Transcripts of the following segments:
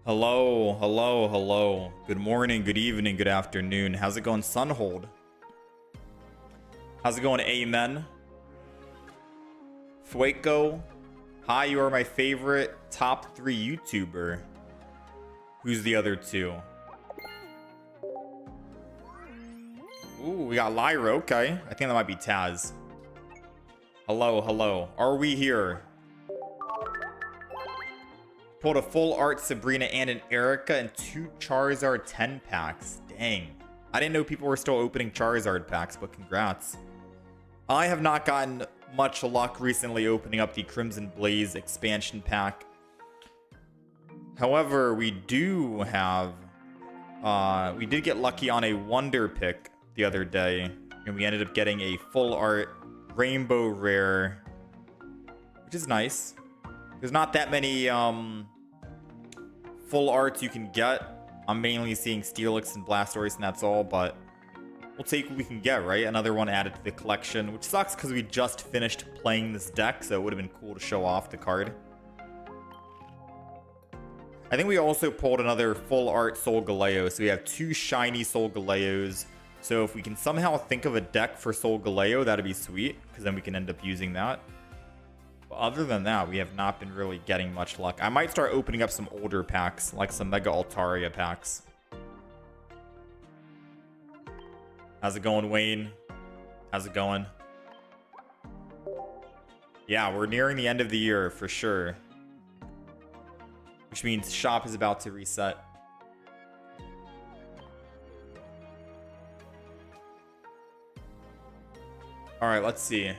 Hello, hello, hello. Good morning, good evening, good afternoon. How's it going, Sunhold? How's it going, Amen? Fueco. Hi, you are my favorite top 3 YouTuber. Who's the other 2? Ooh, we got Lyra. Okay. I think that might be Taz. Hello, hello. Are we here? Pulled a full art Sabrina and an Erica and 2 Charizard 10 packs. Dang. I didn't know people were still opening Charizard packs, but congrats. I have not gotten much luck recently opening up the Crimson Blaze expansion pack. However, we do have... we did get lucky on a Wonder Pick the other day, and we ended up getting a full art Rainbow Rare, which is nice. There's not that many full arts you can get. I'm mainly seeing Steelix and Blastoise, and that's all, but we'll take what we can get, right? Another one added to the collection, which sucks because we just finished playing this deck, so it would have been cool to show off the card. I think we also pulled another full art Solgaleo, so we have 2 shiny Solgaleos. So if we can somehow think of a deck for Solgaleo, that'd be sweet, because then we can end up using that. But other than that, we have not been really getting much luck. I might start opening up some older packs, like some Mega Altaria packs. How's it going, Wayne? How's it going? Yeah, we're nearing the end of the year for sure. Which means shop is about to reset. Alright, let's see.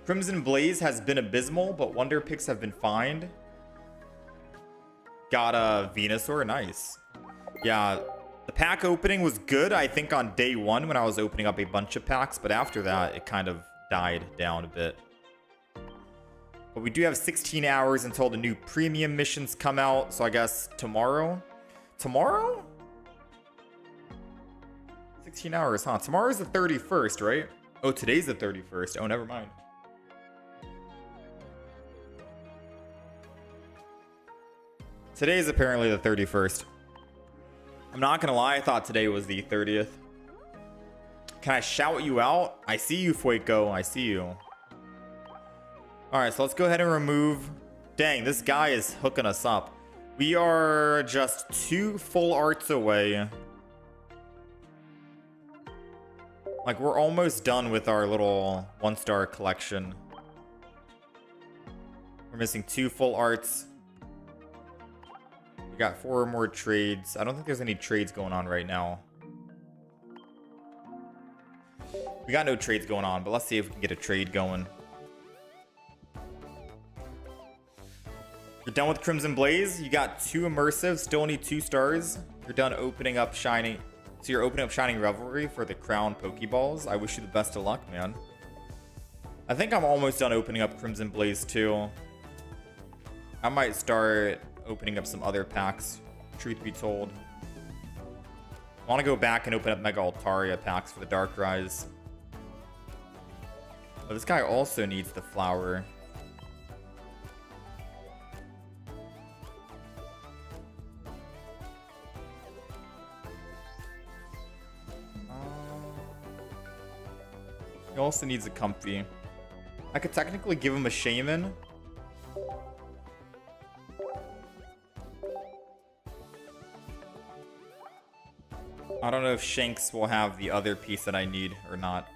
Crimson Blaze has been abysmal, but Wonder Picks have been fine. Got a Venusaur, nice. Yeah, the pack opening was good, I think, on day 1 when I was opening up a bunch of packs, but after that, it kind of died down a bit. But we do have 16 hours until the new premium missions come out, so I guess tomorrow? Tomorrow? 16 hours, huh? Tomorrow's the 31st, right? Oh, today's the 31st. Oh, never mind. Today is apparently the 31st. I'm not gonna lie, I thought today was the 30th. Can I shout you out? I see you, Fueco. I see you. Alright, so let's go ahead and remove... Dang, this guy is hooking us up. We are just 2 full arts away. Like, we're almost done with our little 1-star collection. We're missing 2 full arts. We got 4 more trades. I don't think there's any trades going on right now. We got no trades going on, but let's see if we can get a trade going. You're done with Crimson Blaze. You got 2 immersive, still need 2 stars. You're done opening up Shining. So you're opening up Shining Revelry for the Crown Pokeballs. I wish you the best of luck, man. I think I'm almost done opening up Crimson Blaze too. I might start opening up some other packs, truth be told. I want to go back and open up Mega Altaria packs for the Dark Rise. Oh, this guy also needs the flower. He also needs a Comfy. I could technically give him a Shaman. I don't know if Shanks will have the other piece that I need or not.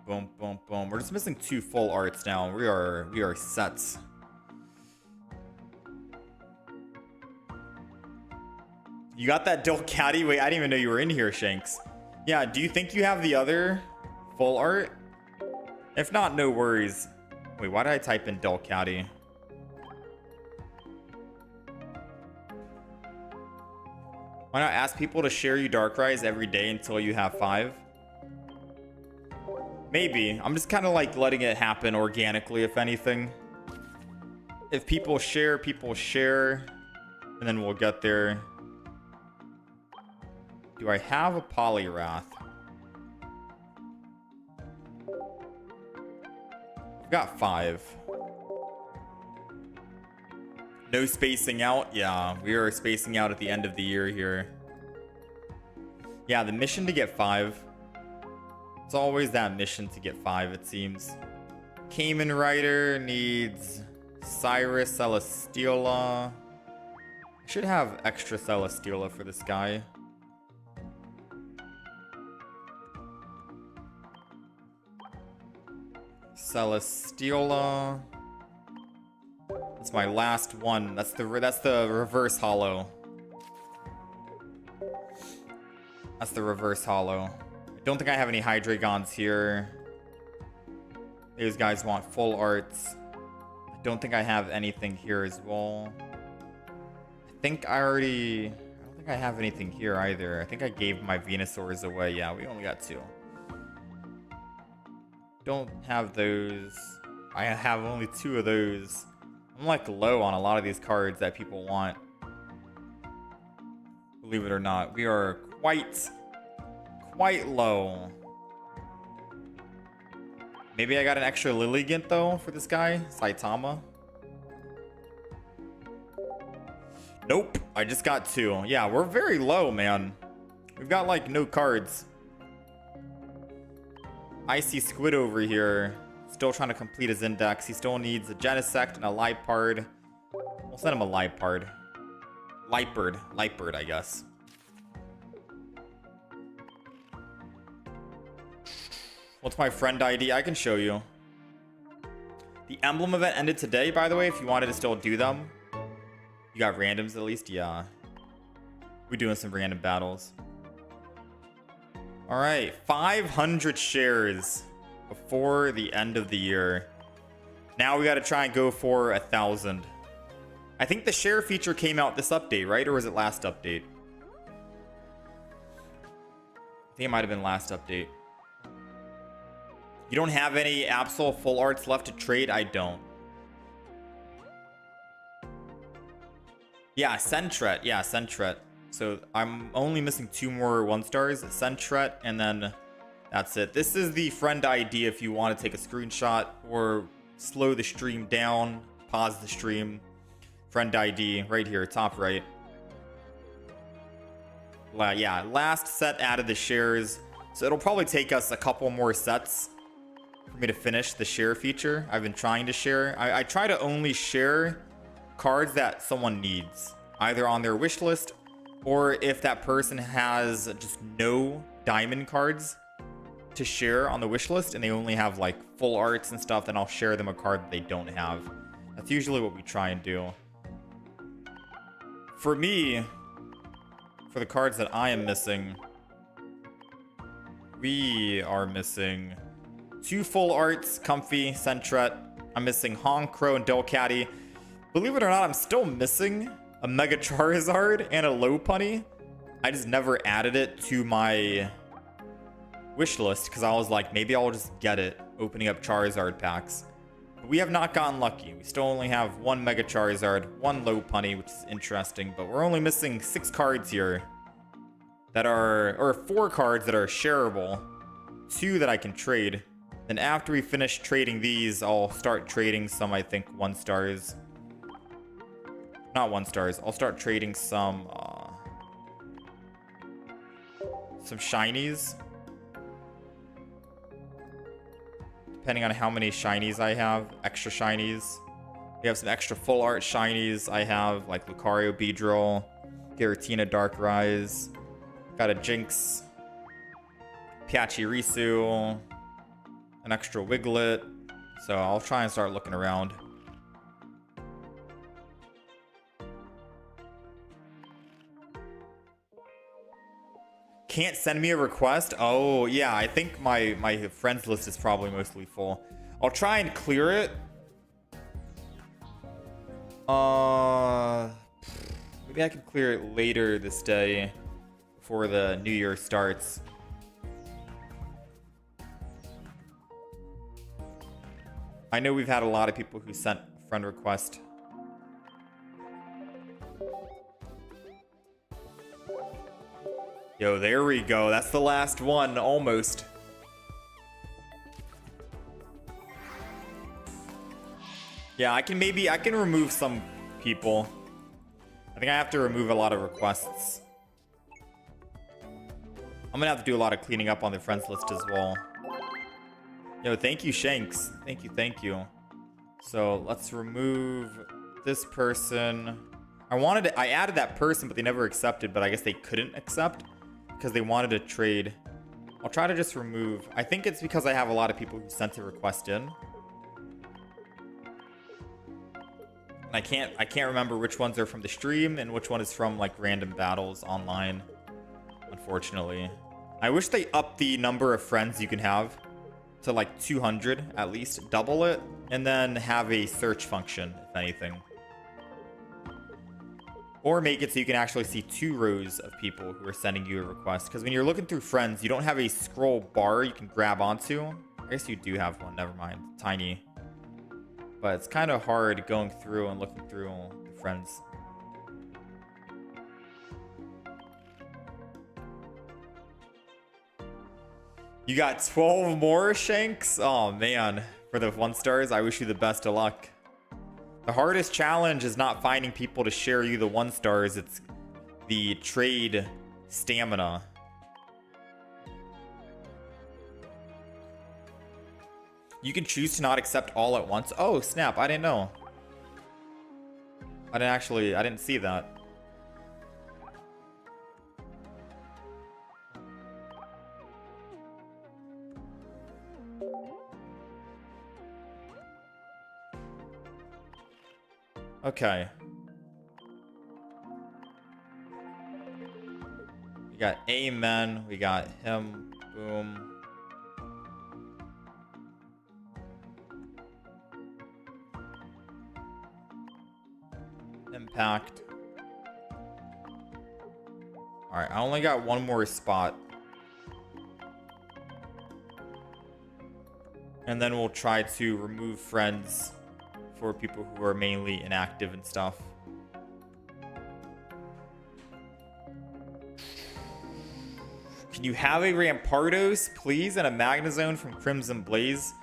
Boom, boom, boom. We're just missing 2 full arts now. We are set. You got that Delcatty? Wait, I didn't even know you were in here, Shanks. Yeah, do you think you have the other full art? If not, no worries. Wait, why did I type in Delcatty? Why not ask people to share you Darkrai every day until you have 5? Maybe. I'm just kind of like letting it happen organically, if anything. If people share, and then we'll get there. Do I have a Poliwrath? I've got 5. No spacing out? Yeah, we are spacing out at the end of the year here. Yeah, the mission to get 5. It's always that mission to get 5, it seems. Kamen Rider needs Cyrus Celesteela. I should have extra Celesteela for this guy. Celesteela. That's my last one. That's the reverse hollow. That's the reverse hollow. I don't think I have any Hydreigons here. These guys want full arts. I don't think I have anything here as well. I don't think I have anything here either. I think I gave my Venusaurs away. Yeah, we only got 2. Don't have those. I have only 2 of those. I'm like low on a lot of these cards that people want. Believe it or not, we are quite low. Maybe I got an extra Lilligant though for this guy, Saitama. Nope, I just got 2. Yeah, we're very low, man. We've got like no cards. Icy Squid over here, still trying to complete his index. He still needs a Genesect and a Liepard. We'll send him a Liepard. Liepard, I guess. What's my friend ID? I can show you. The emblem event ended today, by the way, if you wanted to still do them. You got randoms at least? Yeah. We're doing some random battles. All right, 500 shares before the end of the year. Now we got to try and go for 1,000. I think the share feature came out this update, right? Or was it last update? I think it might have been last update. You don't have any Absol full arts left to trade? I don't. Yeah, Sentret. Yeah, Sentret. So I'm only missing 2 more 1-stars, Sentret, and then that's it. This is the friend ID if you want to take a screenshot or slow the stream down, pause the stream. Friend ID right here, top right. Yeah, last set added the shares. So it'll probably take us a couple more sets for me to finish the share feature. I've been trying to share. I try to only share cards that someone needs, either on their wish list or if that person has just no diamond cards to share on the wish list and they only have like full arts and stuff, then I'll share them a card that they don't have. That's usually what we try and do. For me, for the cards that I am missing, we are missing 2 full arts, Comfy, Sentret. I'm missing Honchkrow and Delcatty. Believe it or not, I'm still missing a Mega Charizard and a Lopunny. I just never added it to my wish list because I was like, maybe I'll just get it opening up Charizard packs. But we have not gotten lucky. We still only have one Mega Charizard, one Lopunny, which is interesting, but we're only missing 6 cards here that are, or 4 cards that are shareable, 2 that I can trade. Then after we finish trading these, I'll start trading some, I think, 1 stars. Not 1 stars. I'll start trading some shinies. Depending on how many shinies I have, extra shinies. We have some extra full art shinies. I have like Lucario Beedrill, Giratina Darkrai, got a Jinx, Pachirisu, an extra Wiglet. So I'll try and start looking around. Can't send me a request? Oh, yeah, I think my friends list is probably mostly full. I'll try and clear it. Maybe I can clear it later this day before the new year starts. I know we've had a lot of people who sent a friend request. Yo, there we go. That's the last one, almost. Yeah, I can remove some people. I think I have to remove a lot of requests. I'm gonna have to do a lot of cleaning up on the friends list as well. Yo, thank you, Shanks. Thank you. So let's remove this person. I added that person, but they never accepted, but I guess they couldn't accept because they wanted to trade. I'll try to just remove. I think it's because I have a lot of people who sent a request in. And I can't remember which ones are from the stream and which one is from like random battles online, unfortunately. I wish they upped the number of friends you can have to like 200 at least, double it, and then have a search function, if anything. Or make it so you can actually see 2 rows of people who are sending you a request. Because when you're looking through friends, you don't have a scroll bar you can grab onto. I guess you do have one, never mind. Tiny. But it's kind of hard going through and looking through the friends. You got 12 more, Shanks? Oh, man. For the 1 stars, I wish you the best of luck. The hardest challenge is not finding people to share you the 1 stars. It's the trade stamina. You can choose to not accept all at once. Oh, snap. I didn't know. I didn't see that. Okay. We got Amen. We got him. Boom. Impact. Alright, I only got 1 more spot. And then we'll try to remove friends for people who are mainly inactive and stuff. Can you have a Rampardos, please, and a Magnezone from Crimson Blaze?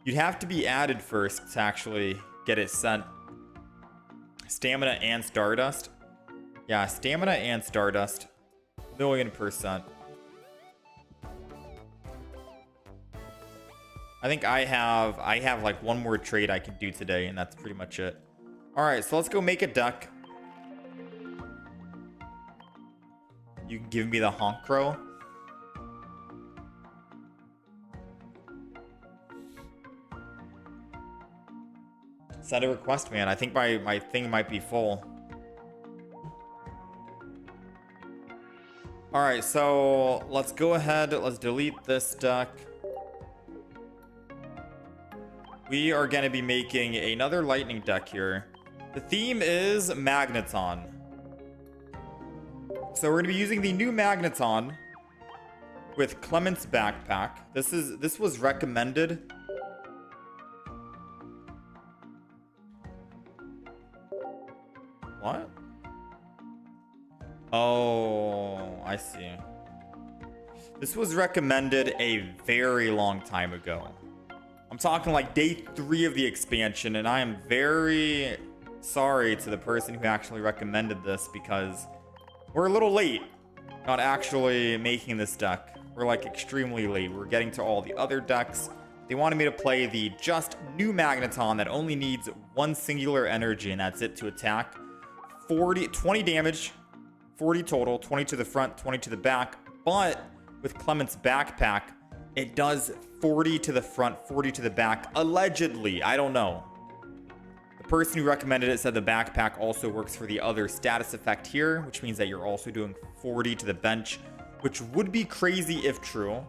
You'd have to be added first to actually get it sent. Stamina and Stardust. Yeah, Stamina and Stardust. 1,000,000%. I think I have like 1 more trade I can do today, and that's pretty much it. All right, so let's go make a deck. You can give me the Honk-Crow. Send a request, man. I think my thing might be full. All right, so let's go ahead. Let's delete this deck. We are going to be making another lightning deck here. The theme is Magneton. So we're going to be using the new Magneton. with Clement's backpack. This was recommended. What? Oh, I see. This was recommended a very long time ago. I'm talking like day 3 of the expansion, and I am very sorry to the person who actually recommended this because we're a little late on actually making this deck. We're like extremely late. We're getting to all the other decks. They wanted me to play the just new Magneton that only needs 1 singular energy, and that's it to attack. 20 damage, 40 total, 20 to the front, 20 to the back. But with Clement's backpack, it does 40 to the front, 40 to the back. Allegedly, I don't know. The person who recommended it said the backpack also works for the other status effect here, which means that you're also doing 40 to the bench, which would be crazy if true.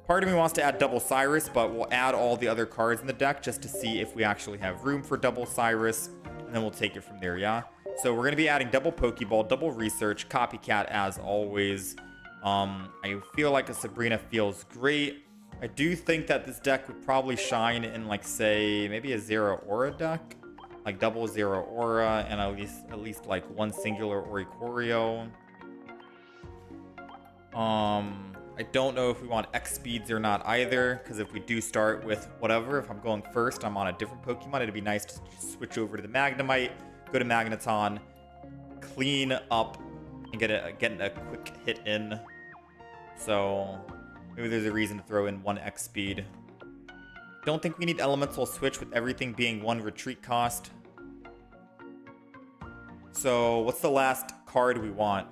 Part of me wants to add double Cyrus, but we'll add all the other cards in the deck just to see if we actually have room for double Cyrus, and then we'll take it from there, yeah? So we're going to be adding double Pokeball, double Research, Copycat as always. I feel like a Sabrina feels great. I do think that this deck would probably shine in, like, say, maybe a Zero Aura deck. Like double Zero Aura and at least like 1 singular Oricorio. I don't know if we want X speeds or not either, because if we do start with whatever, if I'm going first, I'm on a different Pokemon, it'd be nice to switch over to the Magnemite, go to Magneton, clean up, and get a quick hit in. So maybe there's a reason to throw in 1 X speed. Don't think we need Elemental Switch with everything being 1 retreat cost. So what's the last card we want?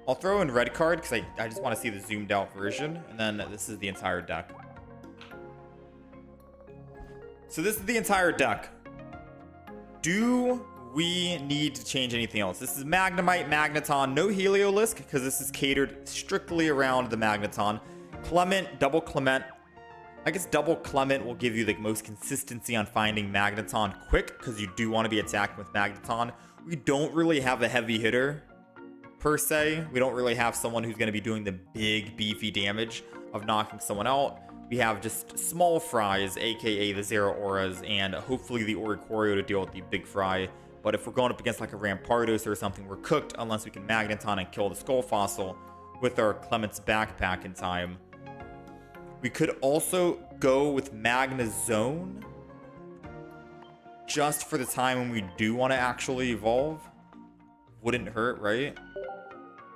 I'll throw in red card because I just want to see the zoomed out version. And then this is the entire deck. So this is the entire deck. Do we need to change anything else? This is Magnemite, Magneton, no Heliolisk because this is catered strictly around the Magneton. Clement, double Clement. I guess double Clement will give you the most consistency on finding Magneton quick because you do want to be attacking with Magneton. We don't really have a heavy hitter per se. We don't really have someone who's going to be doing the big beefy damage of knocking someone out. We have just small fries, aka the Zero Auras, and hopefully the Oricorio to deal with the big fry. But if we're going up against like a Rampardos or something, we're cooked unless we can Magneton and kill the Skull Fossil with our Clement's backpack in time. We could also go with Magnezone just for the time when we do want to actually evolve. Wouldn't hurt, right?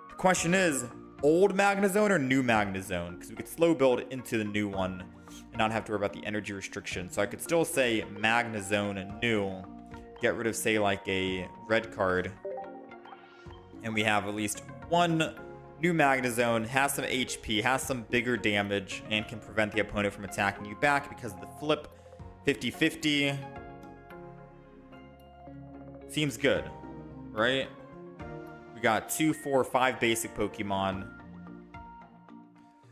The question is, old Magnezone or new Magnezone? Because we could slow build into the new one and not have to worry about the energy restriction. So I could still say Magnezone and new. Get rid of, say, like a red card. And we have at least 1 new Magnezone, has some HP, has some bigger damage, and can prevent the opponent from attacking you back because of the flip. 50-50. Seems good, right? We got 2, 4, 5 basic Pokemon.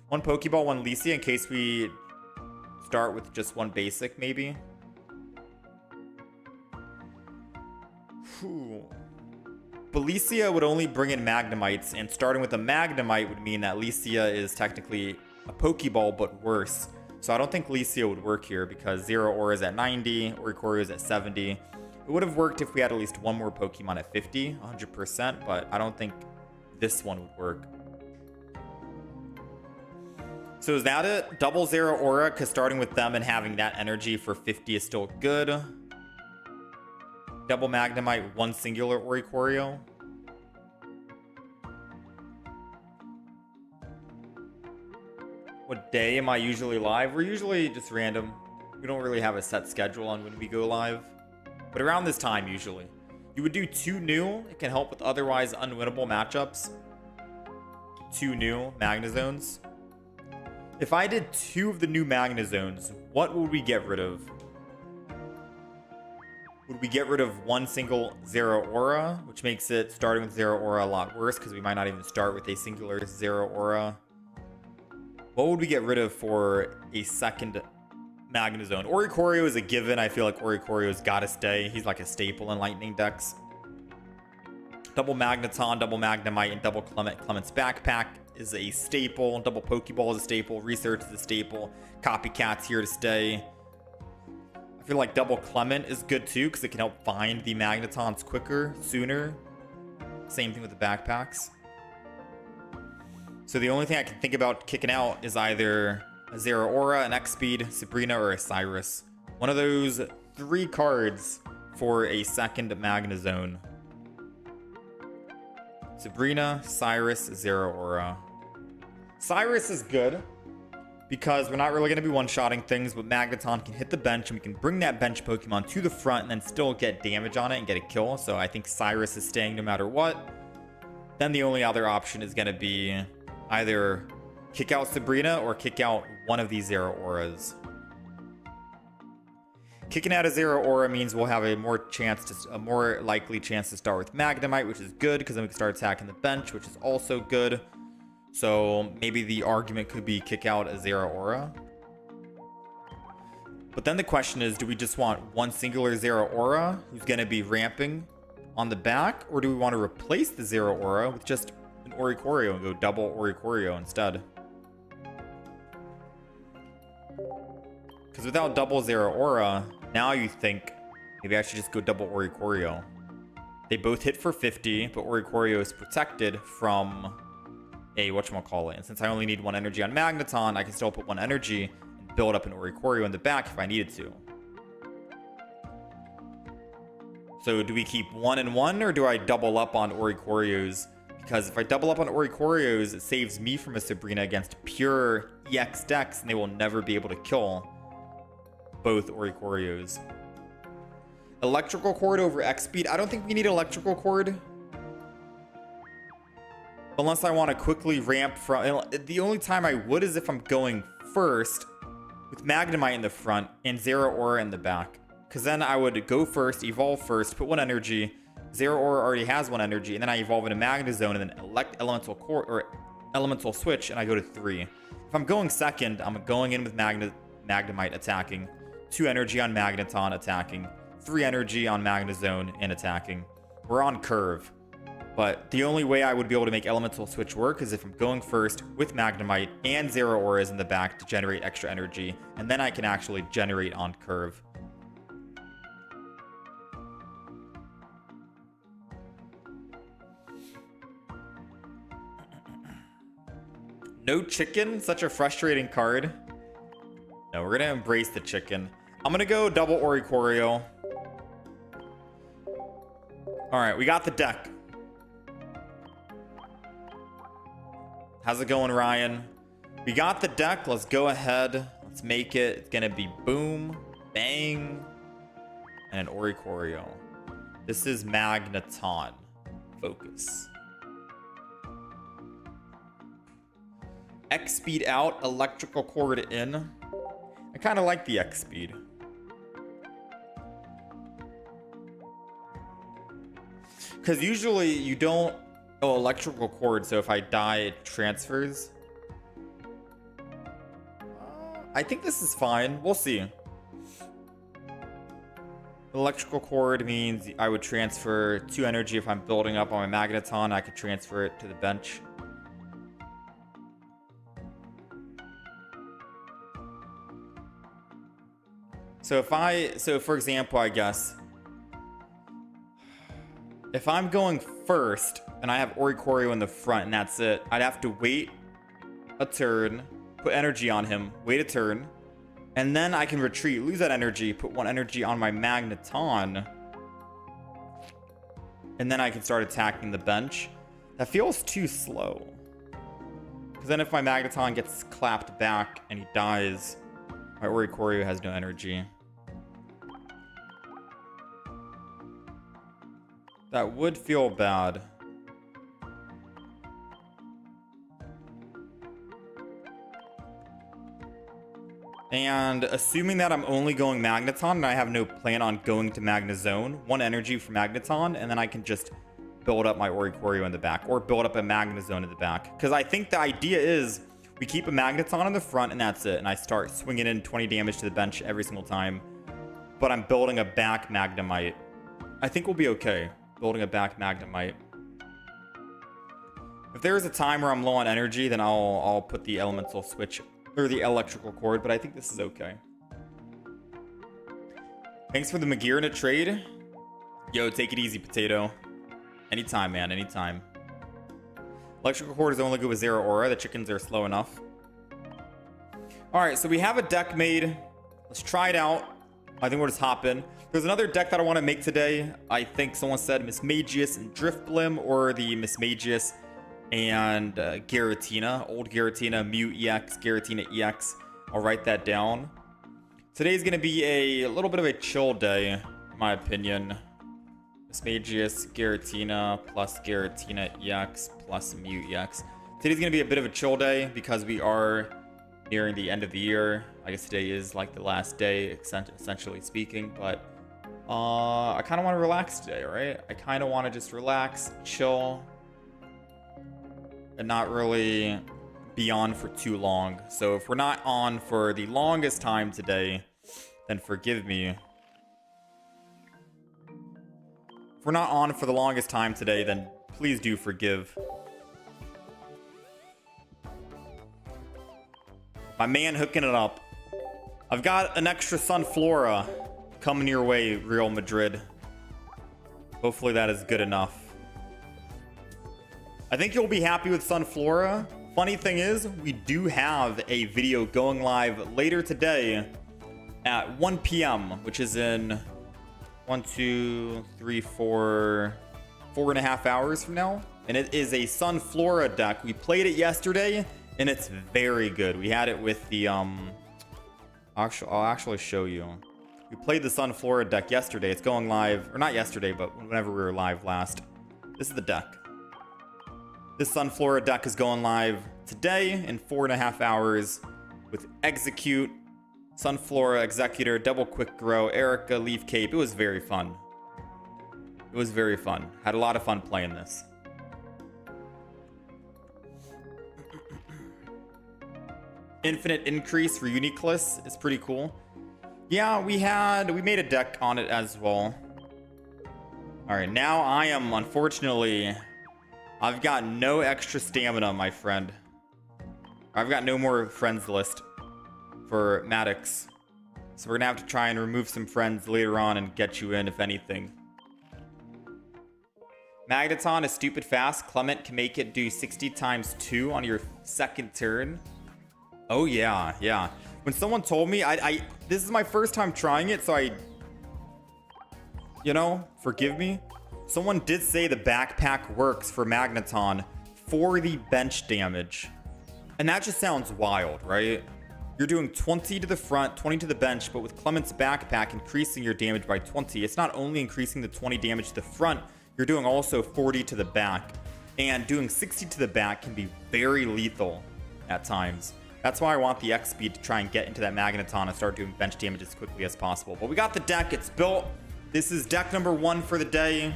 1 Pokeball, 1 Lesia in case we start with just 1 basic, maybe. Whew. But Lesia would only bring in Magnemites, and starting with a Magnemite would mean that Lesia is technically a Pokeball, but worse. So I don't think Lesia would work here because Zero Aura is at 90, Oricorio is at 70. It would have worked if we had at least 1 more Pokemon at 50, 100%, but I don't think this one would work. So is that it? Double Zero Aura, because starting with them and having that energy for 50 is still good. Double Magnemite, 1 singular Oricorio. What day am I usually live? We're usually just random. We don't really have a set schedule on when we go live. But around this time, usually. You would do 2 new. It can help with otherwise unwinnable matchups. 2 new Magnezones. If I did 2 of the new Magnezones, what would we get rid of? Would we get rid of 1 single Zero Aura, which makes it starting with Zero Aura a lot worse because we might not even start with a singular Zero Aura? What would we get rid of for a second Magnezone? Oricorio is a given. I feel like Oricorio's got to stay. He's like a staple in Lightning decks. Double Magneton, double Magnemite, and double Clement's backpack is a staple. Double Pokeball is a staple. Research is a staple. Copycat's here to stay. I feel like double Clement is good too because it can help find the Magnetons quicker, sooner. Same thing with the backpacks. So the only thing I can think about kicking out is either a Zeraora, an X-Speed, Sabrina, or a Cyrus. One of those 3 cards for a second Magnezone. Sabrina, Cyrus, Zeraora. Cyrus is good because we're not really going to be one-shotting things, but Magneton can hit the bench and we can bring that bench Pokemon to the front and then still get damage on it and get a kill. So I think Cyrus is staying no matter what. Then the only other option is going to be either kick out Sabrina or kick out one of these Zeraoras. Kicking out a Zeraora means we'll have a more likely chance to start with Magnemite, which is good because then we can start attacking the bench, which is also good. So maybe the argument could be kick out a Zeraora. But then the question is, do we just want one singular Zeraora who's going to be ramping on the back, or do we want to replace the Zeraora with just an Oricorio and go double Oricorio instead? Because without double Zeraora, now you think maybe I should just go double Oricorio. They both hit for 50, but Oricorio is protected from a whatchamacallit. And since I only need 1 energy on Magneton, I can still put 1 energy and build up an Oricorio in the back if I needed to. So do we keep 1 and 1, or do I double up on Oricorios? Because if I double up on Oricorios, it saves me from a Sabrina against pure EX decks, and they will never be able to kill both Oricorios. Electrical Cord over X-Speed. I don't think we need Electrical Cord. Unless I want to quickly ramp from... The only time I would is if I'm going first with Magnemite in the front and Zeraora in the back. Because then I would go first, evolve first, put 1 energy. Zeraora already has 1 energy, and then I evolve into Magnezone and then elect Elemental Core or Elemental Switch, and I go to 3. If I'm going second, I'm going in with Magnemite attacking, 2 energy on Magneton attacking, 3 energy on Magnezone and attacking. We're on curve. But the only way I would be able to make Elemental Switch work is if I'm going first with Magnemite and Zeraora is in the back to generate extra energy, and then I can actually generate on curve. No chicken? Such a frustrating card. No, we're gonna embrace the chicken. I'm gonna go double Oricorio. Alright, we got the deck. How's it going, Ryan? We got the deck. Let's go ahead. Let's make it. It's gonna be boom, bang, and an Oricorio. This is Magneton. Focus. X-Speed out, Electrical Cord in. I kind of like the X-Speed. Because usually you don't... Oh, Electrical Cord, so if I die, it transfers. I think this is fine. We'll see. Electrical Cord means I would transfer 2 energy if I'm building up on my Magneton. I could transfer it to the bench. So for example, I guess, if I'm going first and I have Oricorio in the front and that's it, I'd have to wait a turn, put energy on him, wait a turn, and then I can retreat, lose that energy, put 1 energy on my Magneton, and then I can start attacking the bench. That feels too slow. Because then if my Magneton gets clapped back and he dies, my Oricorio has no energy. That would feel bad. And assuming that I'm only going Magneton and I have no plan on going to Magnezone, 1 energy for Magneton, and then I can just build up my Oricorio in the back or build up a Magnezone in the back. Because I think the idea is we keep a Magneton in the front and that's it. And I start swinging in 20 damage to the bench every single time. But I'm building a back Magnemite. I think we'll be okay building a back Magnemite. If there's a time where I'm low on energy, then I'll put the elemental switch or the electrical cord, but I think this is okay. Thanks for the Magir in a trade. Yo, take it easy, Potato. Anytime, man, anytime. Electrical cord is only good with 0 aura. The chickens are slow enough. Alright, so we have a deck made. Let's try it out. I think we'll just hop in. There's another deck that I want to make today. I think someone said Mismagius and Driftblim, or the Mismagius and Giratina. Old Giratina, Mute EX, Giratina EX. I'll write that down. Today's going to be a little bit of a chill day, in my opinion. Mismagius, Giratina, plus Giratina EX, plus Mute EX. Today's going to be a bit of a chill day because we are nearing the end of the year. I guess today is like the last day, essentially speaking, but I kind of want to relax today, right? I kind of want to just relax, chill, and not really be on for too long. So if we're not on for the longest time today, then forgive me. If we're not on for the longest time today, then please do forgive. My man hooking it up. I've got an extra Sunflora coming your way, Real Madrid. Hopefully that is good enough. I think you'll be happy with Sunflora. Funny thing is, we do have a video going live later today at 1 p.m., which is in 4.5 hours from now. And it is a Sunflora deck. We played it yesterday, and it's very good. We had it with the I'll actually show you. We played the Sunflora deck yesterday. It's going live, or not yesterday, but whenever we were live last. This is the deck. This Sunflora deck is going live today in 4.5 hours with Execute, Sunflora, Executor, Double Quick Grow, Erica, Leaf Cape. It was very fun. It was very fun. Had a lot of fun playing this. Infinite Increase for Uniqueless is pretty cool. Yeah, we made a deck on it as well. Alright, now I am, unfortunately, I've got no extra stamina, my friend. I've got no more friends list for Maddox. So we're gonna have to try and remove some friends later on and get you in, if anything. Magneton is stupid fast. Clement can make it do 60 times 2 on your second turn. Oh yeah, yeah. When someone told me, this is my first time trying it, so forgive me. Someone did say the backpack works for Magneton for the bench damage. And that just sounds wild, right? You're doing 20 to the front, 20 to the bench, but with Clement's backpack increasing your damage by 20, it's not only increasing the 20 damage to the front, you're doing also 40 to the back. And doing 60 to the back can be very lethal at times. That's why I want the X speed to try and get into that Magneton and start doing bench damage as quickly as possible. But we got the deck, it's built. This is deck number 1 for the day.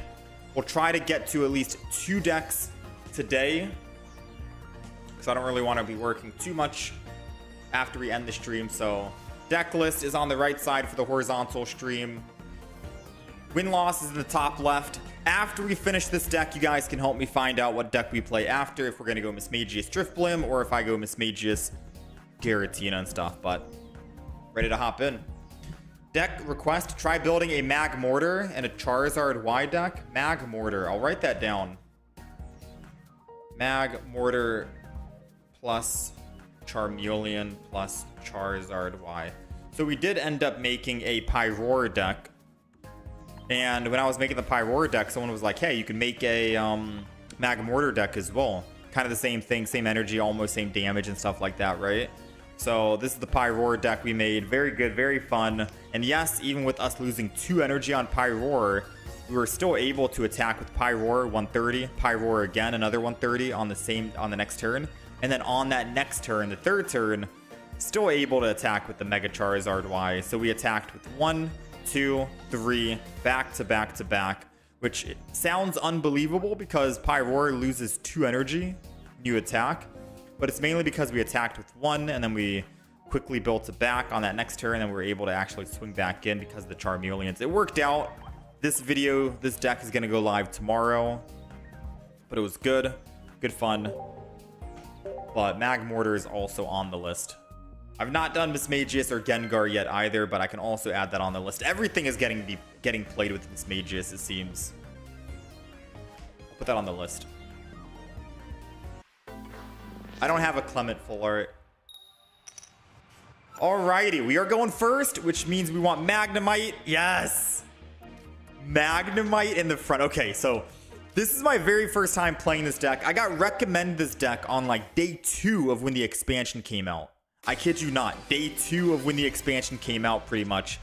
We'll try to get to at least 2 decks today, because I don't really want to be working too much after we end the stream. So deck list is on the right side for the horizontal stream. Win-loss is in the top left. After we finish this deck, you guys can help me find out what deck we play after, if we're going to go Mismagius Driftblim or if I go Mismagius Giratina and stuff. But ready to hop in. Deck request, try building a Mag Mortar and a Charizard Y deck. Mag Mortar, I'll write that down. Mag Mortar plus Charmeleon plus Charizard Y. So we did end up making a Pyroar deck. And when I was making the Pyroar deck, someone was like, hey, you can make a Mag Mortar deck as well. Kind of the same thing, same energy, almost same damage and stuff like that, right? So this is the Pyroar deck we made. Very good, very fun. And yes, even with us losing 2 energy on Pyroar, we were still able to attack with Pyroar 130, Pyroar again, another 130 on the next turn. And then on that next turn, the third turn, still able to attack with the Mega Charizard Y. So we attacked with 1, 2, 3, back to back to back, which sounds unbelievable because Pyroar loses 2 energy, new attack. But it's mainly because we attacked with 1 and then we quickly built it back on that next turn, and then we were able to actually swing back in because of the Charmeleons. It worked out. This deck is going to go live tomorrow, but it was good. Good fun. But Mag Mortar is also on the list. I've not done Mismagius or Gengar yet either, but I can also add that on the list. Everything is getting played with Mismagius, it seems. I'll put that on the list. I don't have a Clement full art. Alrighty, we are going first, which means we want Magnemite. Yes! Magnemite in the front. Okay, so this is my very first time playing this deck. I got recommended this deck on like day 2 of when the expansion came out. I kid you not. Day 2 of when the expansion came out, pretty much.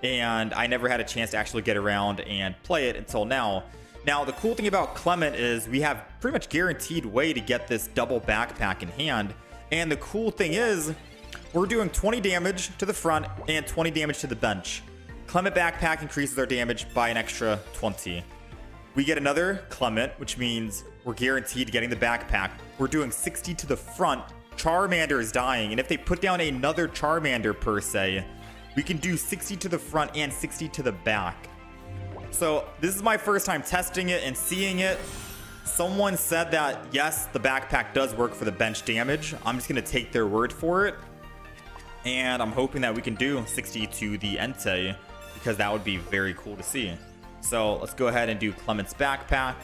And I never had a chance to actually get around and play it until now. Now, the cool thing about Clement is we have pretty much guaranteed way to get this double backpack in hand. And the cool thing is, we're doing 20 damage to the front and 20 damage to the bench. Clement backpack increases our damage by an extra 20. We get another Clement, which means we're guaranteed getting the backpack. We're doing 60 to the front. Charmander is dying, and if they put down another Charmander per se, we can do 60 to the front and 60 to the back. So this is my first time testing it and seeing it. Someone said that yes, the backpack does work for the bench damage. I'm just going to take their word for it, and I'm hoping that we can do 60 to the Entei, because that would be very cool to see. So let's go ahead and do Clement's backpack.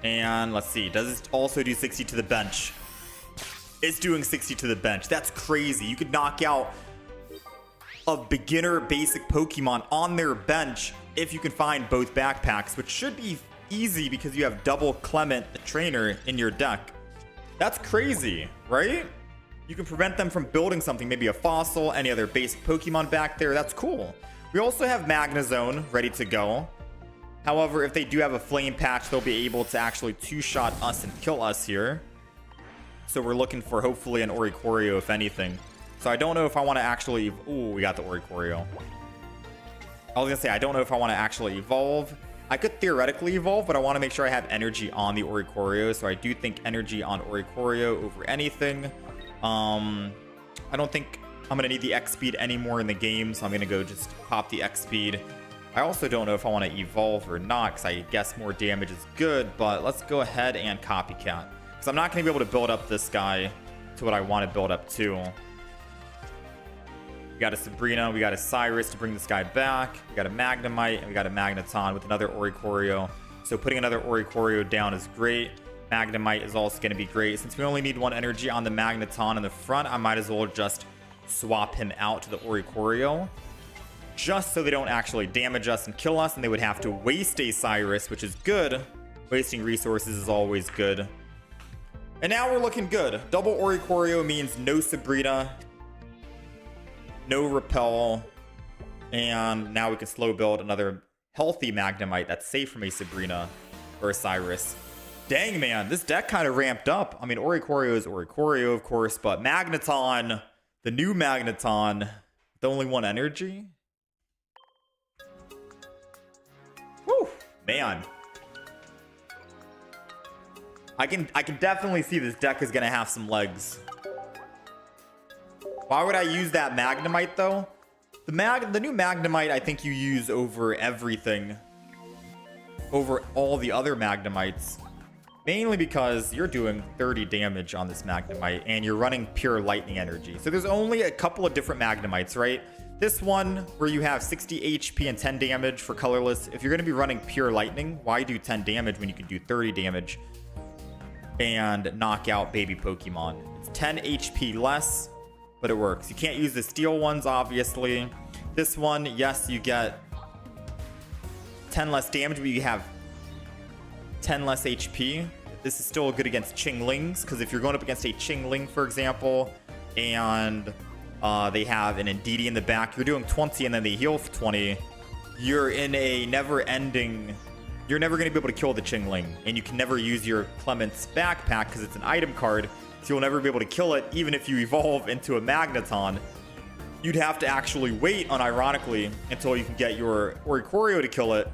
And let's see, does it also do 60 to the bench? It's doing 60 to the bench. That's crazy. You could knock out a beginner basic Pokemon on their bench if you can find both backpacks, which should be easy because you have double Clement, the trainer, in your deck. That's crazy, right? You can prevent them from building something, maybe a fossil, any other basic Pokemon back there. That's cool. We also have Magnezone ready to go. However, if they do have a Flame Patch, they'll be able to actually two-shot us and kill us here. So we're looking for hopefully an Oricorio, if anything. So I don't know if I want to actually... Ooh, we got the Oricorio. I was going to say, I don't know if I want to actually evolve. I could theoretically evolve, but I want to make sure I have energy on the Oricorio. So I do think energy on Oricorio over anything. I don't think I'm going to need the X-Speed anymore in the game, so I'm going to go just pop the X-Speed. I also don't know if I want to evolve or not, because I guess more damage is good, but let's go ahead and copycat. Because I'm not going to be able to build up this guy to what I want to build up to. We got a Sabrina, we got a Cyrus to bring this guy back, we got a Magnemite, and we got a Magneton with another Oricorio. So putting another Oricorio down is great. Magnemite is also going to be great. Since we only need one energy on the Magneton in the front, I might as well just swap him out to the Oricorio, just so they don't actually damage us and kill us, and they would have to waste a Cyrus, which is good. Wasting resources is always good. And now we're looking good. Double Oricorio means no Sabrina, no Repel, and now we can slow build another healthy Magnemite that's safe from a Sabrina or a Cyrus. Dang, man, this deck kind of ramped up. I mean, Oricorio is Oricorio, of course, but Magneton, the new Magneton, with only one energy. Whew, man. I can definitely see this deck is going to have some legs. Why would I use that Magnemite, though? The new Magnemite, I think you use over everything. Over all the other Magnemites. Mainly because you're doing 30 damage on this Magnemite, and you're running pure lightning energy. So there's only a couple of different Magnemites, right? This one, where you have 60 HP and 10 damage for colorless. If you're going to be running pure lightning, why do 10 damage when you can do 30 damage and knock out baby Pokemon? It's 10 HP less, but it works. You can't use the steel ones, obviously. This one, yes, you get 10 less damage, but you have 10 less HP. This is still good against Chinglings, because if you're going up against a Chingling, for example, and they have an Indeedee in the back, you're doing 20 and then they heal for 20, you're in a never-ending... You're never going to be able to kill the Chingling, and you can never use your Clement's backpack because it's an item card, so you'll never be able to kill it even if you evolve into a Magneton. You'd have to actually wait, unironically, until you can get your Oricorio to kill it,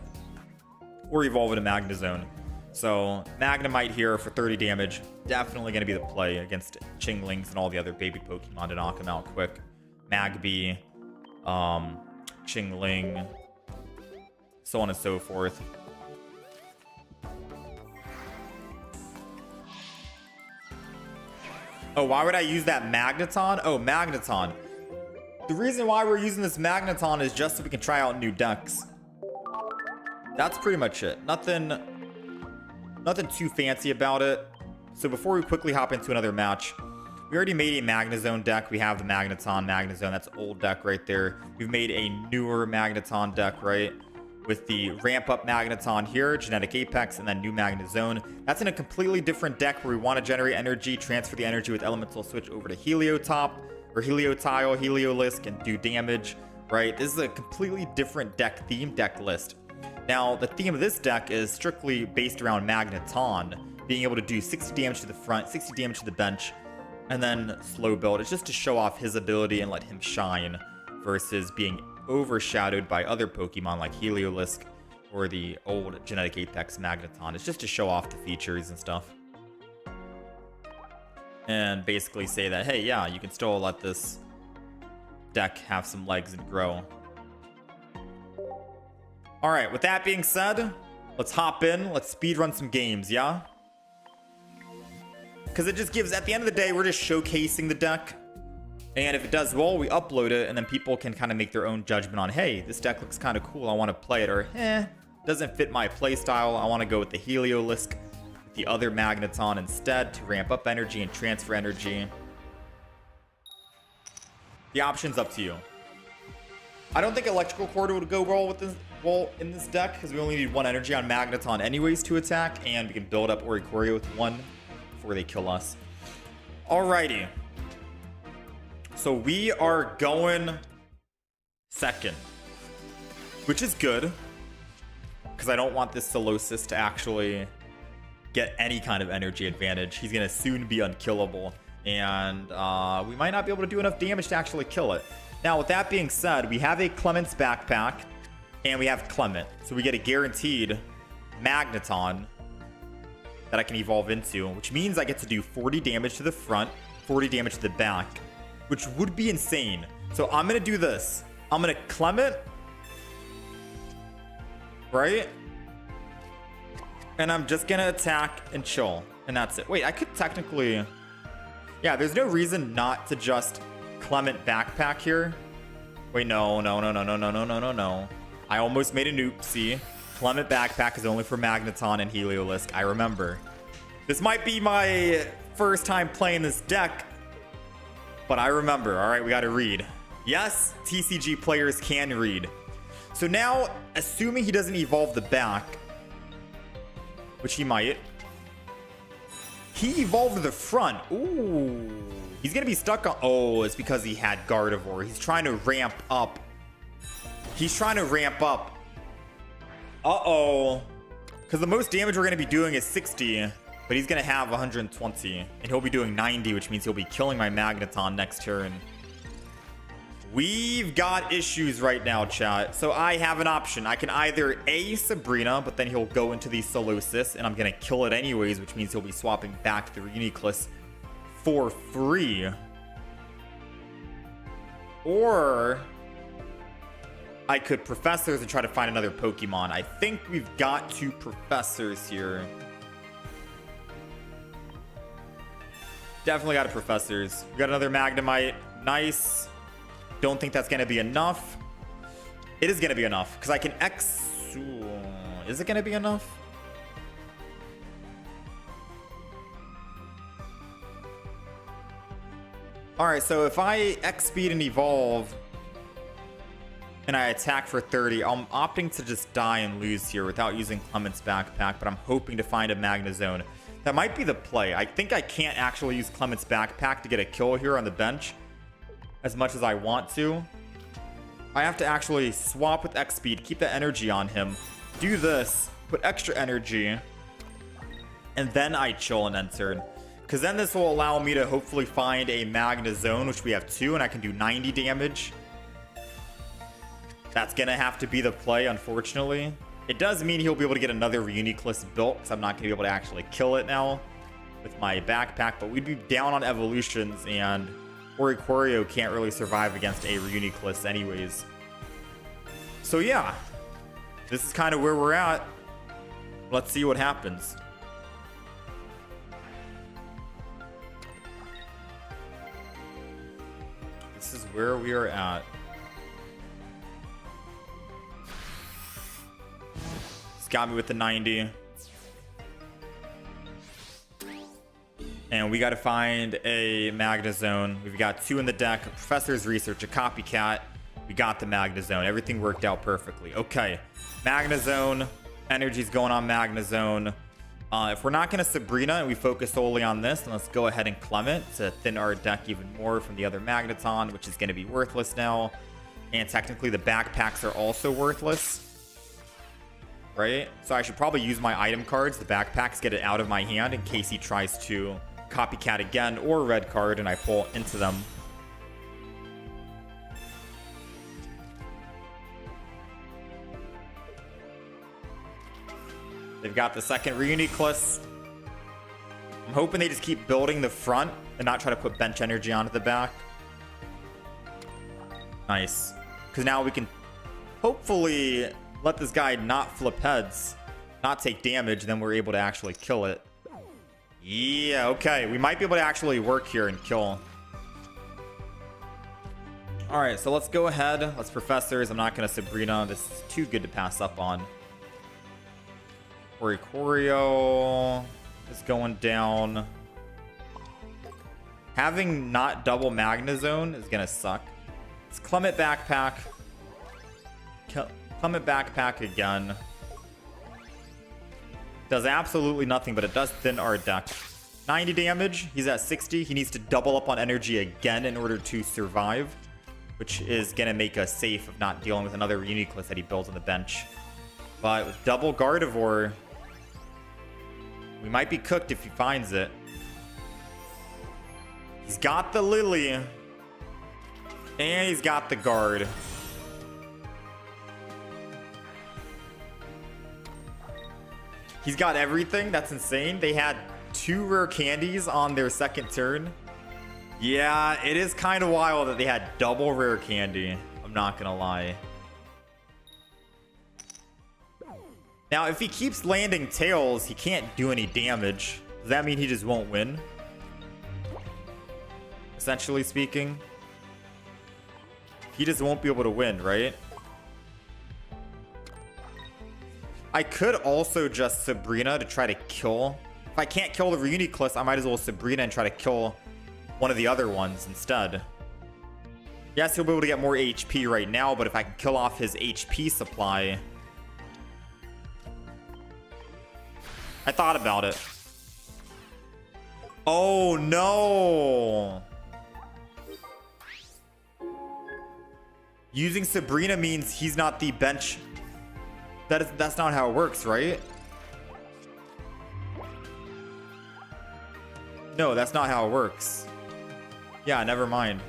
or evolve into Magnezone. So Magnemite here for 30 damage, definitely going to be the play against Chinglings and all the other baby Pokemon to knock them out quick. Magby, Chingling, so on and so forth. Oh, why would I use that Magneton? Oh, Magneton. The reason why we're using this Magneton is just so we can try out new decks. That's pretty much it. Nothing too fancy about it. So before we quickly hop into another match, we already made a Magnezone deck. We have the Magneton, Magnezone. That's old deck right there. We've made a newer Magneton deck, right? With the ramp up Magneton here, Genetic Apex, and then new Magnezone. That's in a completely different deck where we want to generate energy, transfer the energy with Elemental Switch over to Heliotop, or Heliotile, Heliolisk, and do damage, right? This is a completely different deck theme, deck list. Now, the theme of this deck is strictly based around Magneton, being able to do 60 damage to the front, 60 damage to the bench, and then slow build. It's just to show off his ability and let him shine versus being overshadowed by other Pokemon like Heliolisk or the old Genetic Apex Magneton. It's just to show off the features and stuff. And basically say that, hey, yeah, you can still let this deck have some legs and grow. All right, with that being said, let's hop in. Let's speedrun some games, yeah? Because it just gives, at the end of the day, we're just showcasing the deck. And if it does well, we upload it, and then people can kind of make their own judgment on, hey, this deck looks kind of cool, I want to play it, or, doesn't fit my playstyle, I want to go with the Heliolisk, with the other Magneton instead to ramp up energy and transfer energy. The option's up to you. I don't think Electrical Cord would go well with this, in this deck, because we only need one energy on Magneton anyways to attack, and we can build up Oricorio with one before they kill us. Alrighty. So we are going second, which is good, because I don't want this Solosis to actually get any kind of energy advantage. He's going to soon be unkillable, and we might not be able to do enough damage to actually kill it. Now, with that being said, we have a Clement's backpack, and we have Clement. So we get a guaranteed Magneton that I can evolve into, which means I get to do 40 damage to the front, 40 damage to the back, which would be insane. So I'm going to do this. I'm going to Clement, right? And I'm just going to attack and chill. And that's it. Wait, I could technically... Yeah, there's no reason not to just Clement backpack here. Wait, no. I almost made an oopsie. Clement backpack is only for Magneton and Heliolisk. I remember. This might be my first time playing this deck, but I remember. All right, we got to read. Yes, TCG players can read. So now, assuming he doesn't evolve the back, which he might, he evolved the front. Ooh, he's going to be stuck on... Oh, it's because he had Gardevoir. He's trying to ramp up. Uh-oh. Because the most damage we're going to be doing is 60, but he's going to have 120, and he'll be doing 90, which means he'll be killing my Magneton next turn. We've got issues right now, chat. So I have an option. I can either A, Sabrina, but then he'll go into the Solosis, and I'm going to kill it anyways, which means he'll be swapping back to the Reuniclus for free. Or I could Professors and try to find another Pokemon. I think we've got 2 Professors here. Definitely got a Professors. We got another Magnemite. Nice. Don't think that's going to be enough. It is going to be enough because I can X... Ooh, is it going to be enough? Alright, so if I X speed and evolve and I attack for 30, I'm opting to just die and lose here without using Clement's backpack, but I'm hoping to find a Magnezone. That might be the play. I think I can't actually use Clement's backpack to get a kill here on the bench as much as I want to. I have to actually swap with X speed, keep the energy on him, do this, put extra energy, and then I chill and end turn. Because then this will allow me to hopefully find a Magnezone, which we have 2, and I can do 90 damage. That's going to have to be the play, unfortunately. It does mean he'll be able to get another Reuniclus built, because I'm not going to be able to actually kill it now with my backpack, but we'd be down on evolutions, and Oricorio can't really survive against a Reuniclus anyways. So yeah, this is kind of where we're at. Let's see what happens. This is where we are at. He's got me with the 90. And we got to find a Magna Zone. We've got 2 in the deck. A Professor's Research, a Copycat. We got the Magna Zone. Everything worked out perfectly. Okay. Magna Zone. Energy's going on Magna Zone. If we're not going to Sabrina and we focus solely on this, then let's go ahead and Clement to thin our deck even more from the other Magneton, which is going to be worthless now. And technically the backpacks are also worthless. Right? So I should probably use my item cards, the backpacks, get it out of my hand in case he tries to Copycat again or red card and I pull into them. They've got the second Reuniclus. I'm hoping they just keep building the front and not try to put bench energy onto the back. Nice. Because now we can hopefully let this guy not flip heads, not take damage, then we're able to actually kill it. Yeah, okay. We might be able to actually work here and kill. Alright, so let's go ahead. Let's Professors. I'm not going to Sabrina. This is too good to pass up on. Oricorio is going down. Having not double Magna Zone is going to suck. Let's Clement Backpack. Clement Backpack again. Does absolutely nothing, but it does thin our deck. 90 damage. He's at 60. He needs to double up on energy again in order to survive, which is going to make us safe of not dealing with another Reuniclus that he builds on the bench. But with double Gardevoir, we might be cooked if he finds it. He's got the Lily. And he's got the Guard. He's got everything. That's insane. They had 2 rare candies on their second turn. Yeah, it is kind of wild that they had double rare candy. I'm not gonna lie. Now, if he keeps landing tails, he can't do any damage. Does that mean he just won't win? Essentially speaking. He just won't be able to win, right? I could also just Sabrina to try to kill. If I can't kill the Reuniclus, I might as well Sabrina and try to kill one of the other ones instead. Yes, he'll be able to get more HP right now, but if I can kill off his HP supply... I thought about it. Oh, no. Using Sabrina means he's not the bench. That's not how it works, right? No, that's not how it works. Yeah, never mind.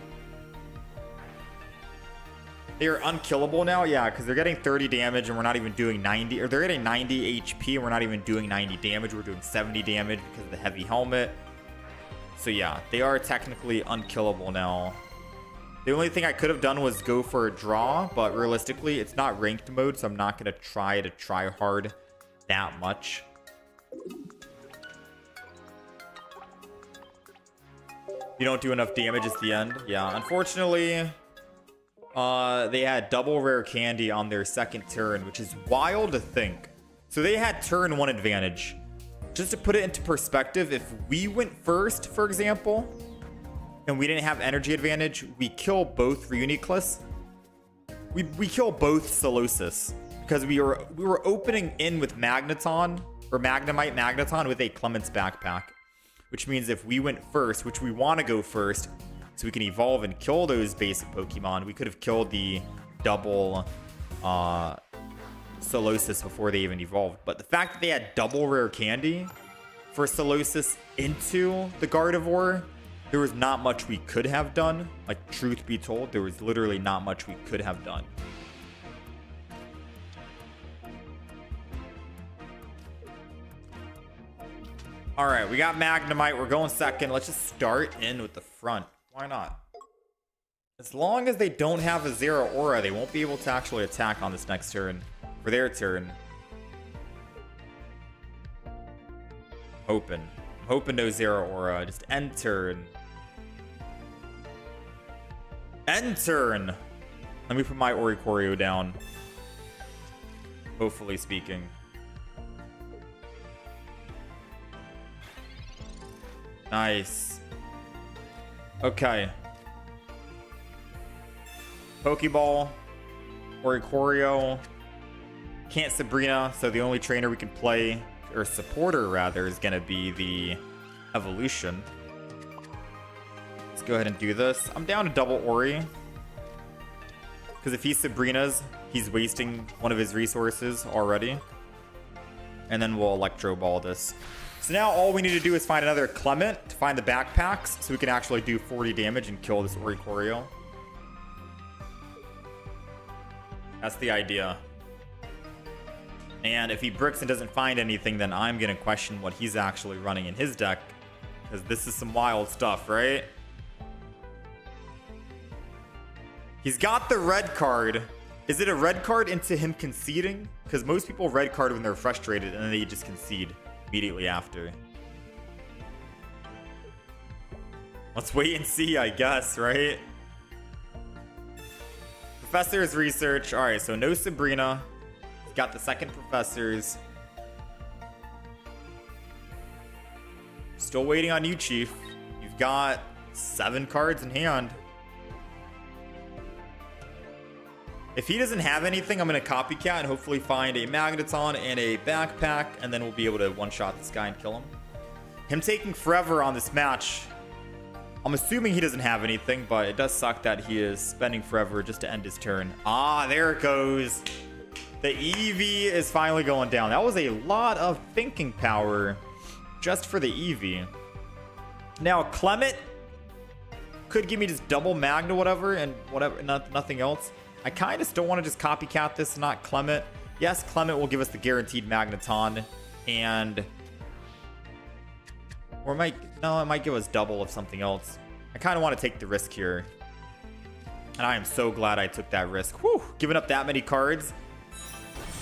They are unkillable now? Yeah, because they're getting 30 damage and we're not even doing 90. Or they're getting 90 HP and we're not even doing 90 damage. We're doing 70 damage because of the heavy helmet. So yeah, they are technically unkillable now. The only thing I could have done was go for a draw, but realistically, it's not ranked mode, so I'm not going to try hard that much. You don't do enough damage at the end. Yeah, unfortunately, they had double rare candy on their second turn, which is wild to think. So they had turn 1 advantage. Just to put it into perspective, if we went first, for example, and we didn't have energy advantage, we kill both Reuniclus. We kill both Solosis because we were opening in with Magneton or Magnemite Magneton with a Clement's Backpack, which means if we went first, which we want to go first, so we can evolve and kill those basic Pokemon, we could have killed the double Solosis before they even evolved. But the fact that they had double rare candy for Solosis into the Gardevoir, there was not much we could have done. Like, truth be told, there was literally not much we could have done. All right, we got Magnemite. We're going second. Let's just start in with the front. Why not? As long as they don't have a Zero Aura, they won't be able to actually attack on this next turn. For their turn. I'm hoping no Zero Aura. Just end turn. End turn. Let me put my Oricorio down. Hopefully speaking. Nice. Okay. Pokeball. Oricorio. Can't Sabrina, so the only trainer we can play, or supporter rather, is going to be the Evolution. Let's go ahead and do this. I'm down to double Ori. Because if he's Sabrina's, he's wasting one of his resources already. And then we'll Electro Ball this. So now all we need to do is find another Clement to find the backpacks so we can actually do 40 damage and kill this Oricorio. That's the idea. And if he bricks and doesn't find anything, then I'm going to question what he's actually running in his deck. Because this is some wild stuff, right? He's got the red card. Is it a red card into him conceding? Because most people red card when they're frustrated and then they just concede immediately after. Let's wait and see, I guess, right? Professor's research. All right, so no Sabrina. He's got the second Professor's. Still waiting on you, Chief. You've got 7 cards in hand. If he doesn't have anything, I'm going to copycat and hopefully find a Magneton and a backpack, and then we'll be able to one-shot this guy and kill him. Him taking forever on this match. I'm assuming he doesn't have anything, but it does suck that he is spending forever just to end his turn. Ah, there it goes. The Eevee is finally going down. That was a lot of thinking power just for the Eevee. Now, Clement could give me just double Magna whatever and whatever, nothing else. I kind of still want to just copycat this, not Clement. Yes, Clement will give us the guaranteed Magneton, and or it might give us double of something else. I kind of want to take the risk here, and I am so glad I took that risk. Whew, giving up that many cards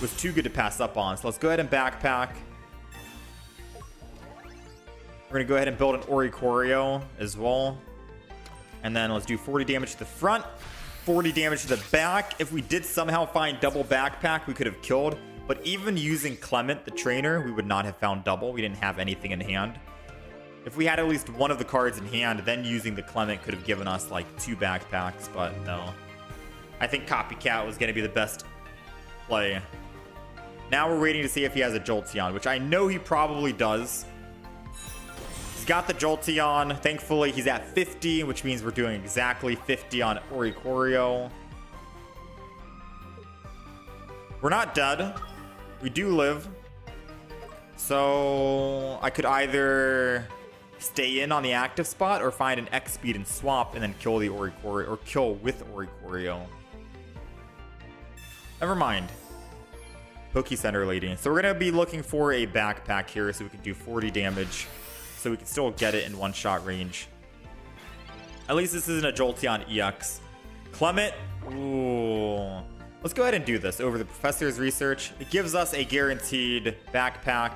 was too good to pass up on. So let's go ahead and backpack. We're gonna go ahead and build an Oricorio as well, and then let's do 40 damage to the front. 40 damage to the back. If we did somehow find double backpack, we could have killed. But even using Clement, the trainer, we would not have found double. We didn't have anything in hand. If we had at least one of the cards in hand, then using the Clement could have given us like 2 backpacks, but no. I think Copycat was going to be the best play. Now we're waiting to see if he has a Jolteon, which I know he probably does. He's got the Jolteon. Thankfully, he's at 50, which means we're doing exactly 50 on Oricorio. We're not dead. We do live. So I could either stay in on the active spot or find an X speed and swap and then kill the Oricorio, or kill with Oricorio. Never mind. Poke Center Lady. So we're going to be looking for a backpack here so we can do 40 damage. So we can still get it in one-shot range. At least this isn't a Jolteon EX. Clement. Ooh. Let's go ahead and do this over the Professor's research. It gives us a guaranteed backpack.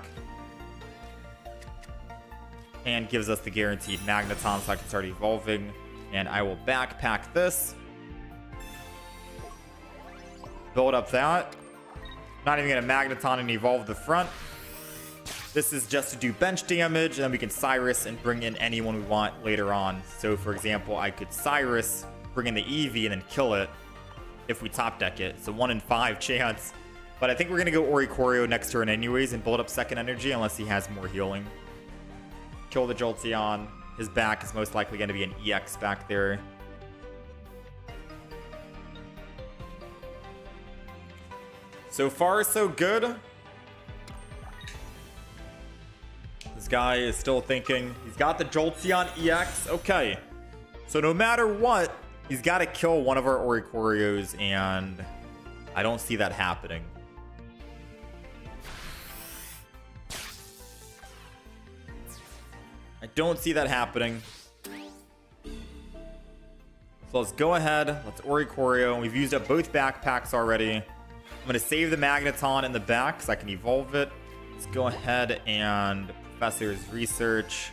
And gives us the guaranteed Magneton so I can start evolving. And I will backpack this. Build up that. Not even going to Magneton and evolve the front. This is just to do bench damage, and then we can Cyrus and bring in anyone we want later on. So, for example, I could Cyrus, bring in the Eevee, and then kill it if we top deck it. It's a 1 in 5 chance. But I think we're going to go Oricorio next turn anyways and build up second energy unless he has more healing. Kill the Jolteon. His back is most likely going to be an EX back there. So far, so good. This guy is still thinking. He's got the Jolteon EX. Okay. So no matter what, he's got to kill one of our Oricorios, and I don't see that happening. I don't see that happening. So let's go ahead. Let's Oricorio. We've used up both backpacks already. I'm going to save the Magneton in the back so I can evolve it. Let's go ahead and Professor's research.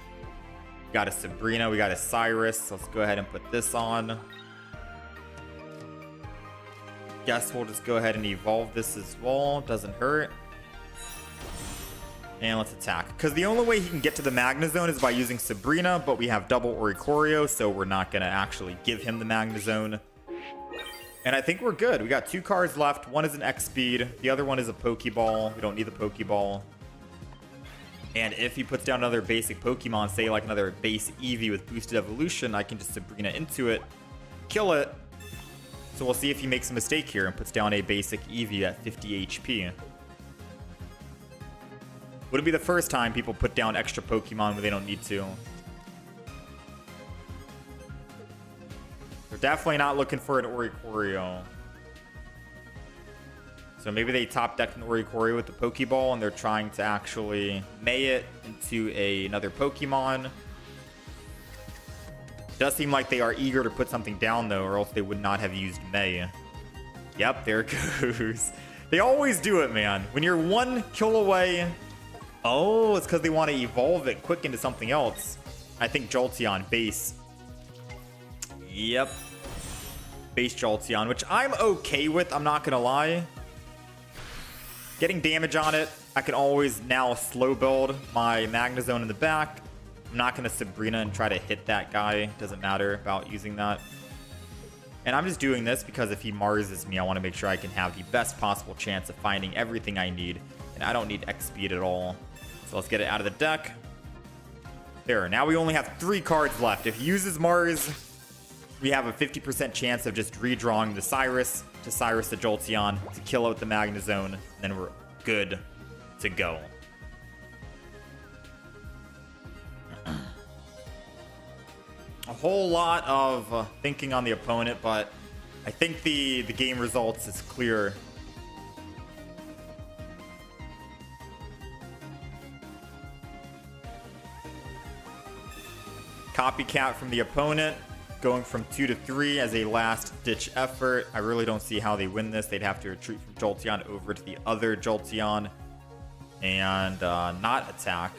We got a Sabrina. We got a Cyrus. So let's go ahead and put this on. guess we'll just go ahead and evolve this as well. Doesn't hurt. And let's attack. Because the only way he can get to the Magnezone is by using Sabrina, but we have double Oricorio, so we're not going to actually give him the Magnezone. And I think we're good. We got 2 cards left. One is an X-Speed. The other one is a Pokeball. We don't need the Pokeball. And if he puts down another basic Pokemon, say like another base Eevee with boosted evolution, I can just Sabrina into it, kill it. So we'll see if he makes a mistake here and puts down a basic Eevee at 50 HP. Wouldn't be the first time people put down extra Pokemon when they don't need to. They're definitely not looking for an Oricorio. So maybe they top decked an Oricorio with the Pokeball and they're trying to actually May it into another Pokemon. Does seem like they are eager to put something down though, or else they would not have used May. Yep, there it goes. They always do it, man. When you're 1 kill away. Oh, it's because they want to evolve it quick into something else. I think Jolteon base. Yep. Base Jolteon, which I'm okay with, I'm not gonna lie. Getting damage on it, I can always now slow build my Magnezone in the back. I'm not gonna Sabrina and try to hit that guy. Doesn't matter about using that. And I'm just doing this because if he Marses me, I want to make sure I can have the best possible chance of finding everything I need. And I don't need X speed at all. So let's get it out of the deck. There, now we only have 3 cards left. If he uses Mars, we have a 50% chance of just redrawing the Cyrus to Jolteon to kill out the Magnezone. And then we're good to go. A whole lot of thinking on the opponent, but I think the game results is clear. Copycat from the opponent, going from 2 to 3 as a last-ditch effort. I really don't see how they win this. They'd have to retreat from Jolteon over to the other Jolteon and not attack.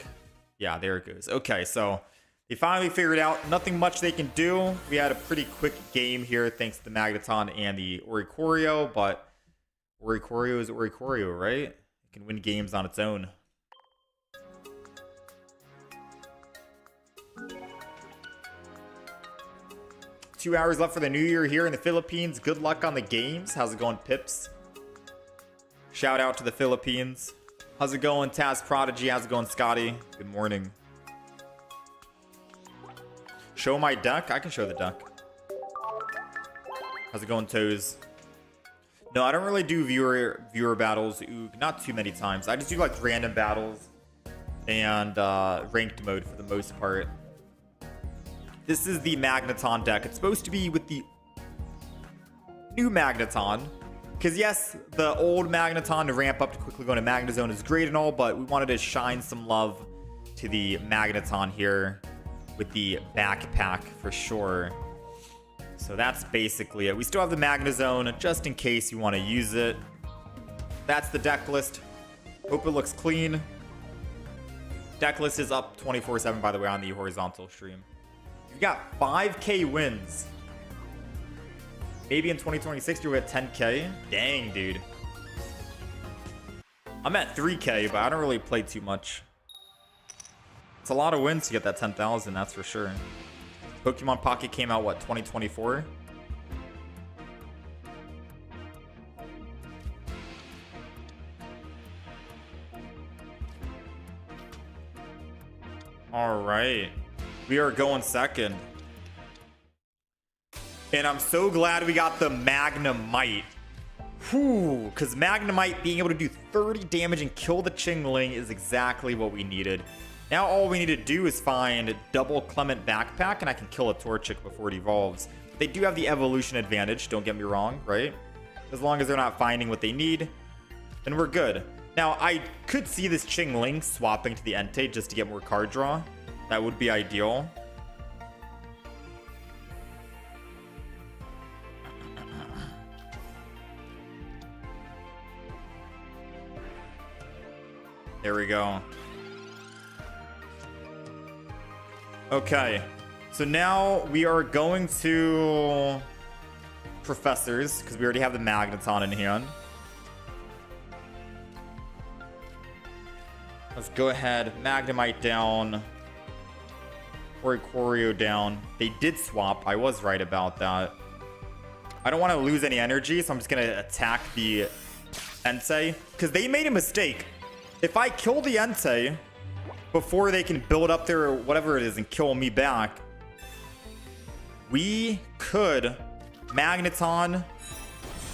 Yeah, there it goes. Okay, so they finally figured out nothing much they can do. We had a pretty quick game here thanks to the Magneton and the Oricorio, but Oricorio is Oricorio, right? It can win games on its own. Two hours left for the new year here in the Philippines. Good luck on the games. How's it going, Pips? Shout out to the Philippines. How's it going, Taz Prodigy? How's it going, Scotty? Good morning. Show my deck? I can show the deck. How's it going, Toes? No, I don't really do viewer battles. Ooh, not too many times. I just do like random battles and ranked mode for the most part. This is the Magneton deck. It's supposed to be with the new Magneton. Because yes, the old Magneton to ramp up to quickly go into Magnezone is great and all, but we wanted to shine some love to the Magneton here with the backpack for sure. So that's basically it. We still have the Magnezone just in case you want to use it. That's the deck list. Hope it looks clean. Deck list is up 24/7, by the way, on the horizontal stream. You got 5K wins. Maybe in 2026 you'll get 10K. Dang, dude. I'm at 3K, but I don't really play too much. It's a lot of wins to get that 10,000, that's for sure. Pokemon Pocket came out, what, 2024? All right. We are going second. And I'm so glad we got the Magnemite. Whew, because Magnemite being able to do 30 damage and kill the Chingling is exactly what we needed. Now all we need to do is find double Clement Backpack and I can kill a Torchic before it evolves. They do have the evolution advantage, don't get me wrong, right? As long as they're not finding what they need, then we're good. Now I could see this Chingling swapping to the Entei just to get more card draw. That would be ideal. There we go. Okay, so now we are going to Professors, because we already have the Magneton in hand. Let's go ahead. Magnemite down. Oricorio down. They did swap. I was right about that. I don't want to lose any energy, so I'm just going to attack the Entei, because they made a mistake. If I kill the Entei before they can build up their whatever it is and kill me back, we could Magneton,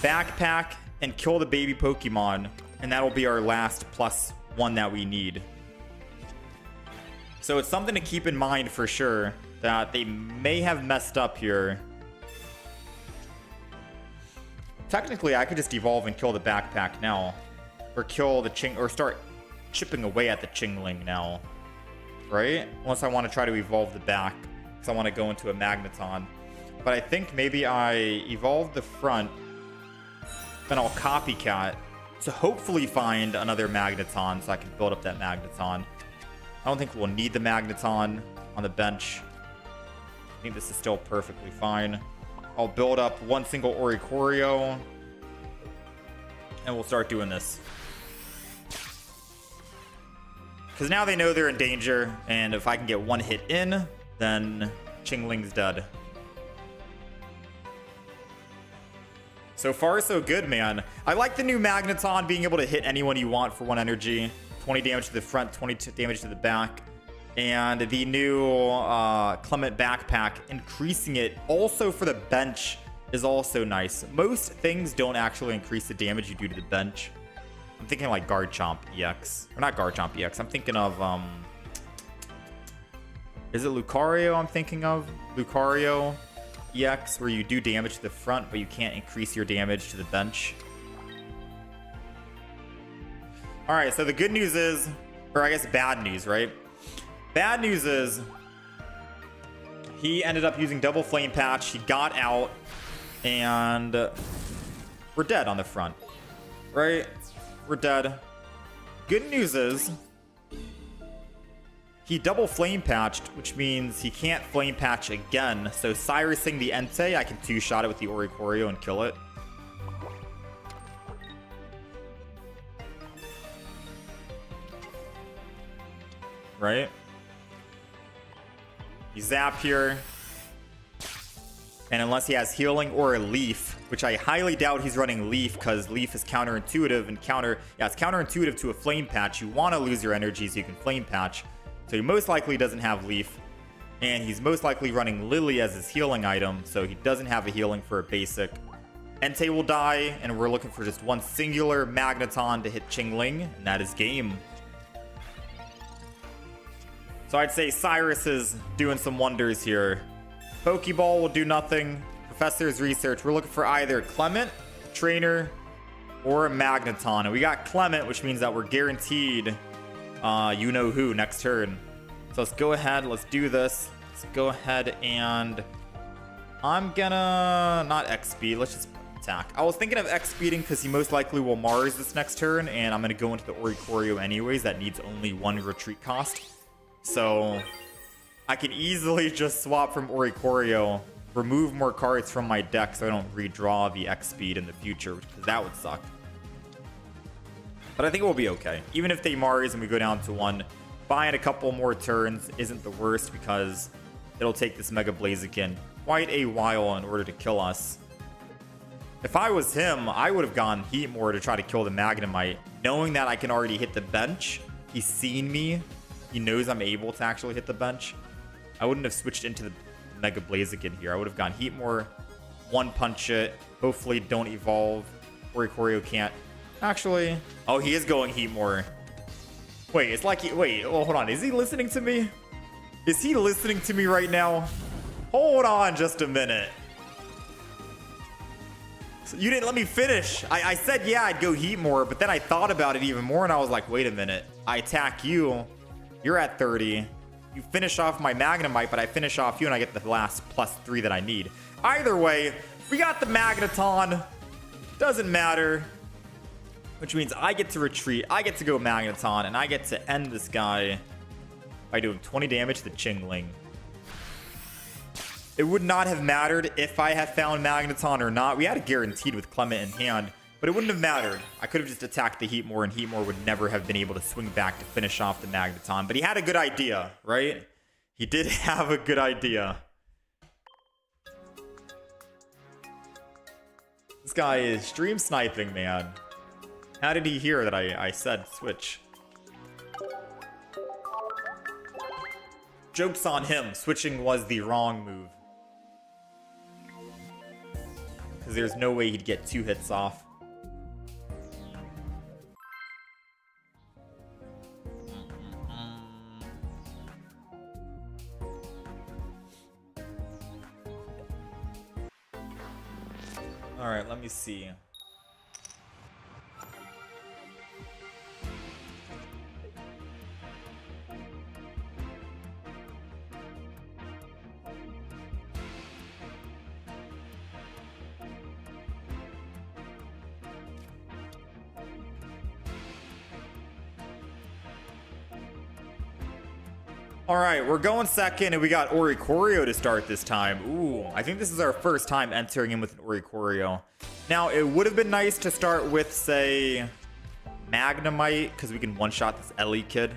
Backpack, and kill the baby Pokemon, and that'll be our last +1 that we need. So it's something to keep in mind for sure, that they may have messed up here. Technically, I could just evolve and kill the Backpack now, or kill the or start chipping away at the Chingling now, right? Unless I want to try to evolve the back, because I want to go into a Magneton. But I think maybe I evolve the front, then I'll copycat to hopefully find another Magneton so I can build up that Magneton. I don't think we'll need the Magneton on the bench. I think this is still perfectly fine. I'll build up one single Oricorio, and we'll start doing this. Because now they know they're in danger, and if I can get one hit in, then Chingling's dead. So far, so good, man. I like the new Magneton being able to hit anyone you want for 1 energy. 20 damage to the front, 20 damage to the back. And the new Clement Backpack, increasing it also for the bench is also nice. Most things don't actually increase the damage you do to the bench. I'm thinking like Garchomp EX. Or not Garchomp EX. I'm thinking of... is it Lucario I'm thinking of? Lucario EX, where you do damage to the front, but you can't increase your damage to the bench. Alright, so the good news is... Or I guess bad news, right? Bad news is... he ended up using double Flame Patch. He got out. And... we're dead on the front. Right? We're dead. Good news is... he double Flame Patched, which means he can't Flame Patch again. So Cyrusing the Entei, I can 2-shot it with the Oricorio and kill it. Right? You zap here. And unless he has healing or a leaf, which I highly doubt he's running leaf, because leaf is counterintuitive and it's counterintuitive to a Flame Patch. You want to lose your energy so you can Flame Patch. So he most likely doesn't have leaf. And he's most likely running Lily as his healing item, so he doesn't have a healing for a basic. Entei will die, and we're looking for just one singular Magneton to hit Chingling, and that is game. So I'd say Cyrus is doing some wonders here. Pokeball will do nothing. Professor's Research, we're looking for either Clement, Trainer, or a Magneton. And we got Clement, which means that we're guaranteed you-know-who next turn. So let's go ahead. Let's do this. Let's go ahead and... I'm gonna... not X-Speed. Let's just attack. I was thinking of X-Speeding because he most likely will Mars this next turn. And I'm gonna go into the Oricorio anyways. That needs only 1 retreat cost. So... I can easily just swap from Oricorio, remove more cards from my deck so I don't redraw the X-Speed in the future, because that would suck. But I think we'll be okay. Even if they Mars and we go down to 1, buying a couple more turns isn't the worst, because it'll take this Mega Blaziken quite a while in order to kill us. If I was him, I would have gone Heatmore to try to kill the Magnemite, knowing that I can already hit the bench. He's seen me. He knows I'm able to actually hit the bench. I wouldn't have switched into the Mega Blaziken here. I would have gone Heatmore, 1-punch it. Hopefully don't evolve. Oricorio can't. Actually, oh, he is going Heatmore. Wait, it's like wait, well, hold on. Is he listening to me? Is he listening to me right now? Hold on just a minute. So you didn't let me finish. I said, yeah, I'd go Heatmore, but then I thought about it even more and I was like, wait a minute. I attack you. You're at 30. You finish off my Magnemite, but I finish off you and I get the last +3 that I need. Either way, we got the Magneton. Doesn't matter. Which means I get to retreat. I get to go Magneton, and I get to end this guy by doing 20 damage to Chingling. It would not have mattered if I had found Magneton or not. We had it guaranteed with Clement in hand, but it wouldn't have mattered. I could have just attacked the Heatmore, and Heatmore would never have been able to swing back to finish off the Magneton. But he had a good idea, right? He did have a good idea. This guy is stream sniping, man. How did he hear that I said switch? Joke's on him. Switching was the wrong move. Because there's no way he'd get 2 hits off. Alright, let me see. All right, we're going second, and we got Oricorio to start this time. Ooh, I think this is our first time entering in with an Oricorio. Now, it would have been nice to start with, say, Magnemite, because we can one-shot this Ellie Kid.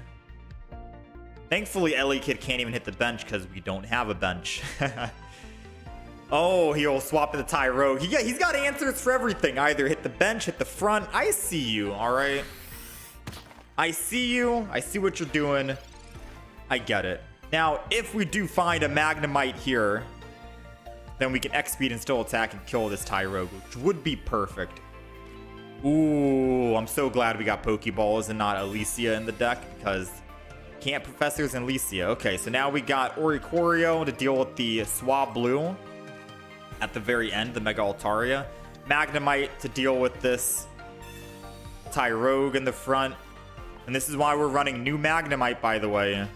Thankfully, Ellie Kid can't even hit the bench because we don't have a bench. Oh, he'll swap to the Tyrogue. He's got answers for everything. Either hit the bench, hit the front. I see you, all right? I see you. I see what you're doing. I get it. Now, if we do find a Magnemite here, then we can X-Speed and still attack and kill this Tyrogue, which would be perfect. Ooh, I'm so glad we got Pokeballs and not Alicia in the deck, because can't Professors and Alicia. Okay, so now we got Oricorio to deal with the Swablu at the very end, the Mega Altaria. Magnemite to deal with this Tyrogue in the front. And this is why we're running new Magnemite, by the way.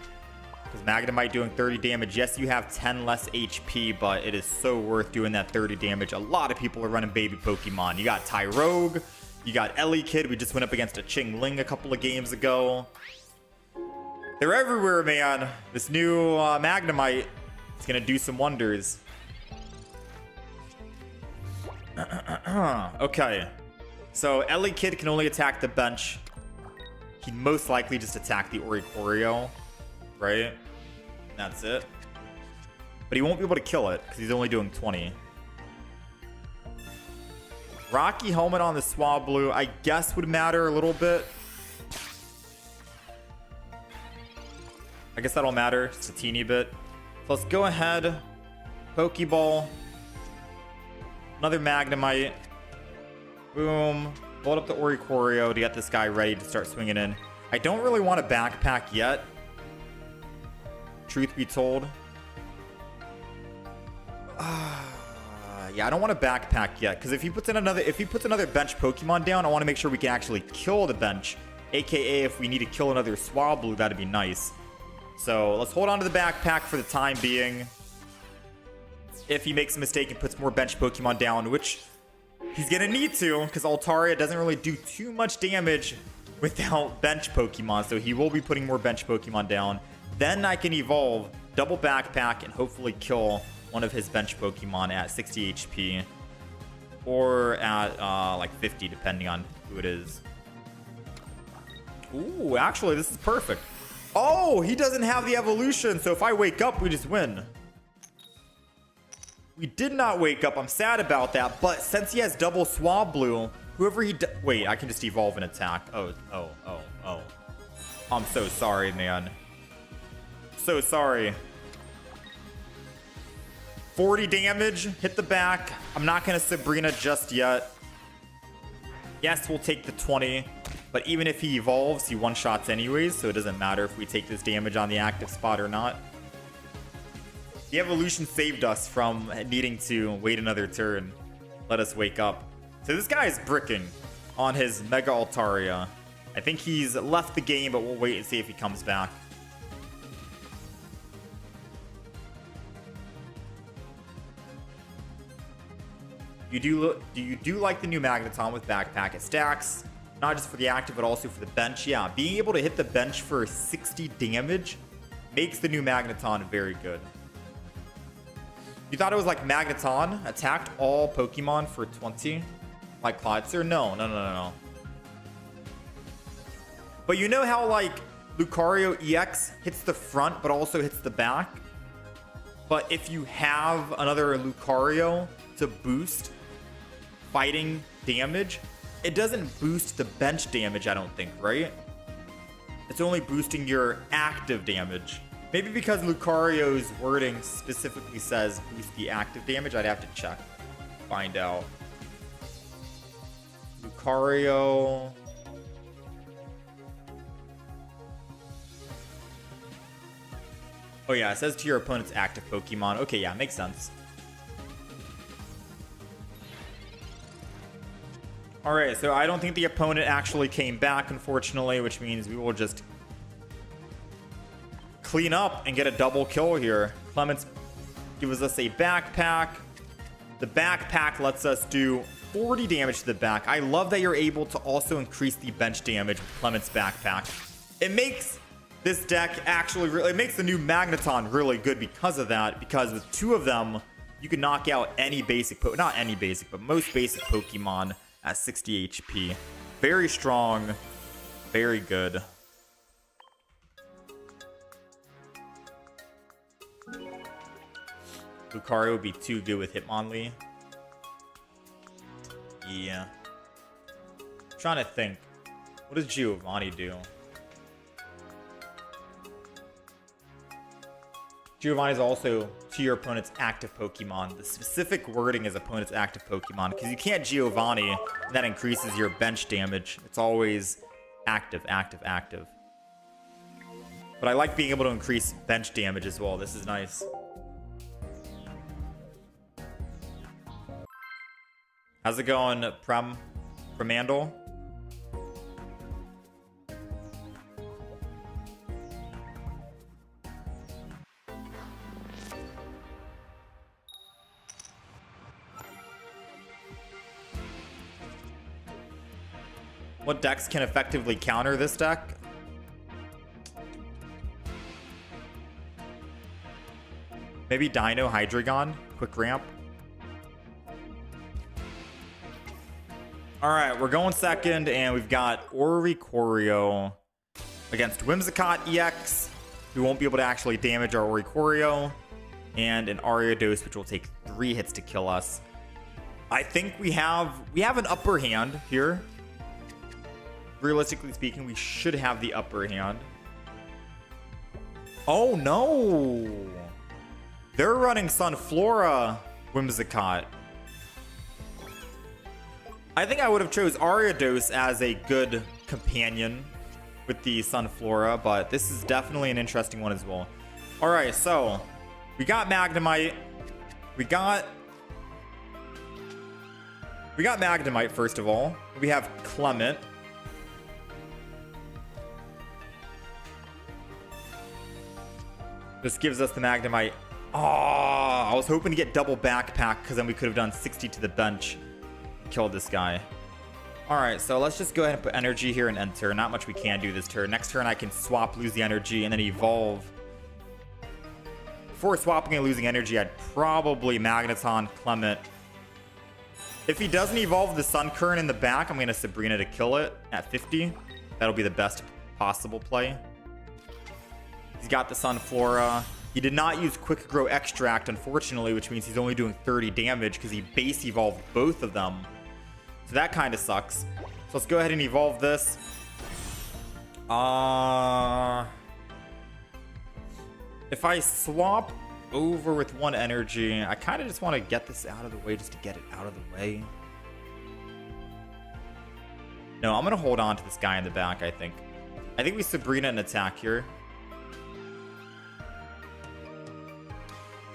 Because Magnemite doing 30 damage. Yes, you have 10 less HP, but it is so worth doing that 30 damage. A lot of people are running baby Pokemon. You got Tyrogue. You got Ellie Kid. We just went up against a Chingling a couple of games ago. They're everywhere, man. This new Magnemite is going to do some wonders. Okay. So Ellie Kid can only attack the bench. He'd most likely just attack the Oricorio, right? That's it. But he won't be able to kill it because he's only doing 20. Rocky Helmet on the Swablu, I guess, would matter a little bit. I guess that'll matter just a teeny bit. So let's go ahead. Pokeball. Another Magnemite. Boom. Hold up the Oricorio to get this guy ready to start swinging in. I don't really want a backpack yet. Truth be told. Yeah, I don't want a backpack yet, because if he puts another bench Pokemon down, I want to make sure we can actually kill the bench. AKA, if we need to kill another Swablu, that'd be nice. So let's hold on to the backpack for the time being. If he makes a mistake and puts more bench Pokemon down, which he's gonna need to, because Altaria doesn't really do too much damage without bench Pokemon, so he will be putting more bench Pokemon down. Then I can evolve, double backpack, and hopefully kill one of his bench Pokemon at 60 HP. Or at like 50, depending on who it is. Ooh, actually, this is perfect. Oh, he doesn't have the evolution, so if I wake up, we just win. We did not wake up. I'm sad about that, but since he has double Swablu, whoever he... Wait, I can just evolve and attack. Oh. I'm so sorry, man. So sorry. 40 damage. Hit the back. I'm not going to Sabrina just yet. Yes, we'll take the 20. But even if he evolves, he one-shots anyways, so it doesn't matter if we take this damage on the active spot or not. The evolution saved us from needing to wait another turn. Let us wake up. So this guy is bricking on his Mega Altaria. I think he's left the game, but we'll wait and see if he comes back. You do like the new Magneton with backpack? It stacks, not just for the active, but also for the bench. Yeah, being able to hit the bench for 60 damage makes the new Magneton very good. You thought it was like Magneton attacked all Pokemon for 20? Like Clodser? No. But you know how like Lucario EX hits the front but also hits the back? But if you have another Lucario to boost fighting damage, it doesn't boost the bench damage, I don't think, right? It's only boosting your active damage. Maybe because Lucario's wording specifically says boost the active damage. I'd have to check. Find out. Lucario. Oh yeah, it says to your opponent's active Pokemon. Okay, yeah, makes sense. Alright, so I don't think the opponent actually came back, unfortunately, which means we will just clean up and get a double kill here. Clements gives us a backpack. The backpack lets us do 40 damage to the back. I love that you're able to also increase the bench damage with Clement's backpack. It makes this deck actually really, it makes the new Magneton really good because of that, because with two of them, you can knock out any basic, not any basic, but most basic Pokemon at 60 HP. Very strong, very good. Lucario would be too good with Hitmonlee. Yeah. I'm trying to think. What does Giovanni do? Giovanni is also to your opponent's active Pokemon. The specific wording is opponent's active Pokemon, because you can't Giovanni, and that increases your bench damage. It's always active, active, active. But I like being able to increase bench damage as well. This is nice. How's it going, Premandal? What decks can effectively counter this deck? Maybe Dino Hydreigon, quick ramp. All right, we're going second, and we've got Oricorio against Whimsicott EX, who won't be able to actually damage our Oricorio, and an Ariados, which will take 3 hits to kill us. I think we have an upper hand here. Realistically speaking, we should have the upper hand. Oh no! They're running Sunflora Whimsicott. I think I would have chose Ariados as a good companion with the Sunflora, but this is definitely an interesting one as well. All right, so we got Magnemite. We got Magnemite first of all. We have Clement. This gives us the Magnemite. Oh, I was hoping to get double backpack because then we could have done 60 to the bench. Killed this guy. All right, so let's just go ahead and put energy here and enter. Not much we can do this turn. Next turn I can swap, lose the energy, and then evolve. Before swapping and losing energy, I'd probably Magneton Clement. If he doesn't evolve the Sun Current in the back, I'm gonna Sabrina to kill it at 50. That'll be the best possible play. He's got the Sunflora. He did not use Quick Grow Extract, unfortunately, which means he's only doing 30 damage because he base evolved both of them. So that kind of sucks. So let's go ahead and evolve this. If I swap over with 1 energy, I kind of just want to get this out of the way just to get it out of the way. No, I'm going to hold on to this guy in the back, I think. I think we Sabrina an attack here.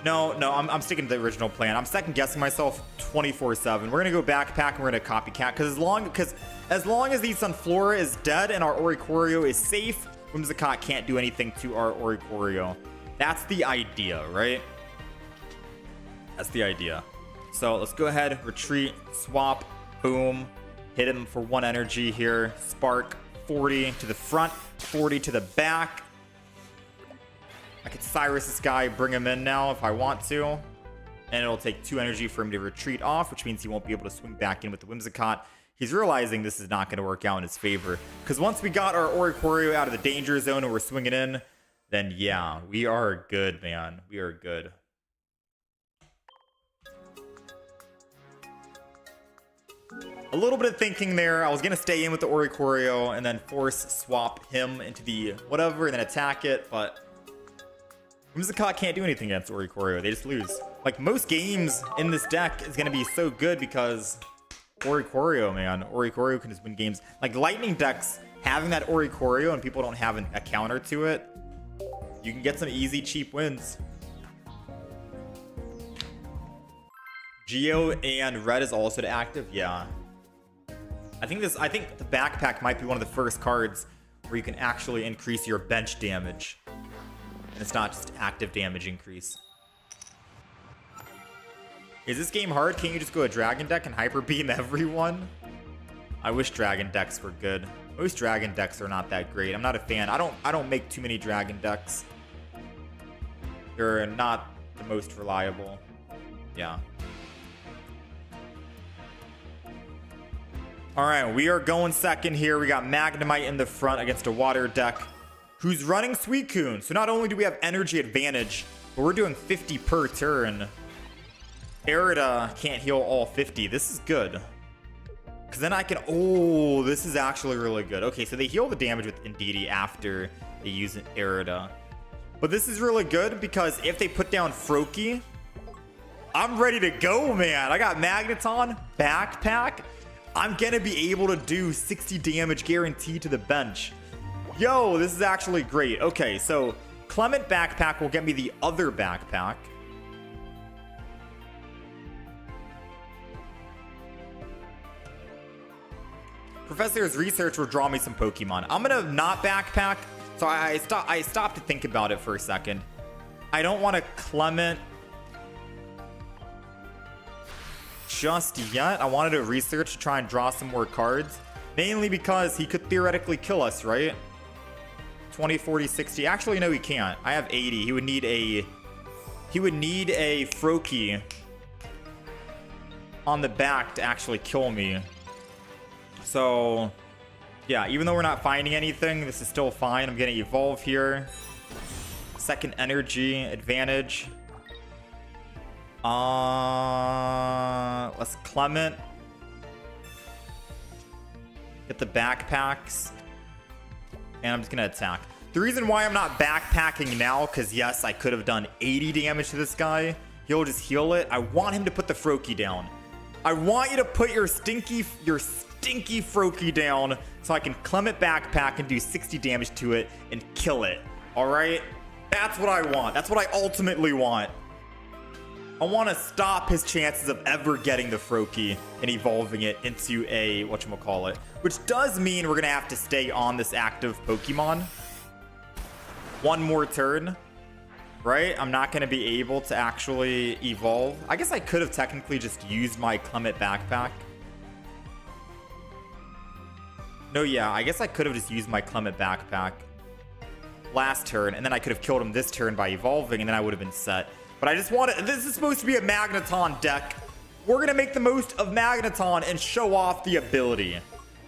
No, I'm sticking to the original plan. I'm second guessing myself 24/7. We're gonna go backpack and we're gonna copycat because as long as the Sunflora is dead and our Oricorio is safe, Whimsicott can't do anything to our Oricorio. That's the idea, right? That's the idea. So let's go ahead, retreat, swap, boom, hit him for 1 energy here. Spark, 40 to the front, 40 to the back. I could Cyrus this guy, bring him in now if I want to. and it'll take 2 energy for him to retreat off, which means he won't be able to swing back in with the Whimsicott. He's realizing this is not going to work out in his favor, because once we got our Oricorio out of the danger zone and we're swinging in, then yeah, we are good, man. We are good. A little bit of thinking there. I was going to stay in with the Oricorio and then force swap him into the whatever and then attack it, but Whimsicott can't do anything against Oricorio. They just lose. Like, most games in this deck is going to be so good because Oricorio, man. Oricorio can just win games. Like, Lightning decks, having that Oricorio and people don't have a counter to it, you can get some easy, cheap wins. Geo and Red is also active. Yeah. I think the backpack might be one of the first cards where you can actually increase your bench damage. And it's not just active damage increase. Is this game hard? Can't you just go a dragon deck and hyper beam everyone? I wish dragon decks were good. Most dragon decks are not that great. I'm not a fan. I don't make too many dragon decks. They're not the most reliable. Yeah. All right, we are going second here. We got Magnemite in the front against a water deck who's running Suicune. So not only do we have energy advantage, but we're doing 50 per turn. Erida can't heal all 50. This is good. Because then I can... Oh, this is actually really good. Okay, so they heal the damage with Indeedee after they use Erida. But this is really good because if they put down Froakie, I'm ready to go, man. I got Magneton, Backpack. I'm going to be able to do 60 damage guaranteed to the bench. Yo, this is actually great. Okay, so Clement Backpack will get me the other backpack. Professor's research will draw me some Pokemon. I'm going to not backpack. So I stopped to think about it for a second. I don't want to Clement just yet. I wanted to research to try and draw some more cards, mainly because he could theoretically kill us, right? 20, 40, 60. Actually, no, he can't. I have 80. He would need a Froakie on the back to actually kill me. So yeah, even though we're not finding anything, this is still fine. I'm gonna evolve here. Second energy advantage. Let's Clement. Get the backpacks. And I'm just gonna attack. The reason why I'm not backpacking now, because yes, I could have done 80 damage to this guy. He'll just heal it. I want him to put the Froakie down. I want you to put your stinky Froakie down so I can Clement Backpack and do 60 damage to it and kill it. Alright? That's what I want. That's what I ultimately want. I want to stop his chances of ever getting the Froakie and evolving it into a whatchamacallit. Which does mean we're going to have to stay on this active Pokemon. One more turn. Right? I'm not going to be able to actually evolve. I guess I could have technically just used my Clement Backpack. No, yeah. I guess I could have just used my Clement Backpack last turn. And then I could have killed him this turn by evolving. And then I would have been set. But I just want to... This is supposed to be a Magneton deck. We're going to make the most of Magneton and show off the ability.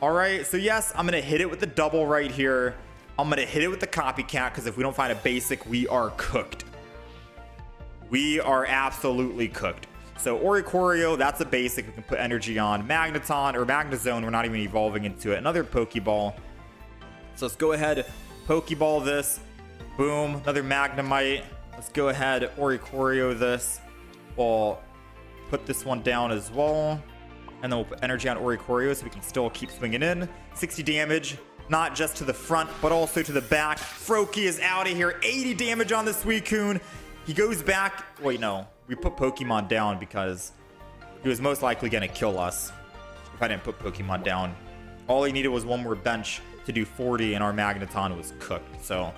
Alright, so yes, I'm going to hit it with the double right here. I'm going to hit it with the Copycat, because if we don't find a basic, we are cooked. We are absolutely cooked. So Oricorio, that's a basic. We can put energy on. Magneton, or Magnezone, we're not even evolving into it. Another Pokeball. So let's go ahead, Pokeball this. Boom, another Magnemite. Let's go ahead, Oricorio this. We'll put this one down as well. And then we'll put energy on Oricorio so we can still keep swinging in. 60 damage, not just to the front, but also to the back. Froakie is out of here. 80 damage on the Suicune. He goes back. Wait, no. We put Pokemon down because he was most likely going to kill us if I didn't put Pokemon down. All he needed was one more bench to do 40, and our Magneton was cooked. So,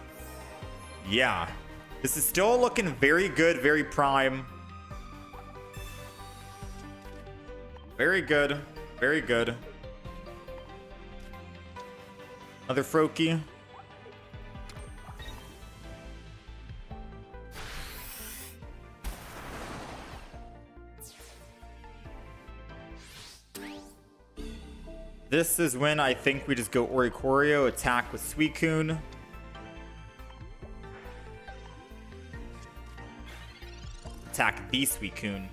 yeah. This is still looking very good, very prime. Very good. Very good. Another Froakie. This is when I think we just go Oricorio, attack with Suicune. Attack the Suicune.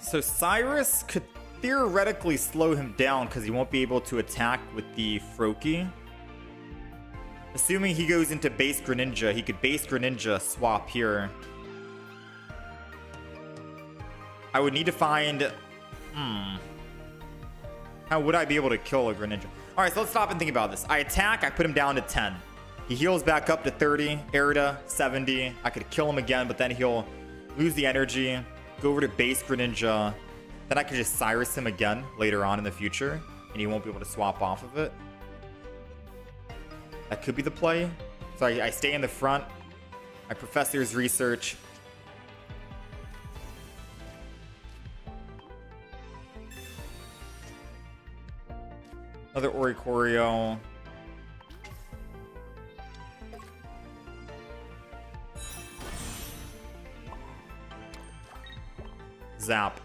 So Cyrus could theoretically slow him down because he won't be able to attack with the Froakie. Assuming he goes into base Greninja, he could base Greninja swap here. I would need to find... How would I be able to kill a Greninja? Alright, so let's stop and think about this. I attack, I put him down to 10. He heals back up to 30. Erida, 70. I could kill him again, but then he'll lose the energy. Go over to base Greninja. Then I could just Cyrus him again later on in the future. And he won't be able to swap off of it. That could be the play. So I stay in the front. I Professor's Research. Another Oricorio. Zap.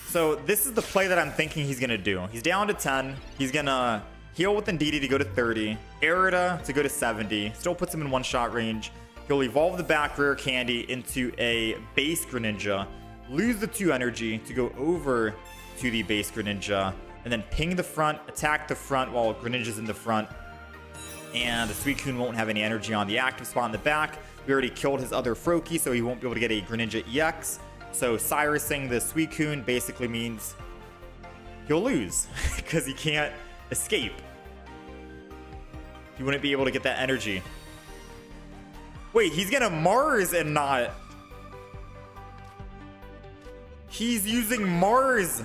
So this is the play that I'm thinking he's going to do. He's down to 10. He's going to heal with Indeedee to go to 30. Erida to go to 70. Still puts him in one-shot range. He'll evolve the back Rare Candy into a base Greninja. Lose the 2 energy to go over to the base Greninja. And then ping the front, attack the front while Greninja's in the front. And the Suicune won't have any energy on the active spot in the back. We already killed his other Froakie, so he won't be able to get a Greninja EX. So Cyrusing the Suicune basically means he'll lose because he can't escape. He wouldn't be able to get that energy. Wait, he's gonna Mars and not... He's using Mars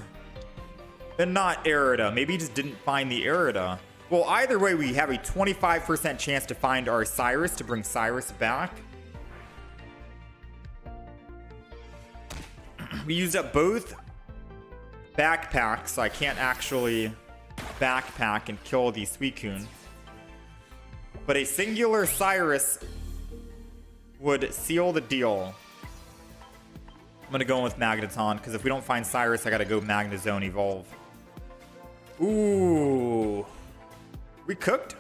and not Erida. Maybe he just didn't find the Erida. Well, either way, we have a 25% chance to find our Cyrus to bring Cyrus back. We used up both backpacks, so I can't actually backpack and kill the Suicune. But a singular Cyrus would seal the deal. I'm going to go in with Magneton, because if we don't find Cyrus, I got to go Magnezone Evolve. Ooh. We cooked?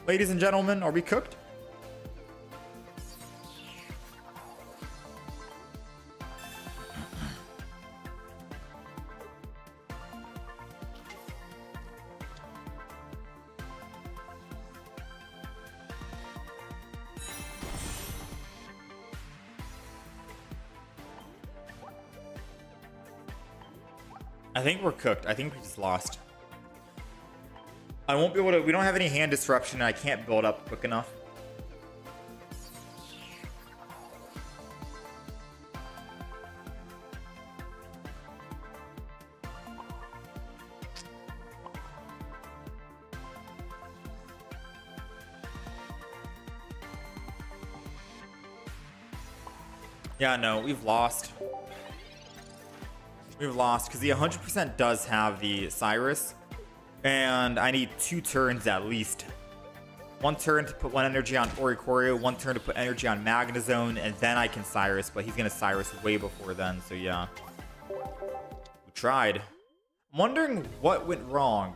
Ladies and gentlemen, are we cooked? I think we're cooked. I think we just lost. I won't be able to... We don't have any hand disruption, and I can't build up quick enough. Yeah, no, we've lost. We've lost because the 100% does have the Cyrus. And I need 2 turns at least. 1 turn to put 1 energy on Oricorio, 1 turn to put energy on Magnezone, and then I can Cyrus. But he's going to Cyrus way before then, so yeah. We tried. I'm wondering what went wrong.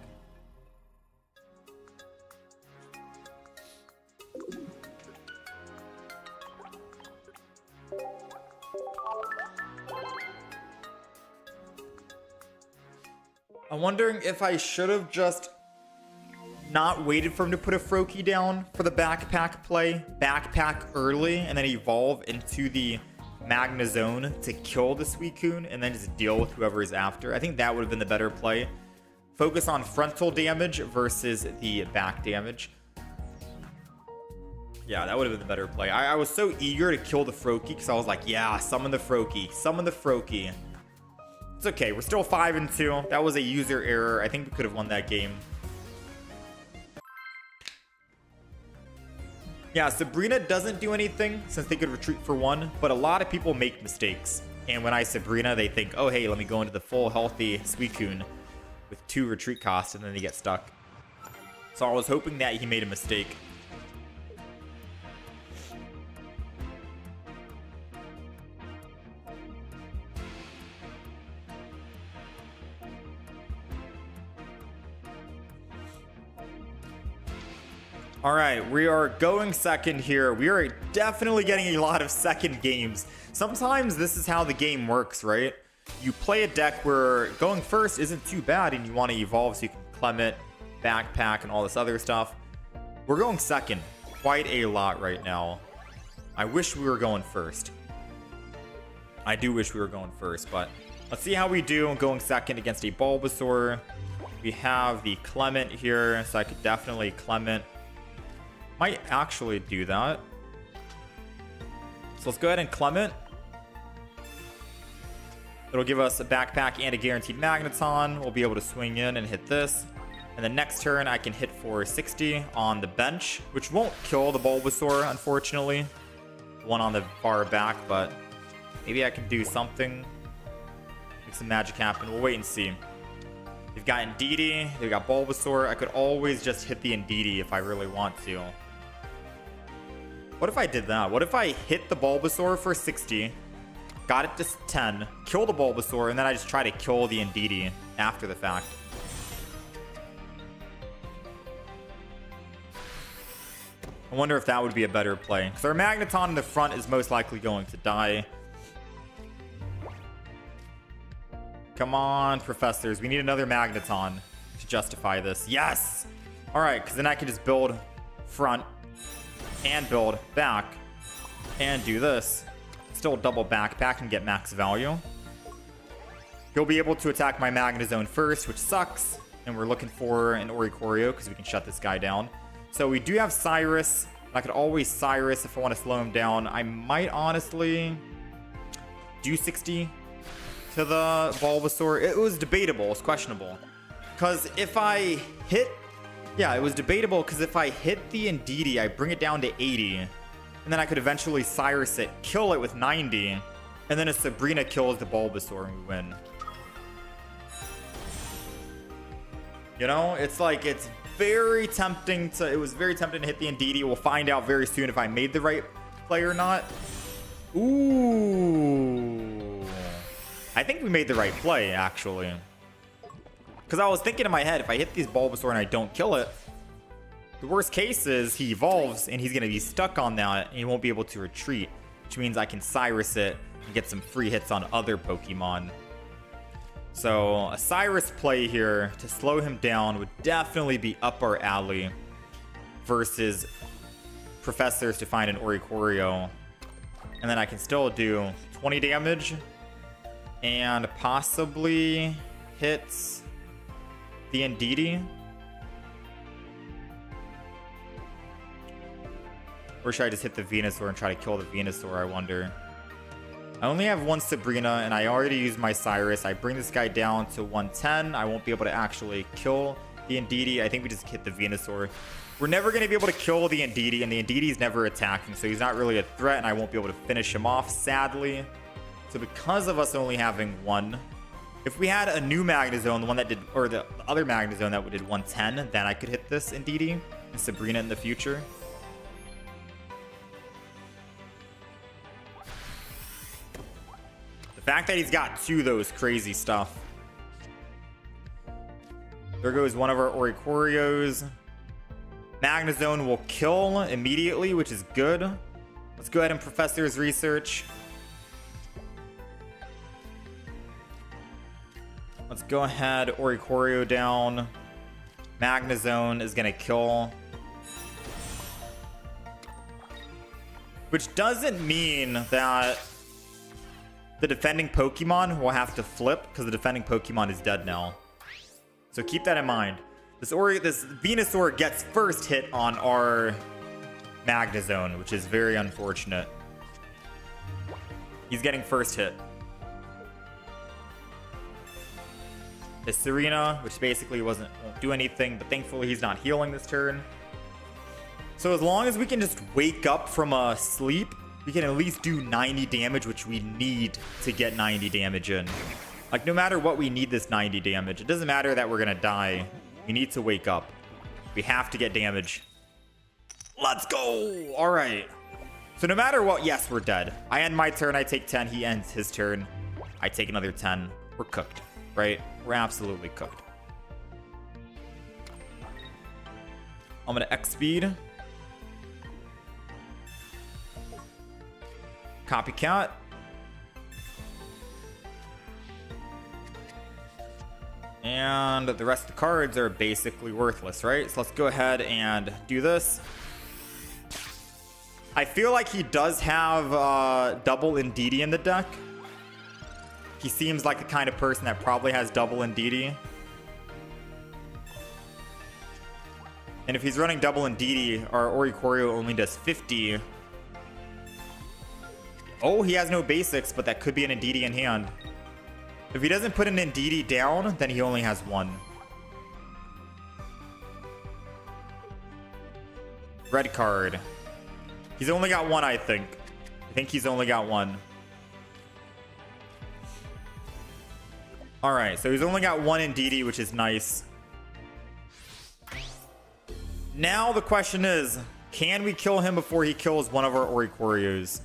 I'm wondering if I should have just not waited for him to put a Froakie down for the backpack play. Backpack early and then evolve into the Magnezone to kill the Suicune and then just deal with whoever is after. I think that would have been the better play. Focus on frontal damage versus the back damage. Yeah, that would have been the better play. I was so eager to kill the Froakie because I was like, yeah, summon the Froakie. Summon the Froakie. It's okay. We're still 5-2. That was a user error. I think we could have won that game. Yeah, Sabrina doesn't do anything since they could retreat for 1, but a lot of people make mistakes. And when I Sabrina, they think, oh, hey, let me go into the full healthy Suicune with 2 retreat costs, and then they get stuck. So I was hoping that he made a mistake. All right, we are going second here. We are definitely getting a lot of second games. Sometimes this is how the game works, right? You play a deck where going first isn't too bad and you want to evolve so you can Clement, backpack, and all this other stuff. We're going second quite a lot right now. I wish we were going first. I do wish we were going first, but let's see how we do going second against a Bulbasaur. We have the Clement here, so I could definitely Clement. Might actually do that. So let's go ahead and Clement. It'll give us a backpack and a guaranteed Magneton. We'll be able to swing in and hit this. And the next turn, I can hit for 60 on the bench, which won't kill the Bulbasaur, unfortunately. One on the far back, but maybe I can do something. Make some magic happen. We'll wait and see. They've got Indeedee. They've got Bulbasaur. I could always just hit the Indeedee if I really want to. What if I did that? What if I hit the Bulbasaur for 60, got it to 10, kill the Bulbasaur, and then I just try to kill the Indeedee after the fact? I wonder if that would be a better play. Because our Magneton in the front is most likely going to die. Come on, professors. We need another Magneton to justify this. Yes! Alright, because then I can just build front and build back and do this. Still double backpack and get max value. He'll be able to attack my Magnezone first, which sucks. And we're looking for an Oricorio because we can shut this guy down. So we do have Cyrus. I could always Cyrus if I want to slow him down. I might honestly do 60 to the Bulbasaur. It was debatable. It's questionable. Because if I hit... Yeah, it was debatable because if I hit the Indeedee, I bring it down to 80. And then I could eventually Cyrus it, kill it with 90. And then a Sabrina kills the Bulbasaur and we win. You know, it's like, it's very tempting to... It was very tempting to hit the Indeedee. We'll find out very soon if I made the right play or not. Ooh. I think we made the right play, actually. Because I was thinking in my head, if I hit this Bulbasaur and I don't kill it, the worst case is he evolves and he's going to be stuck on that and he won't be able to retreat, which means I can Cyrus it and get some free hits on other Pokemon. So a Cyrus play here to slow him down would definitely be up our alley versus Professors to find an Oricorio. And then I can still do 20 damage and possibly hits the Indeedee. Or should I just hit the Venusaur and try to kill the Venusaur, I wonder. I only have one Sabrina and I already used my Cyrus. I bring this guy down to 110. I won't be able to actually kill the Indeedee. I think we just hit the Venusaur. We're never going to be able to kill the Indeedee, and the Indeedee's never attacking, so he's not really a threat, and I won't be able to finish him off, sadly. So because of us only having one, if we had a new Magnezone, the one that did, or the other Magnezone that did 110, then I could hit this Indeedee and Sabrina in the future. The fact that he's got two, though, is crazy stuff. There goes one of our Oricorios. Magnezone will kill immediately, which is good. Let's go ahead and Professor's Research. Let's go ahead, Oricorio down. Magnezone is going to kill. Which doesn't mean that the defending Pokemon will have to flip, because the defending Pokemon is dead now. So keep that in mind. This Venusaur gets first hit on our Magnezone, which is very unfortunate. He's getting first hit. The Serena, which basically won't do anything, but thankfully he's not healing this turn. So as long as we can just wake up from a sleep, we can at least do 90 damage, which we need to get 90 damage in. Like, no matter what, we need this 90 damage. It doesn't matter that we're gonna die. We need to wake up. We have to get damage. Let's go! All right. So no matter what, yes, we're dead. I end my turn, I take 10. He ends his turn. I take another 10. We're cooked, right? We're absolutely cooked. I'm gonna X-Speed. Copycat. And the rest of the cards are basically worthless, right? So let's go ahead and do this. I feel like he does have double Ndidi in the deck. He seems like the kind of person that probably has double Ndidi. And if he's running double Ndidi, our Oricorio only does 50. Oh, he has no basics, but that could be an Ndidi in hand. If he doesn't put an Ndidi down, then he only has one. Red card. He's only got one, I think. I think he's only got one. Alright, so he's only got one Ndidi, which is nice. Now the question is, can we kill him before he kills one of our Oricorios?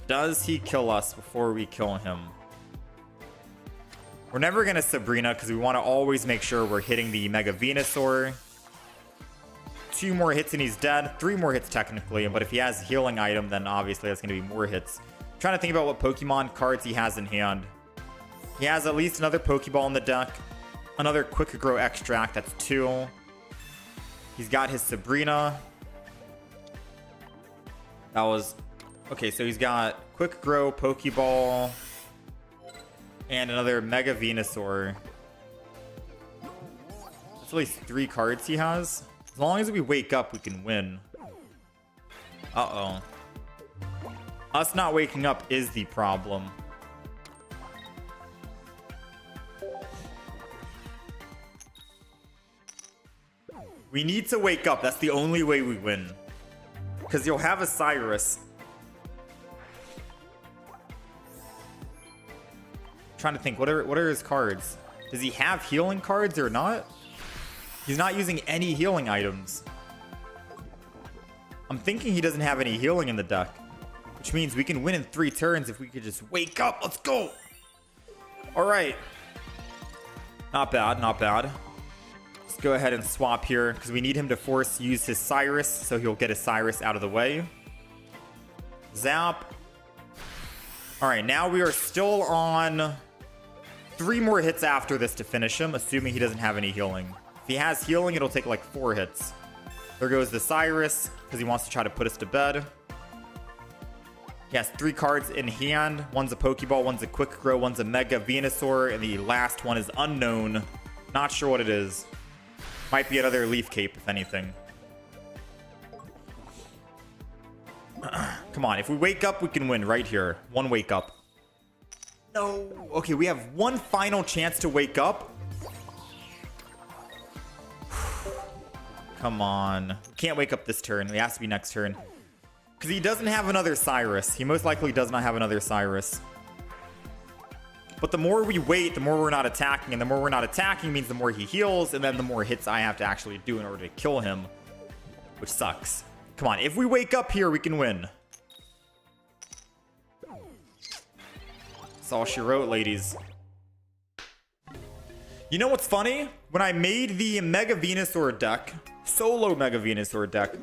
Does he kill us before we kill him? We're never going to Sabrina because we want to always make sure we're hitting the Mega Venusaur. 2 more hits and he's dead. 3 more hits technically, but if he has healing item, then obviously that's going to be more hits. I'm trying to think about what Pokemon cards he has in hand. He has at least another Pokeball in the deck. Another Quick Grow Extract, that's 2. He's got his Sabrina. That was... Okay, so he's got Quick Grow, Pokeball, and another Mega Venusaur. That's at least 3 cards he has. As long as we wake up, we can win. Uh-oh. Us not waking up is the problem. We need to wake up. That's the only way we win. Because you'll have a Cyrus. Trying to think, what are his cards? Does he have healing cards or not? He's not using any healing items. I'm thinking he doesn't have any healing in the deck, which means we can win in 3 turns if we could just wake up. Let's go. All right. Not bad, not bad. Let's go ahead and swap here because we need him to force use his Cyrus, so he'll get his Cyrus out of the way. Zap. All right, now we are still on 3 more hits after this to finish him, assuming he doesn't have any healing. If he has healing, it'll take like 4 hits. There goes the Cyrus, because he wants to try to put us to bed. He has 3 cards in hand. One's a Pokeball, one's a Quick Grow, one's a Mega Venusaur, and the last one is unknown. Not sure what it is. Might be another Leaf Cape, if anything. Come on, if we wake up, we can win right here. 1 wake up. No. Okay, we have 1 final chance to wake up. Come on. We can't wake up this turn. It has to be next turn. Because he doesn't have another Cyrus. He most likely does not have another Cyrus. But the more we wait, the more we're not attacking. And the more we're not attacking means the more he heals. And then the more hits I have to actually do in order to kill him. Which sucks. Come on. If we wake up here, we can win. That's all she wrote, ladies. You know what's funny? When I made the Mega Venusaur deck, solo Mega Venusaur deck,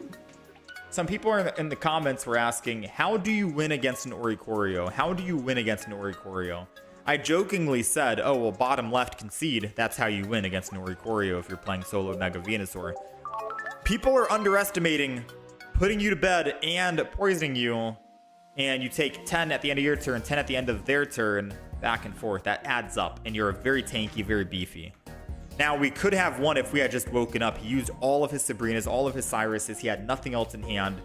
some people are in the comments were asking, how do you win against an Oricorio? How do you win against an Oricorio? I jokingly said, oh, well, bottom left concede. That's how you win against an Oricorio if you're playing solo Mega Venusaur. People are underestimating putting you to bed and poisoning you, and you take 10 at the end of your turn, 10 at the end of their turn, back and forth. That adds up, and you're very tanky, very beefy. Now, we could have won if we had just woken up. He used all of his Sabrinas, all of his Cyruses. He had nothing else in hand,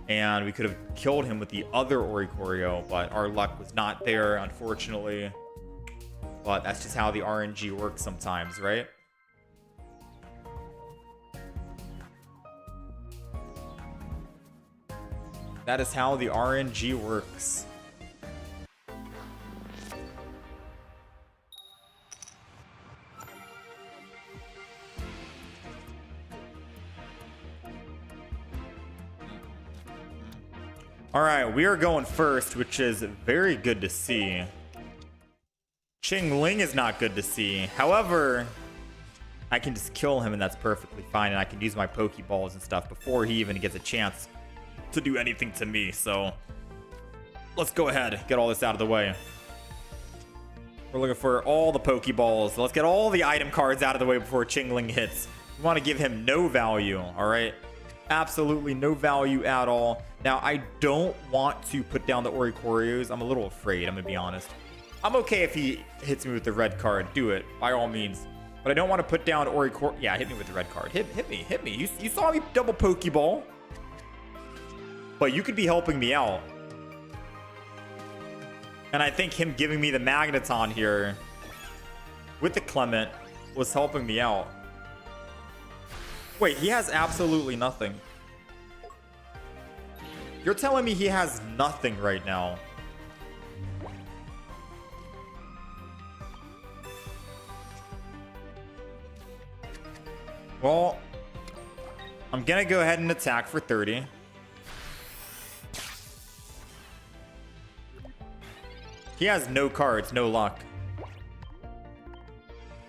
and we could have killed him with the other Oricorio, but our luck was not there, unfortunately. But that's just how the RNG works sometimes, right? That is how the RNG works. All right, we are going first, which is very good to see. Ching Ling is not good to see. However, I can just kill him and that's perfectly fine. And I can use my Pokeballs and stuff before he even gets a chance to do anything to me. So let's go ahead, get all this out of the way. We're looking for all the Pokeballs. Let's get all the item cards out of the way before Chingling hits. We want to give him no value, all right? Absolutely no value at all. Now, I don't want to put down the Oricorios. I'm a little afraid, I'm going to be honest. I'm okay if he hits me with the red card. Do it, by all means. But I don't want to put down Oricor... Yeah, hit me with the red card. Hit me. You saw me double Pokeball. But you could be helping me out. And I think him giving me the Magneton here with the Clement was helping me out. Wait, he has absolutely nothing. You're telling me he has nothing right now. Well, I'm gonna go ahead and attack for 30. He has no cards, no luck.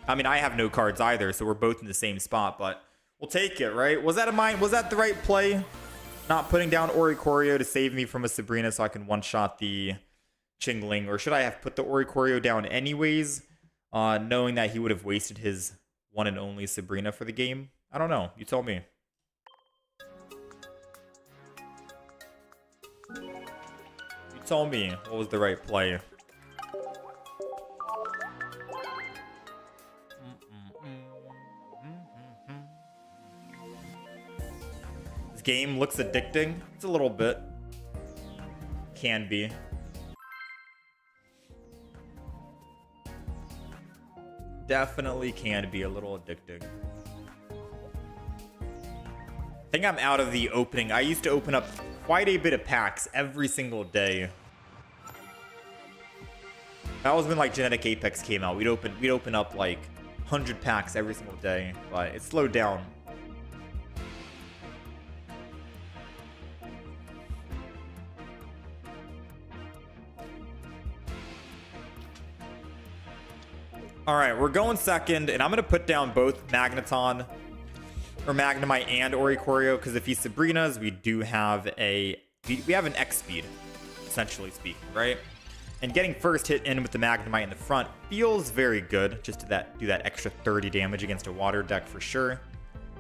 I mean, I have no cards either, so we're both in the same spot, but we'll take it, right? Was that the right play? Not putting down Oricorio to save me from a Sabrina so I can one-shot the Chingling, or should I have put the Oricorio down anyways, knowing that he would have wasted his one and only Sabrina for the game? I don't know. You tell me. You tell me what was the right play. This game looks addicting. It's a little bit. Can be. Definitely can be a little addicting. I think I'm out of the opening. I used to open up quite a bit of packs every single day. That was when like Genetic Apex came out. We'd open up like 100 packs every single day, but it slowed down. All right, we're going second, and I'm going to put down both Magneton, or Magnemite and Oricorio, because if he's Sabrina's, we do have we have an X speed, essentially speaking, right? And getting first hit in with the Magnemite in the front feels very good, just to do that extra 30 damage against a water deck for sure.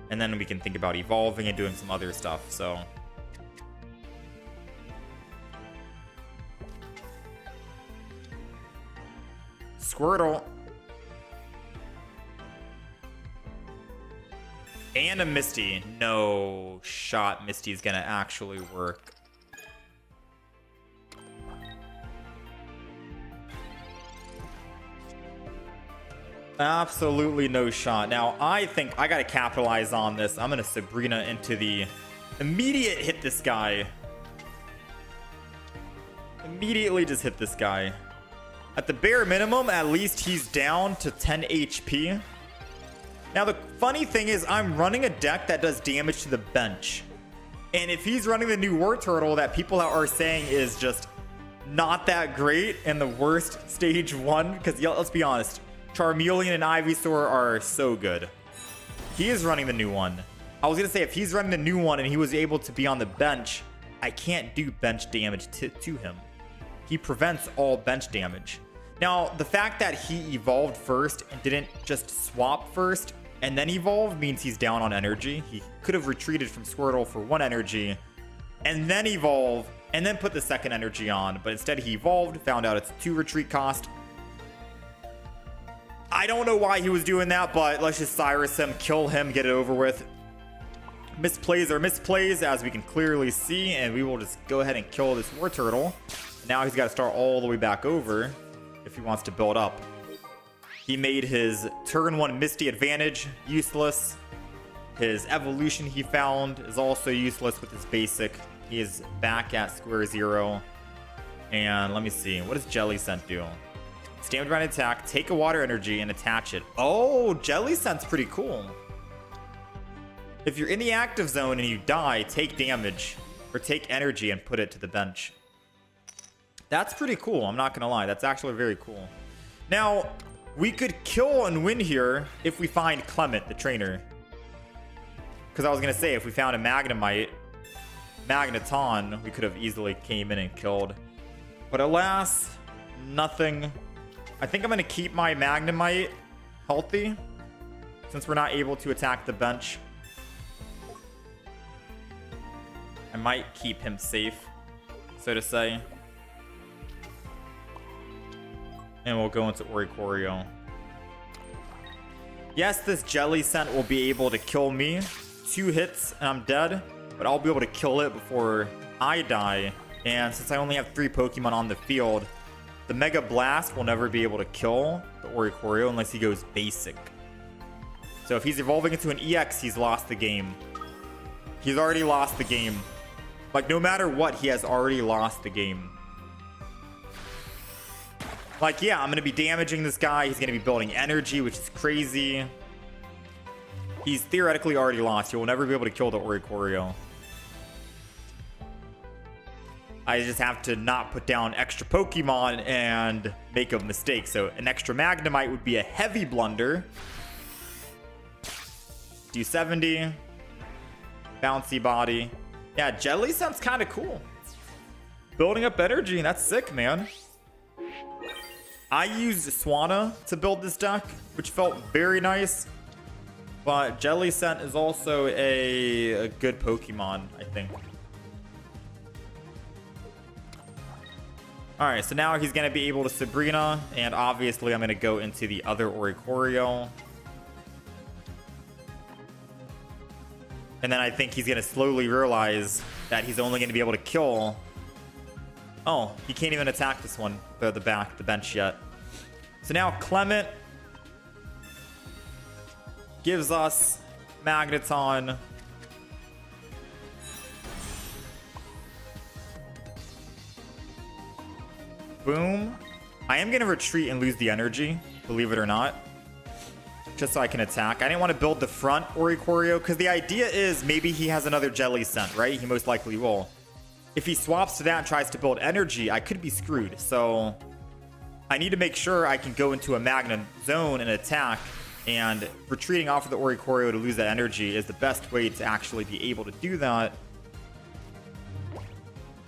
And then we can think about evolving and doing some other stuff, so... Squirtle. And a Misty. No shot Misty's gonna actually work. Absolutely no shot. Now, I think I gotta capitalize on this. I'm gonna Sabrina into the immediate hit this guy. Immediately just hit this guy. At the bare minimum, at least he's down to 10 HP. Now, the funny thing is I'm running a deck that does damage to the bench. And if he's running the new War Turtle that people are saying is just not that great and the worst stage 1, because let's be honest, Charmeleon and Ivysaur are so good. He is running the new one. I was going to say, if he's running the new one and he was able to be on the bench, I can't do bench damage to him. He prevents all bench damage. Now, the fact that he evolved first and didn't just swap first and then evolve means he's down on energy. He could have retreated from Squirtle for 1 energy and then evolve and then put the second energy on. But instead he evolved, found out it's 2 retreat cost. I don't know why he was doing that, but let's just Cyrus him, kill him, get it over with. Misplays are misplays, as we can clearly see, and we will just go ahead and kill this War Turtle. Now he's got to start all the way back over if he wants to build up. He made his turn 1 Misty advantage useless. His evolution he found is also useless with his basic. He is back at square 0. And let me see, what does Jelly Scent do? Stand around attack, take a water energy, and attach it. Oh, Jelly Scent's pretty cool. If you're in the active zone and you die, take damage or take energy and put it to the bench. That's pretty cool. I'm not going to lie. That's actually very cool. Now, we could kill and win here if we find Clement, the trainer. Because I was going to say, if we found a Magnemite, Magneton, we could have easily came in and killed. But alas, nothing. I think I'm going to keep my Magnemite healthy since we're not able to attack the bench. I might keep him safe, so to say. And we'll go into Oricorio. Yes, this Jelly Scent will be able to kill me. 2 hits and I'm dead, but I'll be able to kill it before I die. And since I only have 3 Pokemon on the field, the Mega Blast will never be able to kill the Oricorio unless he goes basic. So if he's evolving into an EX, he's lost the game. He's already lost the game. Like, no matter what, he has already lost the game. Like, yeah, I'm going to be damaging this guy. He's going to be building energy, which is crazy. He's theoretically already lost. He will never be able to kill the Oricorio. I just have to not put down extra Pokemon and make a mistake. So an extra Magnemite would be a heavy blunder. Do 70. Bouncy body. Yeah, Jelly sounds kind of cool. Building up energy, that's sick, man. I used Swanna to build this deck, which felt very nice. But Jelly Scent is also a good Pokemon, I think. Alright, so now he's going to be able to Sabrina. And obviously, I'm going to go into the other Oricorio. And then I think he's going to slowly realize that he's only going to be able to kill. Oh, he can't even attack this one, the bench yet. So now Clement gives us Magneton. Boom. I am going to retreat and lose the energy, believe it or not. Just so I can attack. I didn't want to build the front Oricorio because the idea is maybe he has another Jelly Scent, right? He most likely will. If he swaps to that and tries to build energy, I could be screwed. So I need to make sure I can go into a Magna Zone and attack. And retreating off of the Oricorio to lose that energy is the best way to actually be able to do that.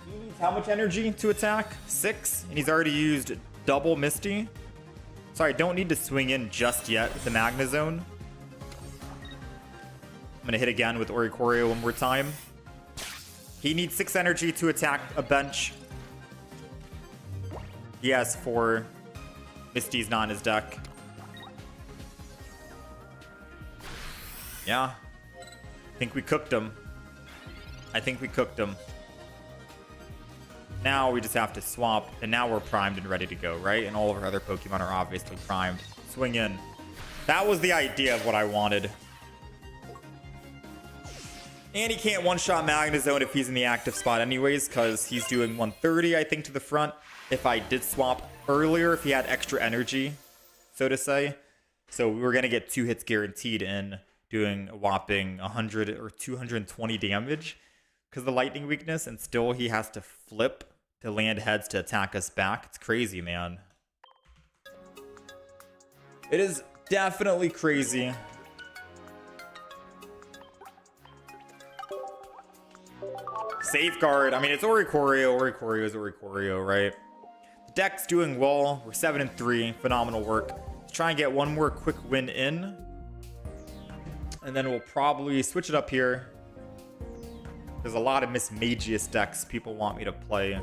He needs how much energy to attack? 6? And he's already used double Misty. So I don't need to swing in just yet with the Magna Zone. I'm going to hit again with Oricorio one more time. He needs 6 energy to attack a bench. He has 4. Misty's not in his deck. Yeah. I think we cooked him. I think we cooked him. Now we just have to swap, and now we're primed and ready to go, right? And all of our other Pokemon are obviously primed. Swing in. That was the idea of what I wanted. And he can't one-shot Magnezone if he's in the active spot anyways, because he's doing 130, I think, to the front. If I did swap earlier, if he had extra energy, so to say. So we were going to get 2 hits guaranteed in doing a whopping 100 or 220 damage because of the lightning weakness, and still he has to flip to land heads to attack us back. It's crazy, man. It is definitely crazy. Safeguard. I mean, it's Oricorio. Oricorio is Oricorio, right? The deck's doing well. We're 7-3. Phenomenal work. Let's try and get one more quick win in. And then we'll probably switch it up here. There's a lot of Miss Magius decks people want me to play.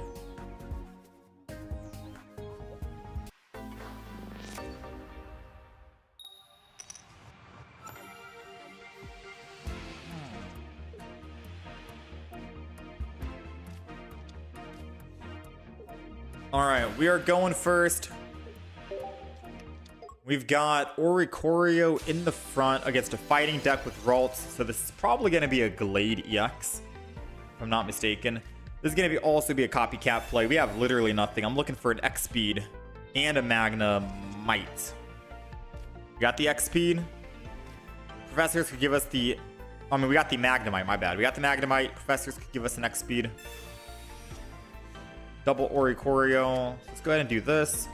Alright, we are going first. We've got Oricorio in the front against a fighting deck with Ralts. So this is probably going to be a Glade EX, if I'm not mistaken. This is going to also be a copycat play. We have literally nothing. I'm looking for an X-Speed and a Magnemite. We got the X-Speed. Professors could give us the... I mean, we got the Magnemite, my bad. We got the Magnemite. Professors could give us an X-Speed. Double Oricorio. Let's go ahead and do this.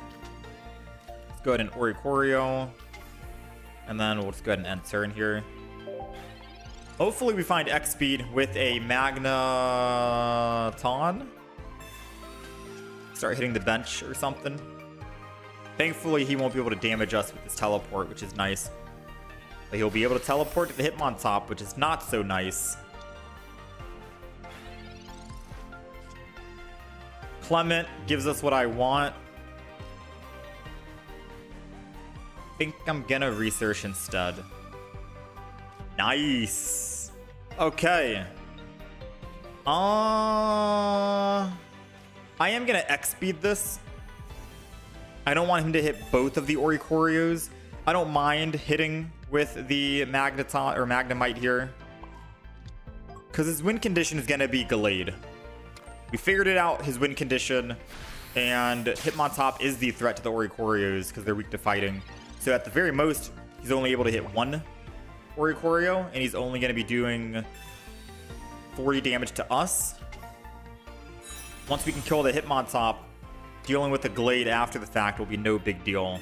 Let's go ahead and Oricorio. And then we'll just go ahead and end turn here. Hopefully we find X speed with a Magneton. Start hitting the bench or something. Thankfully, he won't be able to damage us with his teleport, which is nice. But he'll be able to teleport to the Hitmontop, which is not so nice. Clement gives us what I want. I think I'm gonna research instead. Nice. Okay. I am gonna X-speed this. I don't want him to hit both of the Oricorios. I don't mind hitting with the Magneton or Magnemite here, because his win condition is gonna be Gallade. We figured it out, his win condition, and Hitmontop is the threat to the Oricorios because they're weak to fighting. So at the very most, he's only able to hit one Oricorio, and he's only going to be doing 40 damage to us. Once we can kill the Hitmontop, dealing with the Gallade after the fact will be no big deal.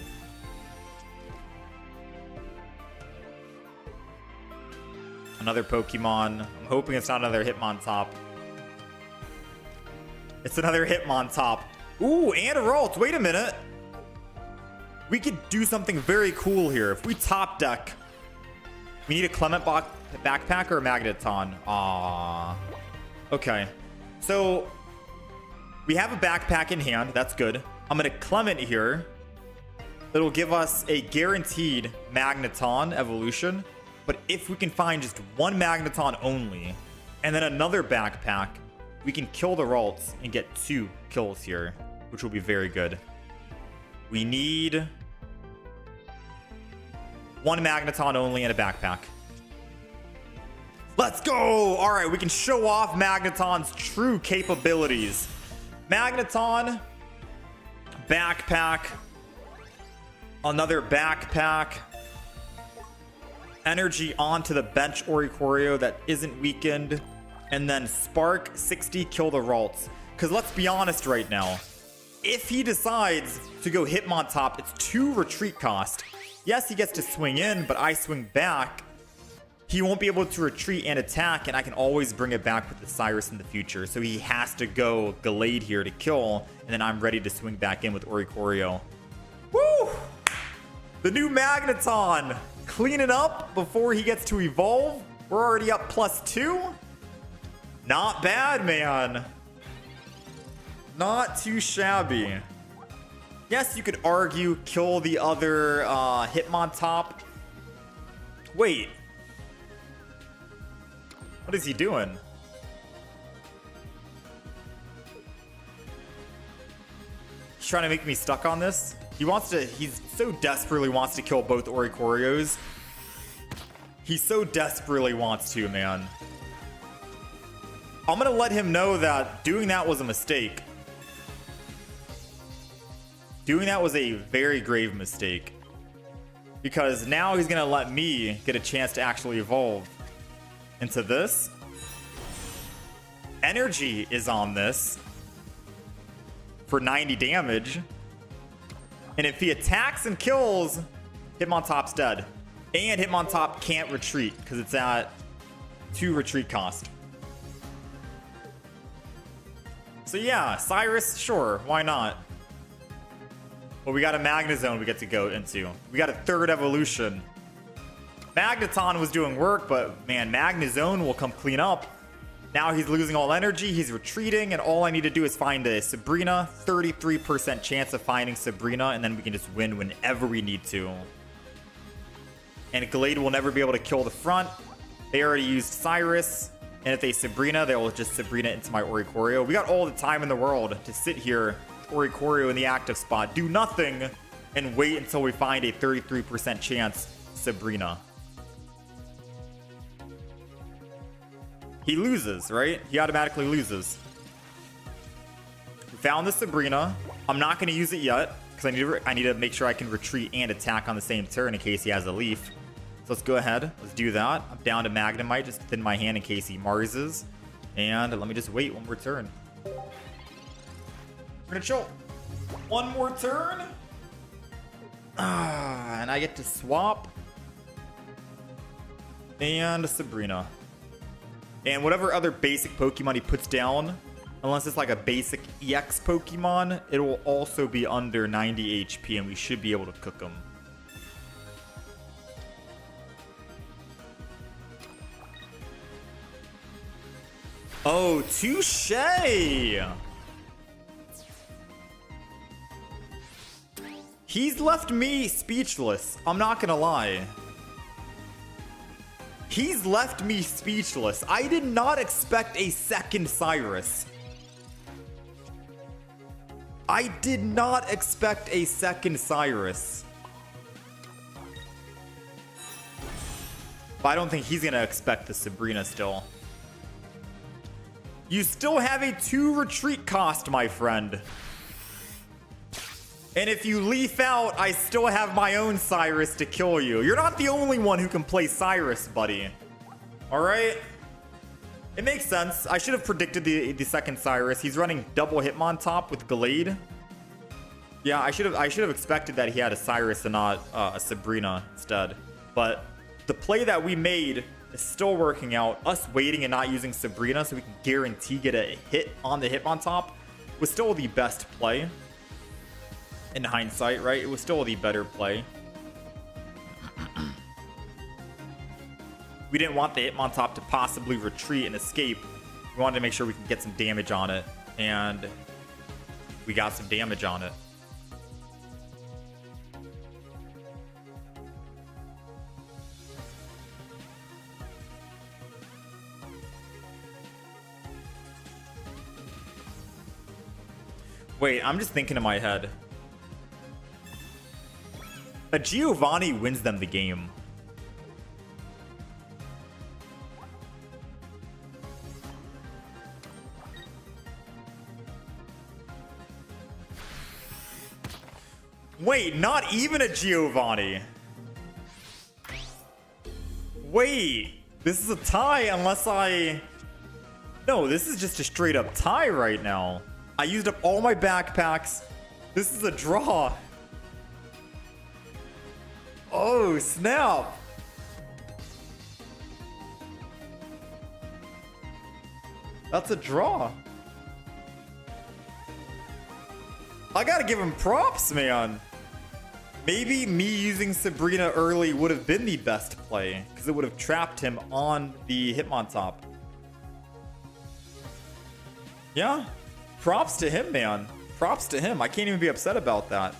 Another Pokemon. I'm hoping it's not another Hitmontop. It's another Hitmontop. Ooh, and a Ralt. Wait a minute. We could do something very cool here. If we top deck, we need a Clement backpack or a Magneton. Aww. Okay. So, we have a backpack in hand. That's good. I'm going to Clement here. It'll give us a guaranteed Magneton evolution. But if we can find just one Magneton only, and then another backpack, we can kill the Ralts and get 2 kills here, which will be very good. We need one Magneton only and a backpack. Let's go! All right, we can show off Magneton's true capabilities. Magneton, backpack, another backpack, energy onto the bench Oricorio that isn't weakened, and then Spark 60, kill the Ralts. Because let's be honest right now, if he decides to go Hitmontop, it's 2 retreat cost. Yes, he gets to swing in, but I swing back. He won't be able to retreat and attack, and I can always bring it back with the Cyrus in the future. So he has to go Gallade here to kill, and then I'm ready to swing back in with Oricorio. Woo! The new Magneton! Clean it up before he gets to evolve. We're already up +2. Not bad, man. Not too shabby. Yes, you could argue kill the other Hitmontop. Wait. What is he doing? He's trying to make me stuck on this. He so desperately wants to kill both Oricorios. He so desperately wants to, man. I'm gonna let him know that doing that was a mistake. Doing that was a very grave mistake. Because now he's gonna let me get a chance to actually evolve into this. Energy is on this for 90 damage. And if he attacks and kills, Hitmontop's dead. And Hitmontop can't retreat because it's at 2 retreat cost. So yeah, Cyrus, sure, why not? Well, we got a Magnezone we get to go into. We got a 3rd evolution. Magneton was doing work, but man, Magnezone will come clean up. Now he's losing all energy, he's retreating, and all I need to do is find a Sabrina. 33% chance of finding Sabrina, and then we can just win whenever we need to. And Gallade will never be able to kill the front. They already used Cyrus. And if they Sabrina, they will just Sabrina into my Oricorio. We got all the time in the world to sit here, Oricorio in the active spot, do nothing, and wait until we find a 33% chance Sabrina. He loses, right? He automatically loses. We found the Sabrina. I'm not going to use it yet, because I need to make sure I can retreat and attack on the same turn in case he has a leaf. So let's go ahead. Let's do that. I'm down to Magnemite just in my hand in case he Marses. And let me just wait one more turn. We're gonna chill. One more turn. And I get to swap. And Sabrina. And whatever other basic Pokemon he puts down, unless it's like a basic EX Pokemon, it will also be under 90 HP and we should be able to cook him. Oh, touche! He's left me speechless. I'm not gonna lie. He's left me speechless. I did not expect a second Cyrus. I did not expect a second Cyrus. But I don't think he's gonna expect the Sabrina still. You still have a 2 retreat cost, my friend. And if you leaf out, I still have my own Cyrus to kill you. You're not the only one who can play Cyrus, buddy. Alright? It makes sense. I should have predicted the second Cyrus. He's running double Hitmontop with Gallade. Yeah, I should have expected that he had a Cyrus and not a Sabrina instead. But the play that we made is still working out. Us waiting and not using Sabrina so we can guarantee get a hit on the Hitmontop was still the best play. In hindsight, right? It was still the better play. We didn't want the Hitmontop to possibly retreat and escape. We wanted to make sure we could get some damage on it. And we got some damage on it. Wait, I'm just thinking in my head. A Giovanni wins them the game. Wait, not even a Giovanni. Wait, this is a tie unless I... No, this is just a straight up tie right now. I used up all my backpacks. This is a draw. Oh, snap. That's a draw. I gotta give him props, man. Maybe me using Sabrina early would have been the best play because it would have trapped him on the Hitmontop. Yeah. Props to him, man. Props to him. I can't even be upset about that.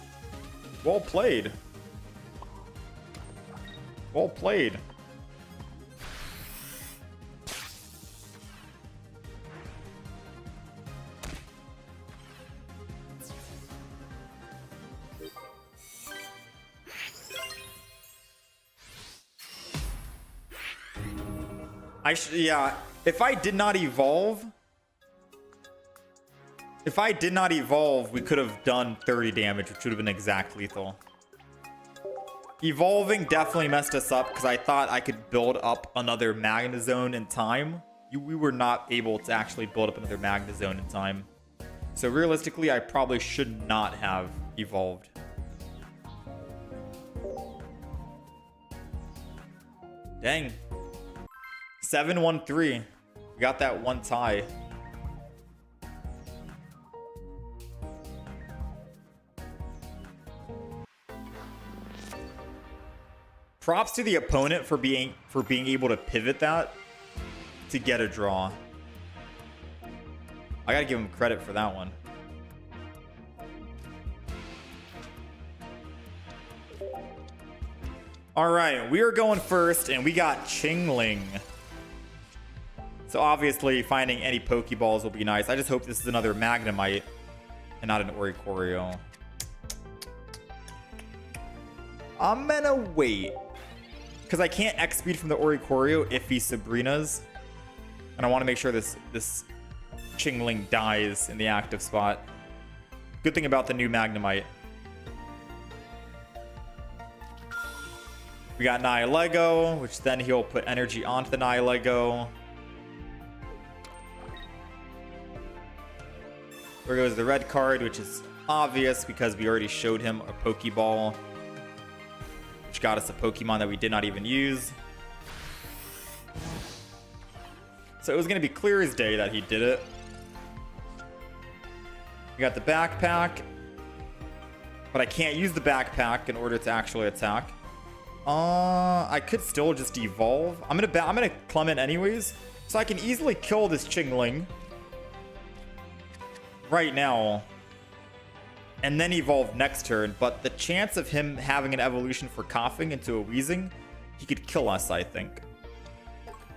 Well played. Well played. Yeah, if I did not evolve, we could have done 30 damage, which would have been exact lethal. Evolving definitely messed us up because I thought I could build up another Magnezone in time. We were not able to actually build up another Magnezone in time. So realistically, I probably should not have evolved. Dang. 7-1-3. We got that one tie. Props to the opponent for being able to pivot that to get a draw. I gotta give him credit for that one. All right, we are going first, and we got Chingling. So obviously, finding any Pokeballs will be nice. I just hope this is another Magnemite and not an Oricorio. I'm gonna wait. Because I can't X-Speed from the Oricorio if he's Sabrina's. And I want to make sure this Chingling dies in the active spot. Good thing about the new Magnemite. We got Nihilego, which then he'll put energy onto the Nihilego. There goes the red card, which is obvious because we already showed him a Pokeball, which got us a Pokemon that we did not even use. So it was going to be clear as day that he did it. We got the backpack. But I can't use the backpack in order to actually attack. I could still just evolve. I'm gonna Clement anyways. So I can easily kill this Qingling right now. And then evolve next turn. But the chance of him having an evolution for coughing into a wheezing, he could kill us, I think.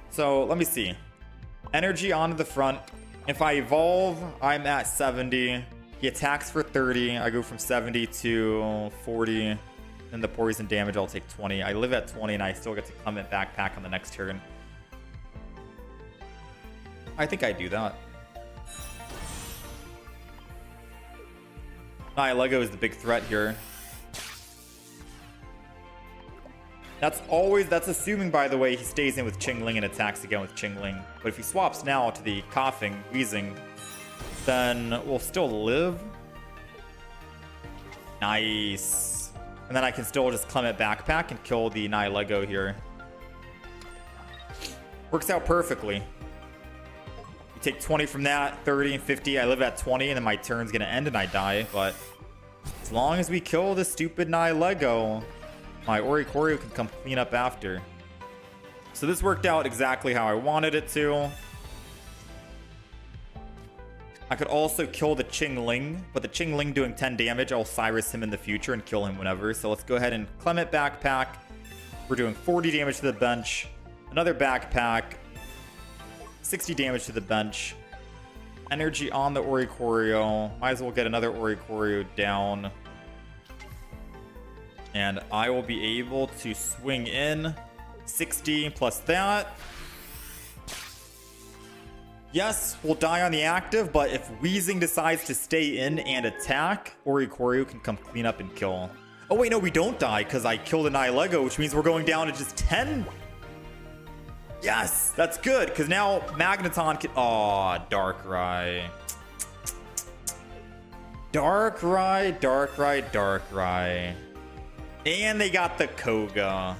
So let me see. Energy onto the front. If I evolve, I'm at 70. He attacks for 30. I go from 70 to 40. Then the poison damage, I'll take 20. I live at 20 and I still get to Clement backpack on the next turn. I think I do that. Lego is the big threat here. That's assuming, by the way, he stays in with Qingling and attacks again with Qingling. But if he swaps now to the coughing, wheezing, then we'll still live. Nice. And then I can still just Clement backpack and kill the Lego here. Works out perfectly. You take 20 from that, 30 and 50. I live at 20 and then my turn's gonna end and I die. But as long as we kill this stupid Lego, my Oricorio can come clean up after. So this worked out exactly how I wanted it to. I could also kill the Qingling, but the Qingling doing 10 damage, I'll Cyrus him in the future and kill him whenever. So let's go ahead and Clement backpack. We're doing 40 damage to the bench. Another backpack. 60 damage to the bench. Energy on the Oricorio. Might as well get another Oricorio down. And I will be able to swing in 60 plus that. Yes, we'll die on the active, but if Wheezing decides to stay in and attack, Oricorio can come clean up and kill. Oh wait, no, we don't die because I killed a Lego, which means we're going down to just 10. Yes, that's good, because now Magneton can... Aw, Darkrai. Darkrai, Darkrai, Darkrai. And they got the Koga.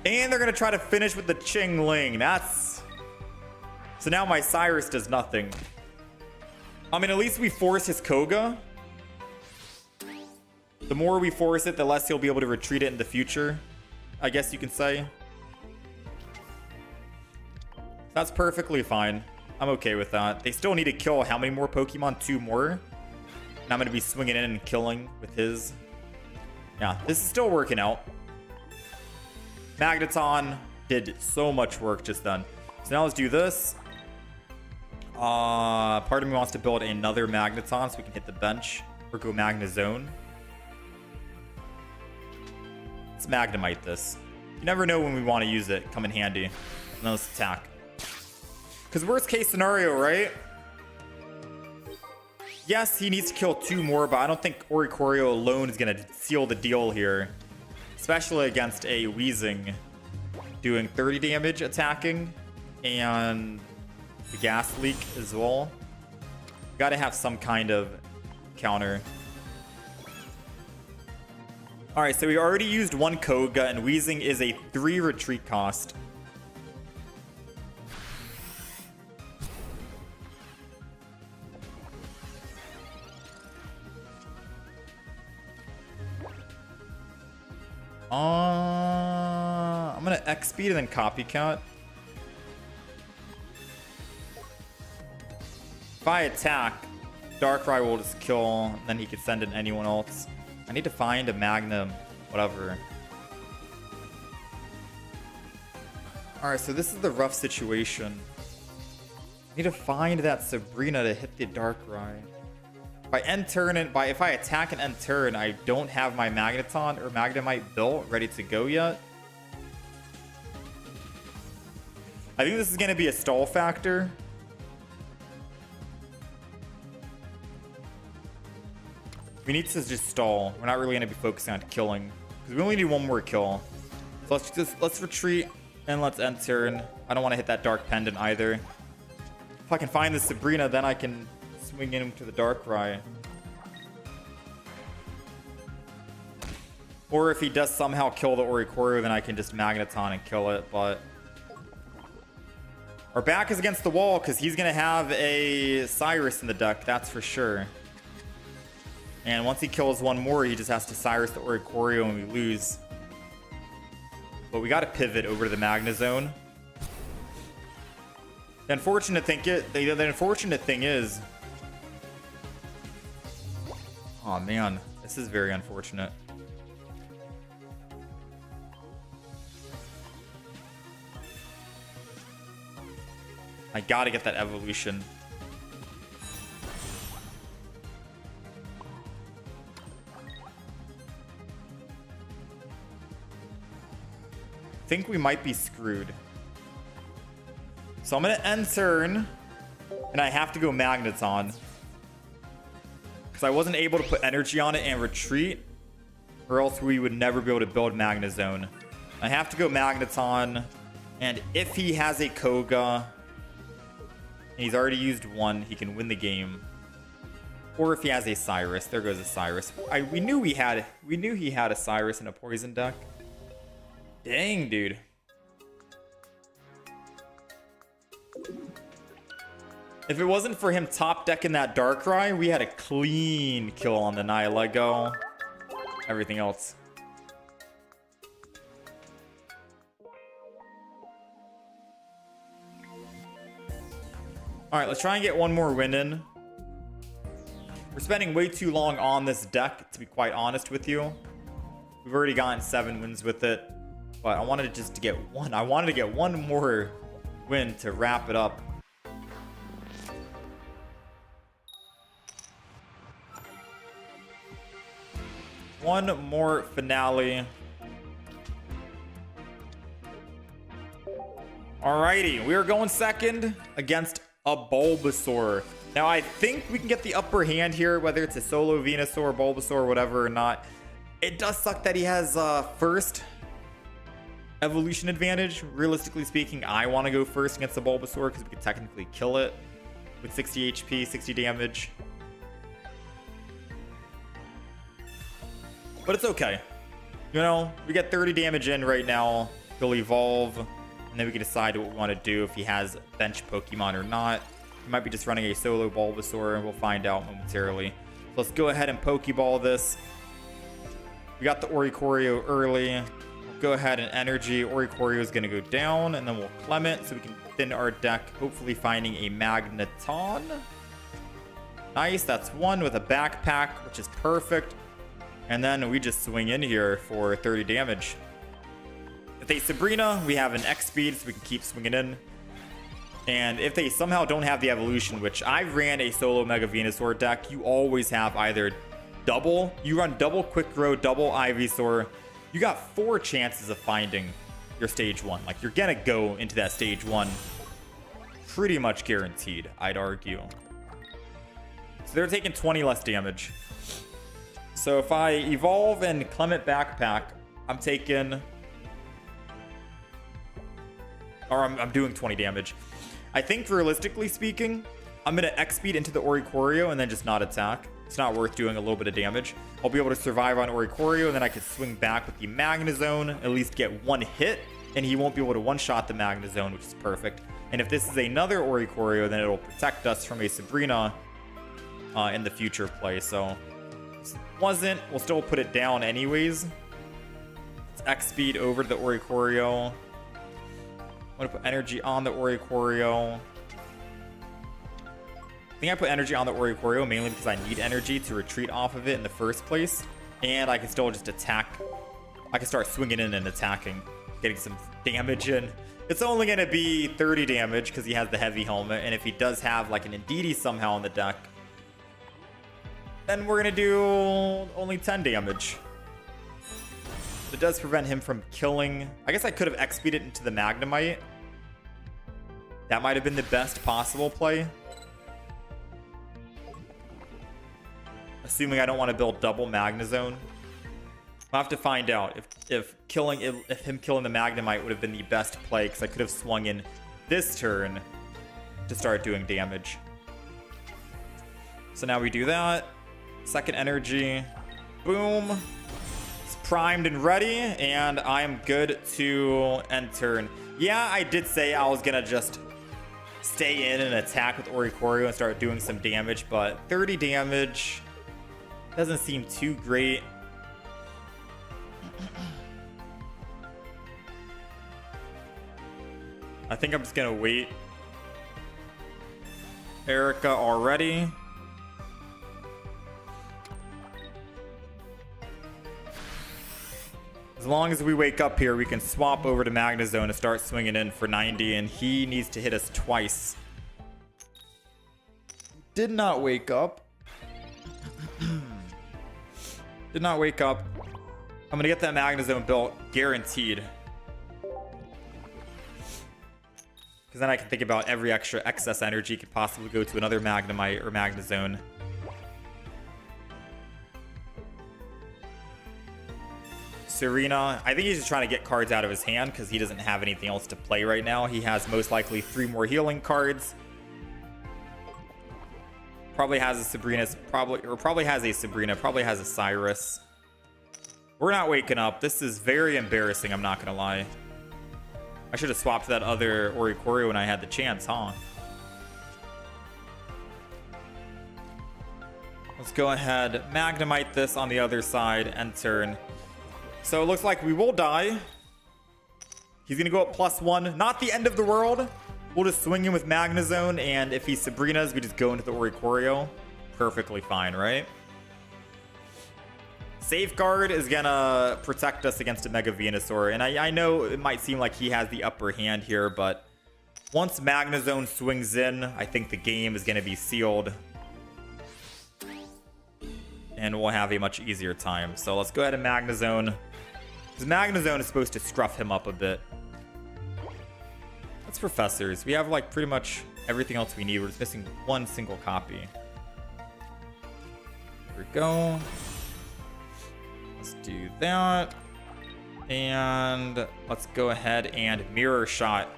And they're going to try to finish with the Qingling. That's... So now my Cyrus does nothing. I mean, at least we force his Koga. The more we force it, the less he'll be able to retreat it in the future, I guess you can say. That's perfectly fine. I'm okay with that. They still need to kill how many more Pokemon? 2 more. And I'm going to be swinging in and killing with his. Yeah, this is still working out. Magneton did so much work just then. So now let's do this. Part of me wants to build another Magneton so we can hit the bench. Or go Magnezone. Let's Magnemite this. You never know when we want to use it. Come in handy. And then let's attack. Because worst case scenario, right? Yes, he needs to kill 2 more, but I don't think Oricorio alone is going to seal the deal here. Especially against a Wheezing. Doing 30 damage attacking. And the gas leak as well. Got to have some kind of counter. Alright, so we already used 1 Koga, and Wheezing is a 3 retreat cost. I'm gonna X speed and then copycat. If I attack, Darkrai will just kill, and then he could send in anyone else. I need to find a Magnum, whatever. Alright, so this is the rough situation. I need to find that Sabrina to hit the Darkrai. If I end turn and if I attack and end turn, I don't have my Magneton or Magnemite built ready to go yet. I think this is going to be a stall factor. We need to just stall. We're not really going to be focusing on killing because we only need 1 more kill. So let's retreat and let's end turn. I don't want to hit that Dark Pendant either. If I can find the Sabrina, then I can swing into the Darkrai. Or if he does somehow kill the Oricorio, then I can just Magneton and kill it, but Our back is against the wall because he's going to have a Cyrus in the deck, that's for sure. And once he kills one more, he just has to Cyrus the Oricorio and we lose. But we got to pivot over to the Magnezone. The unfortunate thing is... Oh man, this is very unfortunate. I gotta get that evolution. I think we might be screwed. So I'm gonna end turn, and I have to go Magneton. Because I wasn't able to put energy on it and retreat, or else we would never be able to build Magnezone. I have to go Magneton, and if he has a Koga, and he's already used one, he can win the game. Or if he has a Cyrus, there goes a Cyrus. We knew he had a Cyrus in a poison deck. Dang, dude. If it wasn't for him top decking that Darkrai, we had a clean kill on the Nihilego. Everything else. Alright, let's try and get one more win in. We're spending way too long on this deck, to be quite honest with you. We've already gotten 7 wins with it. But I wanted just to get one. I wanted to get one more win to wrap it up. One more finale. Alrighty, we are going second against a Bulbasaur. Now I think we can get the upper hand here, whether it's a solo Venusaur, Bulbasaur, whatever or not. It does suck that he has first evolution advantage. Realistically speaking, I want to go first against the Bulbasaur because we could technically kill it with 60 HP, 60 damage. But it's okay. You know, we get 30 damage in right now. He'll evolve, and then we can decide what we want to do if he has bench Pokemon or not. He might be just running a solo Bulbasaur, and we'll find out momentarily. So let's go ahead and Pokeball this. We got the Oricorio early. We'll go ahead and Energy. Oricorio is going to go down, and then we'll Clement so we can thin our deck, hopefully finding a Magneton. Nice, that's one with a backpack, which is perfect. And then we just swing in here for 30 damage. If they Sabrina, we have an X speed, so we can keep swinging in. And if they somehow don't have the evolution, which I ran a solo Mega Venusaur deck, you always have either you run double Quick Grow, double Ivysaur. You got 4 chances of finding your stage 1. Like, you're gonna go into that stage 1 pretty much guaranteed, I'd argue. So they're taking 20 less damage. So if I evolve and Clement Backpack, I'm taking... Or I'm doing 20 damage. I think realistically speaking, I'm going to X-Speed into the Oricorio and then just not attack. It's not worth doing a little bit of damage. I'll be able to survive on Oricorio, and then I can swing back with the Magnezone, at least get 1 hit, and he won't be able to one-shot the Magnezone, which is perfect. And if this is another Oricorio, then it'll protect us from a Sabrina in the future play. So... wasn't, we'll still put it down anyways. Let's X speed over to the Oricorio. I'm gonna put energy on the Oricorio. I think I put energy on the Oricorio mainly because I need energy to retreat off of it in the first place, and I can still just attack. I can start swinging in and attacking, getting some damage in. It's only gonna be 30 damage because he has the heavy helmet, and if he does have like an Indeedee somehow in the deck, then we're going to do only 10 damage. It does prevent him from killing. I guess I could have X-Speeded into the Magnemite. That might have been the best possible play. Assuming I don't want to build double Magnezone. I'll have to find out if him killing the Magnemite would have been the best play, because I could have swung in this turn to start doing damage. So now we do that. Second energy, boom, it's primed and ready, and I am good to end turn. Yeah, I did say I was gonna just stay in and attack with Oricorio and start doing some damage, but 30 damage doesn't seem too great. I think I'm just gonna wait. Erica already. As long as we wake up here, we can swap over to Magnezone and start swinging in for 90, and he needs to hit us twice. Did not wake up. Did not wake up. I'm gonna get that Magnezone built, guaranteed. Because then I can think about every extra excess energy could possibly go to another Magnemite or Magnezone. Serena, I think he's just trying to get cards out of his hand because he doesn't have anything else to play right now. He has most likely 3 more healing cards. Probably has a Sabrina, probably has a Sabrina, probably has a Cyrus. We're not waking up. This is very embarrassing, I'm not gonna lie. I should have swapped that other Oricorio when I had the chance, huh? Let's go ahead, Magnemite this on the other side, end turn. So it looks like we will die. He's gonna go up +1. Not the end of the world. We'll just swing him with Magnezone, and if he Sabrinas, we just go into the Oricorio. Perfectly fine, right? Safeguard is gonna protect us against a Mega Venusaur, and I know it might seem like he has the upper hand here, but once Magnezone swings in, I think the game is gonna be sealed. And we'll have a much easier time. So let's go ahead and Magnezone. Because Magnezone is supposed to scruff him up a bit. That's Professors. We have like pretty much everything else we need. We're just missing one single copy. Here we go. Let's do that. And let's go ahead and Mirror Shot.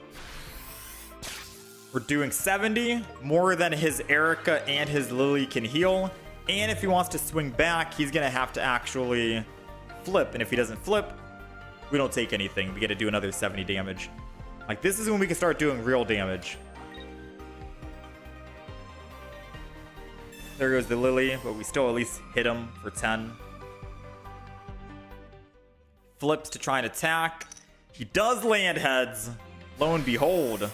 We're doing 70, more than his Erica and his Lily can heal. And if he wants to swing back, he's going to have to actually flip. And if he doesn't flip, we don't take anything. We get to do another 70 damage. Like, this is when we can start doing real damage. There goes the Lily, but we still at least hit him for 10. Flips to try and attack. He does land heads. Lo and behold.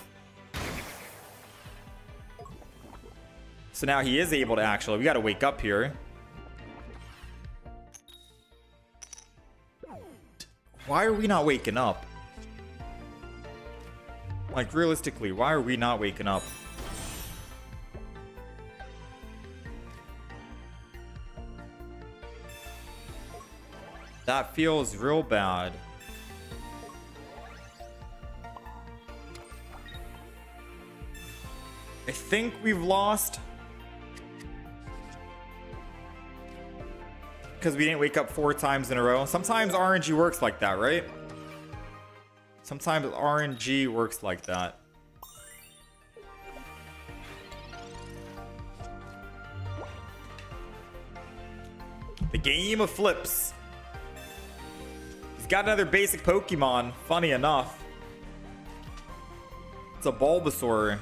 So now he is able to actually... We got to wake up here. Why are we not waking up? Like, realistically, why are we not waking up? That feels real bad. I think we've lost. Because we didn't wake up 4 times in a row. Sometimes RNG works like that, right? Sometimes RNG works like that. The game of flips. He's got another basic Pokemon, funny enough. It's a Bulbasaur.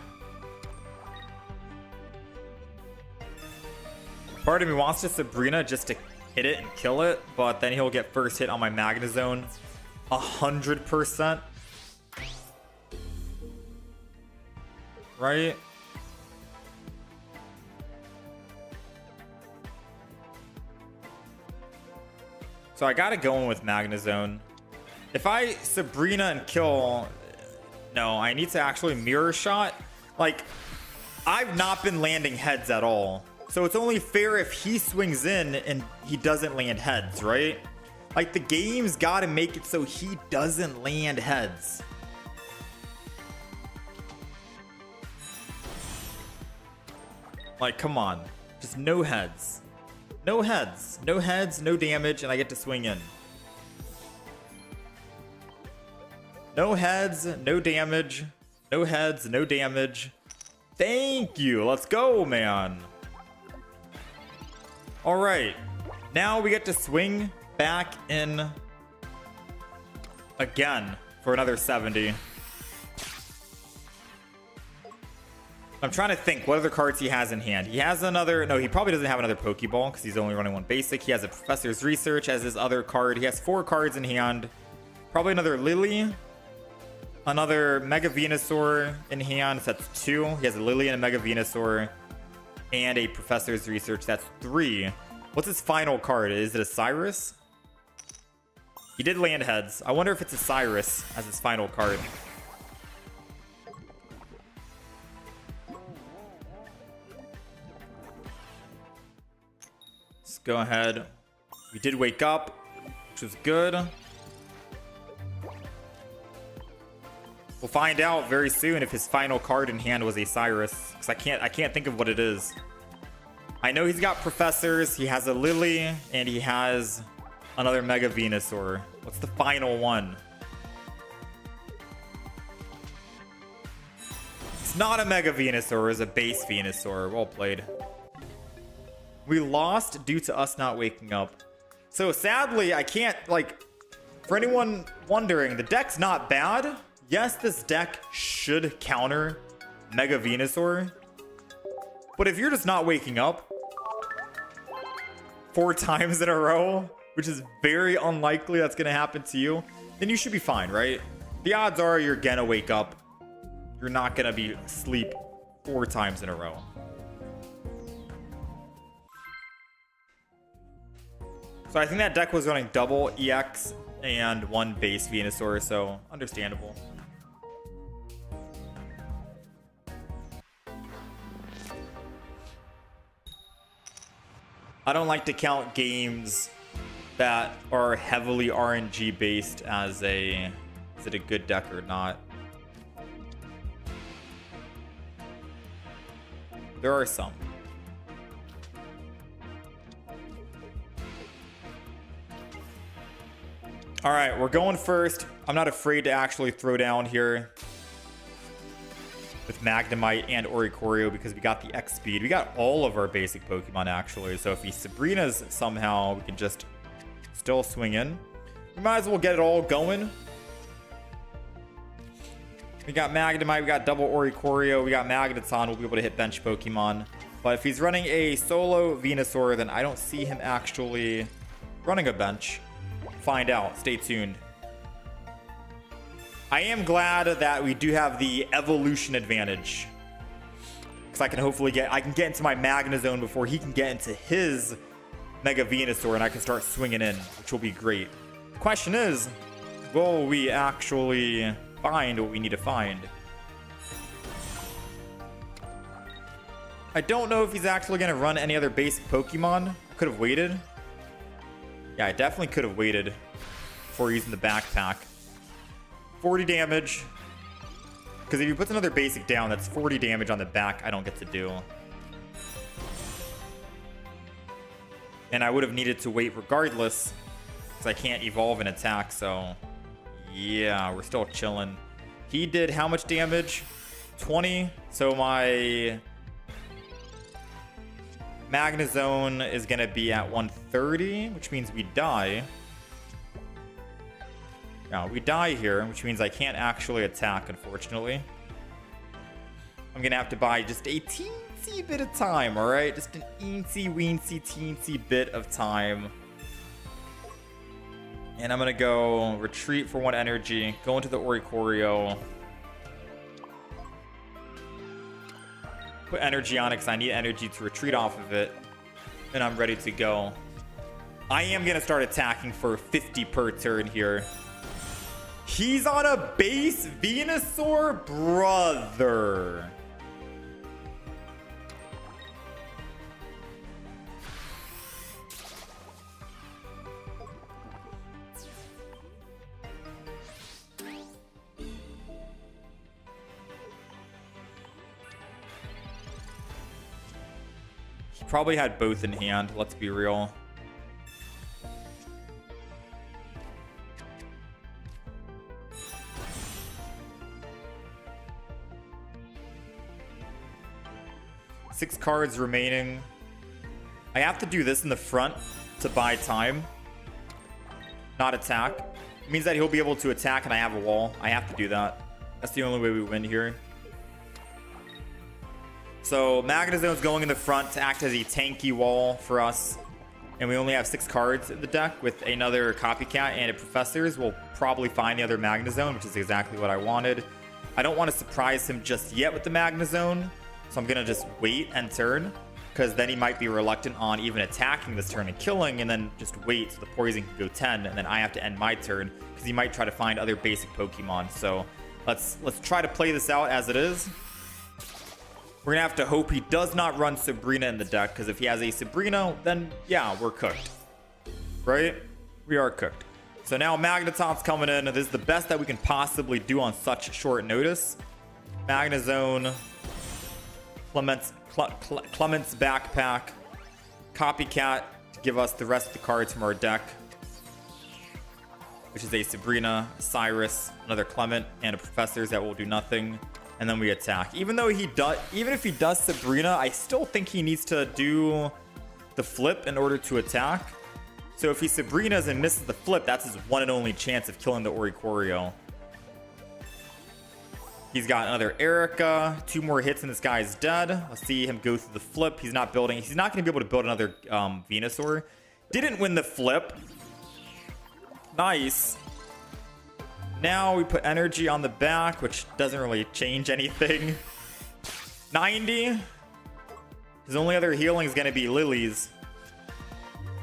Part of me wants to Sabrina just to hit it and kill it, but then he'll get first hit on my Magnezone 100%. Right? So I gotta go in with Magnezone. If I Sabrina and kill... No, I need to actually Mirror Shot. Like, I've not been landing heads at all. So it's only fair if he swings in and he doesn't land heads, right? Like, the game's gotta make it so he doesn't land heads. Like, come on. Just no heads. No heads. No heads, no damage, and I get to swing in. No heads, no damage. No heads, no damage. Thank you. Let's go, man. All right. Now we get to swing back in again for another 70. I'm trying to think what other cards he has in hand. He has another... No, he probably doesn't have another Pokeball because he's only running one basic. He has a Professor's Research as his other card. He has 4 cards in hand. Probably another Lily. Another Mega Venusaur in hand. So that's 2. He has a Lily and a Mega Venusaur. And a Professor's Research. That's 3. What's his final card? Is it a Cyrus? He did land heads. I wonder if it's a Cyrus as his final card. Let's go ahead. We did wake up, which was good. We'll find out very soon if his final card in hand was a Cyrus, because I can't think of what it is. I know he's got Professors, he has a Lily, and he has another Mega Venusaur. What's the final one? It's not a Mega Venusaur, it's a base Venusaur. Well played. We lost due to us not waking up. So sadly, I can't, like, for anyone wondering, the deck's not bad. Yes, this deck should counter Mega Venusaur. But if you're just not waking up 4 times in a row, which is very unlikely that's going to happen to you, then you should be fine, right? The odds are you're going to wake up. You're not going to be asleep 4 times in a row. So I think that deck was running double EX and 1 base Venusaur, so understandable. I don't like to count games that are heavily RNG based as a... Is it a good deck or not? There are some. All right, we're going first. I'm not afraid to actually throw down here with Magnemite and Oricorio because we got the X speed. We got all of our basic Pokemon actually. So if he Sabrina's somehow, we can just still swing in. We might as well get it all going. We got Magnemite, we got double Oricorio, we got Magneton. We'll be able to hit bench Pokemon. But if he's running a solo Venusaur, then I don't see him actually running a bench. Find out. Stay tuned. I am glad that we do have the evolution advantage, because I can hopefully get into my Magnezone before he can get into his Mega Venusaur, and I can start swinging in, which will be great. The question is, will we actually find what we need to find? I don't know if he's actually going to run any other basic Pokemon. I could have waited. Yeah, I definitely could have waited before using the backpack. 40 damage. Because if he puts another basic down, that's 40 damage on the back I don't get to do. And I would have needed to wait regardless, because I can't evolve and attack, so... Yeah, we're still chilling. He did how much damage? 20. So my Magnezone is going to be at 130, which means we die. Yeah, we die here, which means I can't actually attack, unfortunately. I'm going to have to buy just a teensy bit of time, all right? Just an eensy-weensy, teensy bit of time. And I'm going to go retreat for 1 energy, go into the Oricorio. Put energy on it because I need energy to retreat off of it. And I'm ready to go. I am going to start attacking for 50 per turn here. He's on a base Venusaur, brother. He probably had both in hand, let's be real. Six cards remaining. I have to do this in the front to buy time, not attack. It means that he'll be able to attack and I have a wall. I have to do that. That's the only way we win here. So Magnezone's going in the front to act as a tanky wall for us. And we only have 6 cards in the deck with another Copycat and a Professors. We'll probably find the other Magnezone, which is exactly what I wanted. I don't want to surprise him just yet with the Magnezone, so I'm going to just wait and turn, because then he might be reluctant on even attacking this turn and killing, and then just wait so the poison can go 10, and then I have to end my turn, because he might try to find other basic Pokemon. So let's try to play this out as it is. We're gonna have to hope he does not run Sabrina in the deck, because if he has a Sabrina, then yeah, we're cooked. Right? We are cooked. So now Magneton's coming in. This is the best that we can possibly do on such short notice. Magnezone, Clement's Backpack, Copycat to give us the rest of the cards from our deck, which is a Sabrina, Cyrus, another Clement, and a Professors that will do nothing. And then we attack. Even if he does Sabrina, I still think he needs to do the flip in order to attack. So if he Sabrinas and misses the flip, that's his one and only chance of killing the Oricorio. He's got another Erica. 2 more hits and this guy's dead. Let's see him go through the flip. He's not building. He's not going to be able to build another Venusaur. Didn't win the flip. Nice. Now we put energy on the back, which doesn't really change anything. 90. His only other healing is going to be Lily's.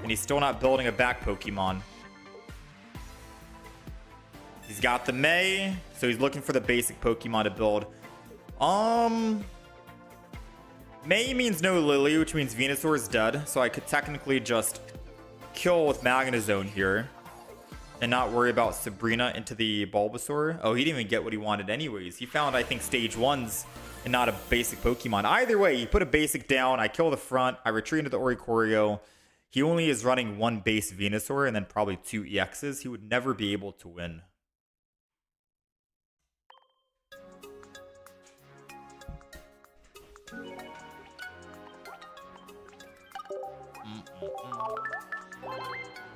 And he's still not building a back Pokemon. He's got the May, so he's looking for the basic Pokemon to build. May means no Lily, which means Venusaur is dead. So I could technically just kill with Magnezone here and not worry about Sabrina into the Bulbasaur. Oh, he didn't even get what he wanted anyways. He found, I think, stage 1s and not a basic Pokemon. Either way, he put a basic down. I kill the front. I retreat into the Oricorio. He only is running 1 base Venusaur and then probably 2 EXs. He would never be able to win.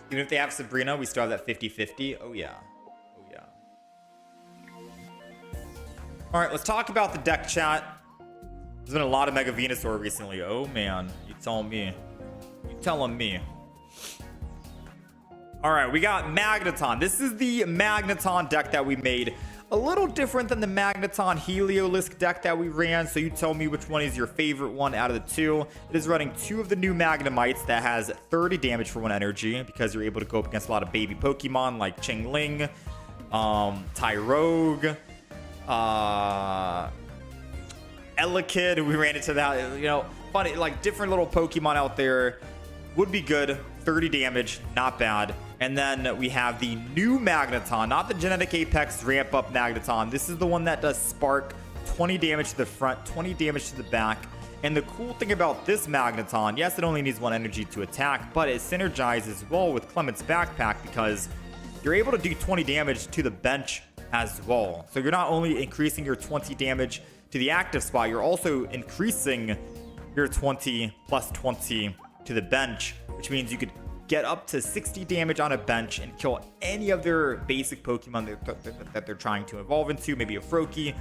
Even if they have Sabrina, we still have that 50-50. Oh, yeah. Oh, yeah. All right, let's talk about the deck, chat. There's been a lot of Mega Venusaur recently. Oh, man. You telling me. You telling me. All right, we got Magneton. This is the Magneton deck that we made. A little different than the Magneton Heliolisk deck that we ran, so you tell me which one is your favorite one out of the 2. It is running 2 of the new Magnemites that has 30 damage for 1 energy, because you're able to go up against a lot of baby Pokemon like Chingling, Tyrogue, Elekid. We ran into that, you know, funny, like different little Pokemon out there. Would be good. 30 damage, not bad. And then we have the new Magneton, not the Genetic Apex ramp up Magneton. This is the one that does Spark, 20 damage to the front, 20 damage to the back. And the cool thing about this Magneton, yes, it only needs 1 energy to attack, but it synergizes well with Clement's Backpack because you're able to do 20 damage to the bench as well. So you're not only increasing your 20 damage to the active spot, you're also increasing your 20 plus 20 to the bench, which means you could get up to 60 damage on a bench and kill any of their basic Pokemon that they're trying to evolve into. Maybe a Froakie,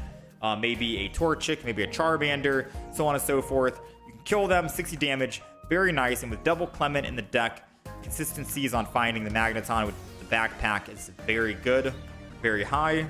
maybe a Torchic, maybe a Charmander, so on and so forth. You can kill them, 60 damage, very nice. And with double Clement in the deck, consistencies on finding the Magneton with the backpack is very good, very high.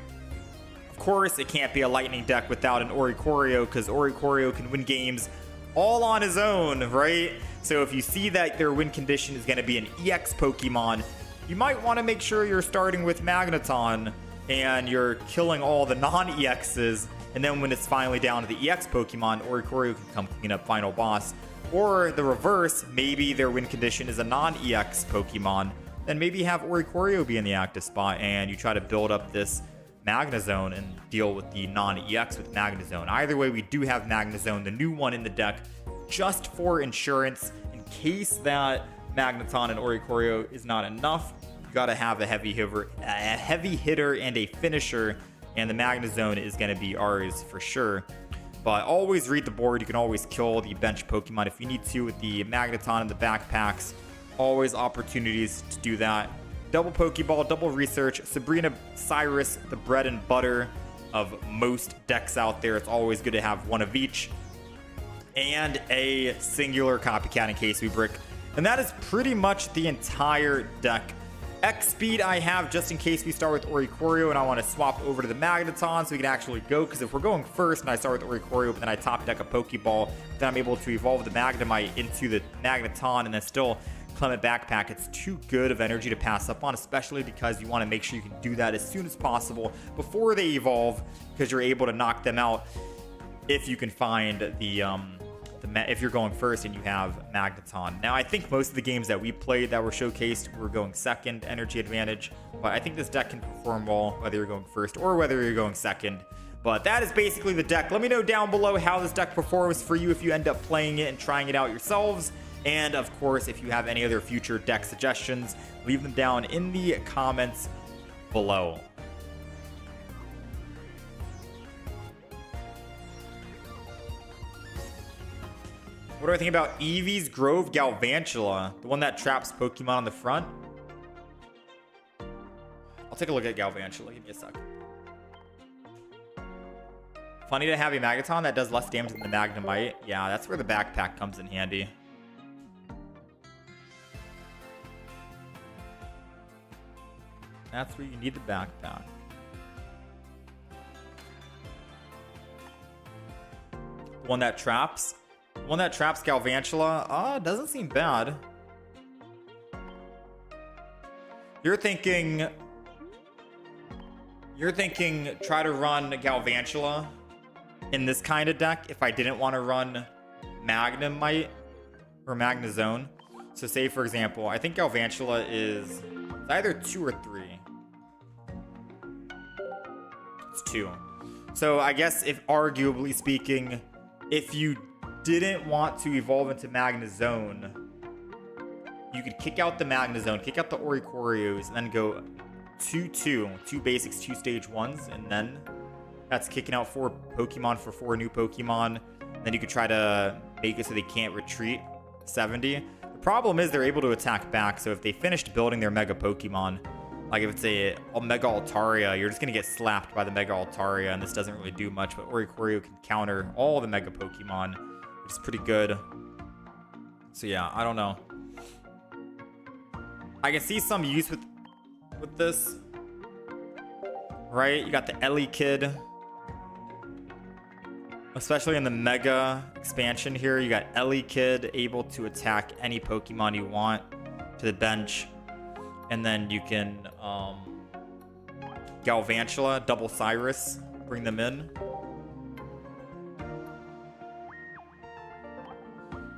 Of course, it can't be a lightning deck without an Oricorio, because Oricorio can win games all on his own, right? So if you see that their win condition is going to be an EX Pokemon, you might want to make sure you're starting with Magneton and you're killing all the non-EXs, and then when it's finally down to the EX Pokemon, Oricorio can come clean up final boss. Or the reverse, maybe their win condition is a non-EX Pokemon, then maybe have Oricorio be in the active spot and you try to build up this Magnezone and deal with the non-EX with Magnezone. Either way, we do have Magnezone, the new one in the deck, just for insurance in case that Magneton and Oricorio is not enough. You gotta have a heavy hitter and a finisher, and the Magnezone is gonna be ours for sure. But always read the board. You can always kill the bench Pokemon if you need to with the Magneton and the backpacks. Always opportunities to do that. Double Pokeball, double research. Sabrina, Cyrus, the bread and butter of most decks out there. It's always good to have one of each. and a singular copycat in case we brick. And that is pretty much the entire deck. X speed I have just in case we start with Oricorio and I want to swap over to the Magneton so we can actually go, because if we're going first and I start with Oricorio but then I top deck a Pokeball, then I'm able to evolve the Magnemite into the Magneton and then still Clement Backpack. It's too good of energy to pass up on, especially because you want to make sure you can do that as soon as possible before they evolve, because you're able to knock them out if you can find if you're going first and you have Magneton. Now, I think most of the games that we played that were showcased were going second, energy advantage, but I think this deck can perform well whether you're going first or whether you're going second. But that is basically the deck. Let me know down below how this deck performs for you if you end up playing it and trying it out yourselves. And of course, if you have any other future deck suggestions, leave them down in the comments below. What do I think about Eevee's Grove Galvantula? The one that traps Pokemon on the front? I'll take a look at Galvantula. Give me a sec. Funny to have a Magneton that does less damage than the Magnemite. Yeah, that's where the backpack comes in handy. That's where you need the backpack. One that traps. One that traps Galvantula. Doesn't seem bad. You're thinking try to run Galvantula in this kind of deck if I didn't want to run Magnemite or Magnezone. So say, for example, I think Galvantula is either 2 or 3. It's 2. So I guess if arguably speaking, if you didn't want to evolve into Magnezone, you could kick out the Magnezone, kick out the Oricorios, and then go 2 basics, 2 stage 1s, and then that's kicking out 4 Pokemon for 4 new Pokemon. Then you could try to make it so they can't retreat 70. The problem is they're able to attack back, so if they finished building their Mega Pokemon, like if it's a Mega Altaria, you're just going to get slapped by the Mega Altaria, and this doesn't really do much, but Oricorio can counter all the Mega Pokemon, which is pretty good. So yeah, I don't know. I can see some use with this. Right? You got the Ellie Kid. Especially in the Mega expansion here, you got Ellie Kid able to attack any Pokemon you want to the bench. And then you can Galvantula, double Cyrus, bring them in.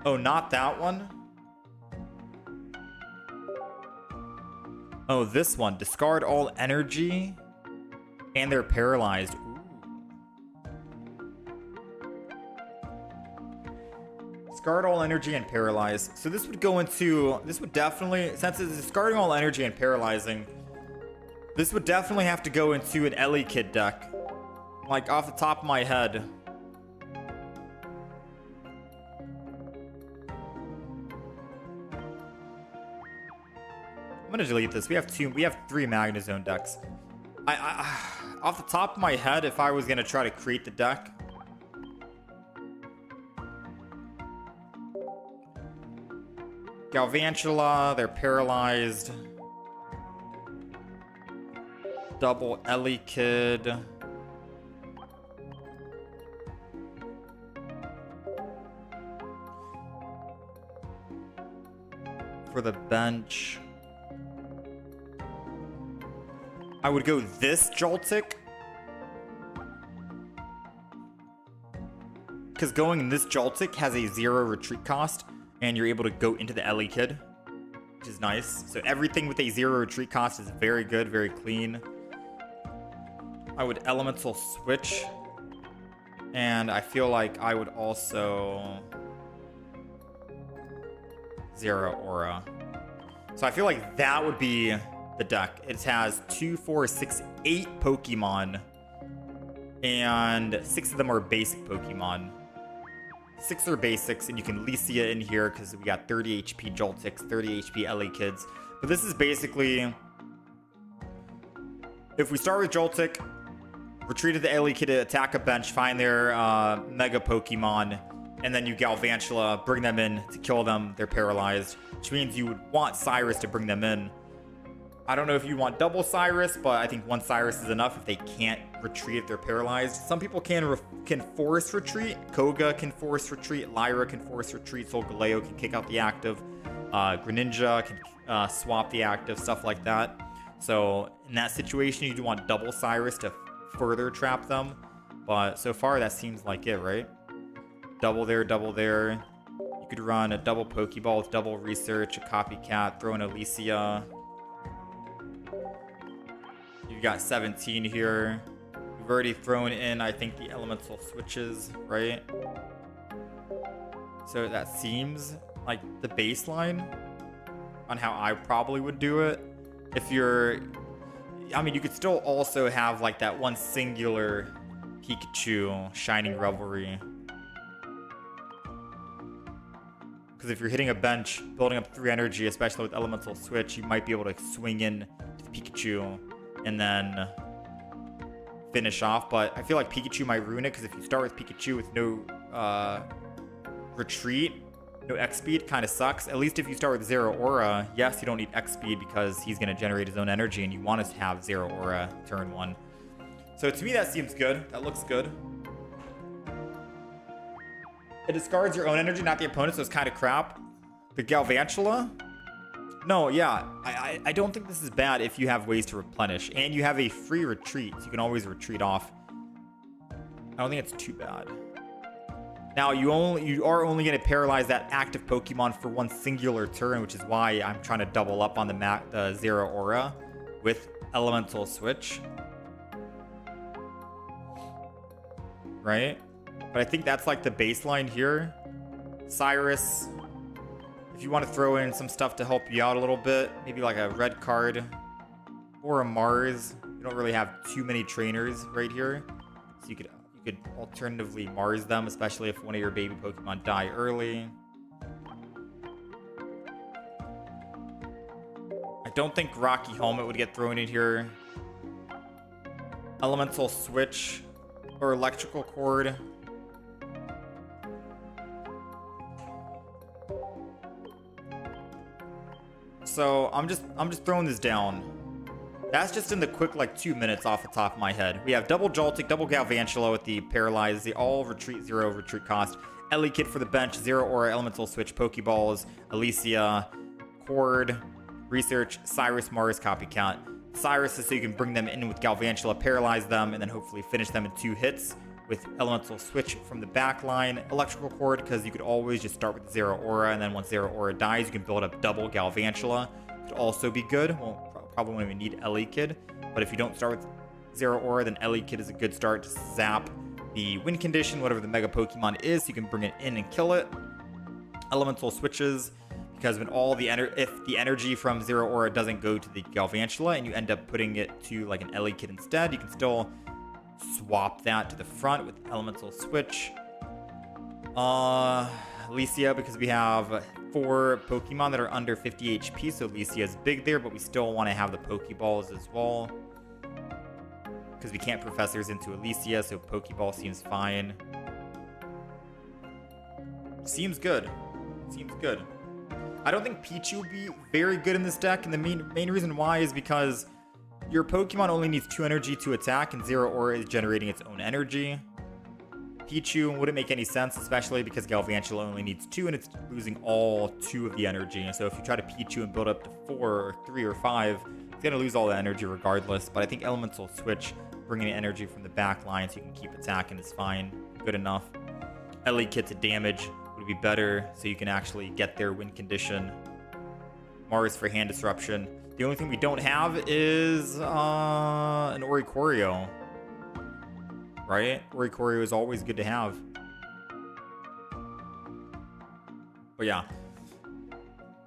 Oh, not that one. Oh, this one. Discard all energy and they're paralyzed. Ooh. Discard all energy and paralyze. So this would go into, this would definitely, since it's discarding all energy and paralyzing, this would definitely have to go into an Ellie Kid deck. Like off the top of my head. I'm gonna delete this. We have 3 Magnezone decks. I off the top of my head, if I was gonna try to create the deck, Galvantula, they're paralyzed. Double Ellie Kid. For the bench, I would go this Joltik. Because going in this Joltik has a 0 retreat cost, and you're able to go into the Ellie Kid, which is nice. So everything with a 0 retreat cost is very good, very clean. I would Elemental Switch. And I feel like I would also 0 Aura. So I feel like that would be the deck. It has 2, 4, 6, 8 Pokemon. And 6 of them are basic Pokemon. 6 are basics, and you can Lycia in here because we got 30 HP Joltiks, 30 HP Ellie Kids. But this is basically, if we start with Joltik, retreat to the Ellie Kid to attack a bench, find their Mega Pokemon, and then you Galvantula, bring them in to kill them. They're paralyzed, which means you would want Cyrus to bring them in. I don't know if you want double Cyrus, but I think one Cyrus is enough if they can't retreat if they're paralyzed. Some people can force retreat. Koga can force retreat. Lyra can force retreat. Solgaleo can kick out the active. Greninja can swap the active, stuff like that. So in that situation, you do want double Cyrus to further trap them. But so far, that seems like it, right? Double there, double there. You could run a double Pokeball with double Research, a Copycat, throw in Alicia. You've got 17 here. You've already thrown in, I think, the elemental switches, right? So that seems like the baseline on how I probably would do it. If you're... I mean, you could still also have, like, that one singular Pikachu Shining Revelry. Because if you're hitting a bench, building up 3 energy, especially with elemental switch, you might be able to swing in to the Pikachu and then finish off. But I feel like Pikachu might ruin it, because if you start with Pikachu with no retreat, no X speed, kind of sucks. At least if you start with Zero Aura, yes, you don't need X speed because he's going to generate his own energy, and you want to have Zero Aura turn 1. So to me, that seems good. That looks good. It discards your own energy, not the opponent, so it's kind of crap. The Galvantula? No, yeah. I don't think this is bad if you have ways to replenish. And you have a free retreat, so you can always retreat off. I don't think it's too bad. Now, you are only going to paralyze that active Pokemon for one singular turn, which is why I'm trying to double up on the Zero Aura with Elemental Switch. Right? But I think that's like the baseline here. Cyrus, if you want to throw in some stuff to help you out a little bit, maybe like a red card or a Mars. You don't really have too many trainers right here. So you could alternatively Mars them, especially if one of your baby Pokemon die early. I don't think Rocky Helmet would get thrown in here. Elemental Switch or Electrical Cord. So I'm just throwing this down. That's just in the quick, like, 2 minutes off the top of my head. We have double Joltik, double Galvantula with the Paralyze, the all retreat, 0 retreat cost. Ellie Kit for the bench, Zero Aura, Elemental Switch, Pokeballs, Alicia, Cord, Research, Cyrus, Mars, Copycat. Cyrus is so you can bring them in with Galvantula, paralyze them, and then hopefully finish them in 2 hits with Elemental Switch from the back line. Electrical Cord, because you could always just start with Zero Aura, and then once Zero Aura dies, you can build up double Galvantula. Could also be good. Well, probably won't even need Ellie Kid, but if you don't start with Zero Aura, then Ellie Kid is a good start to zap the win condition, whatever the Mega Pokemon is, so you can bring it in and kill it. Elemental Switches, because when if the energy from Zero Aura doesn't go to the Galvantula and you end up putting it to like an Ellie Kid instead, you can still swap that to the front with Elemental Switch. Alicia, because we have 4 Pokemon that are under 50 HP, so Alicia is big there, but we still want to have the Pokeballs as well. Because we can't Professors into Alicia, so Pokeball seems fine. Seems good. Seems good. I don't think Pichu would be very good in this deck, and the main reason why is because your Pokemon only needs 2 energy to attack, and Zero Aura is generating its own energy. Pichu wouldn't make any sense, especially because Galvantula only needs 2 and it's losing all 2 of the energy. So if you try to Pichu and build up to 4 or 3 or 5, it's going to lose all the energy regardless. But I think Elemental Switch, bringing in energy from the back line so you can keep attacking, is fine. Good enough. Ellie Kit to damage would be better so you can actually get their win condition. Mars for hand disruption. The only thing we don't have is an Oricorio. Right? Oricorio is always good to have. But yeah.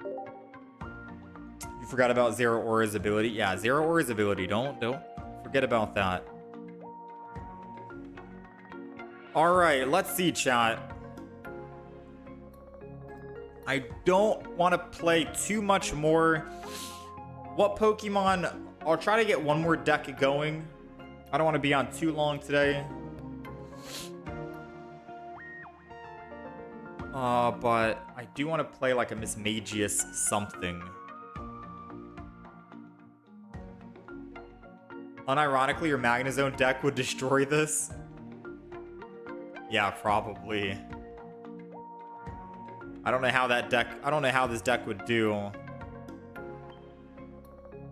You forgot about Zero Aura's ability. Yeah, Zero Aura's ability. Don't forget about that. Alright, let's see, chat. I don't want to play too much more. What Pokemon? I'll try to get one more deck going. I don't want to be on too long today. But I do want to play like a Mismagius something. Unironically, your Magnezone deck would destroy this. Yeah, probably. I don't know how this deck would do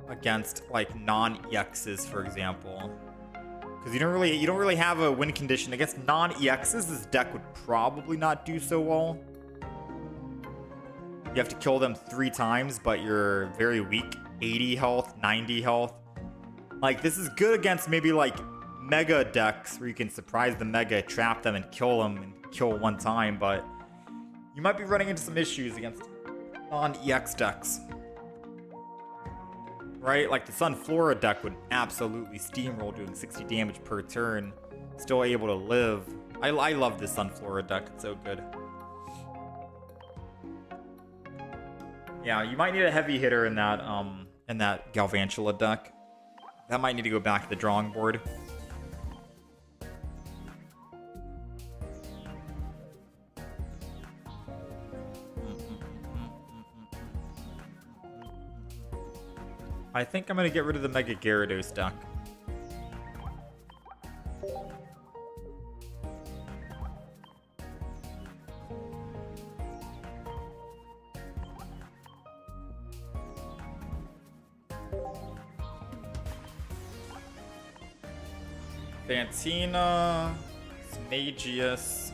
against like non-EXs, for example. Because you don't really have a win condition against non-EXs. This deck would probably not do so well. You have to kill them 3 times, but you're very weak. 80 health, 90 health. Like, this is good against maybe like mega decks where you can surprise the mega, trap them, and kill them and kill 1 time, but you might be running into some issues against non-EX decks. Right? Like the Sunflora deck would absolutely steamroll, doing 60 damage per turn, still able to live. I love this Sunflora deck, it's so good. Yeah, you might need a heavy hitter in that Galvantula deck. That might need to go back to the drawing board. I think I'm going to get rid of the Mega Gyarados deck. Fantina, Smagius.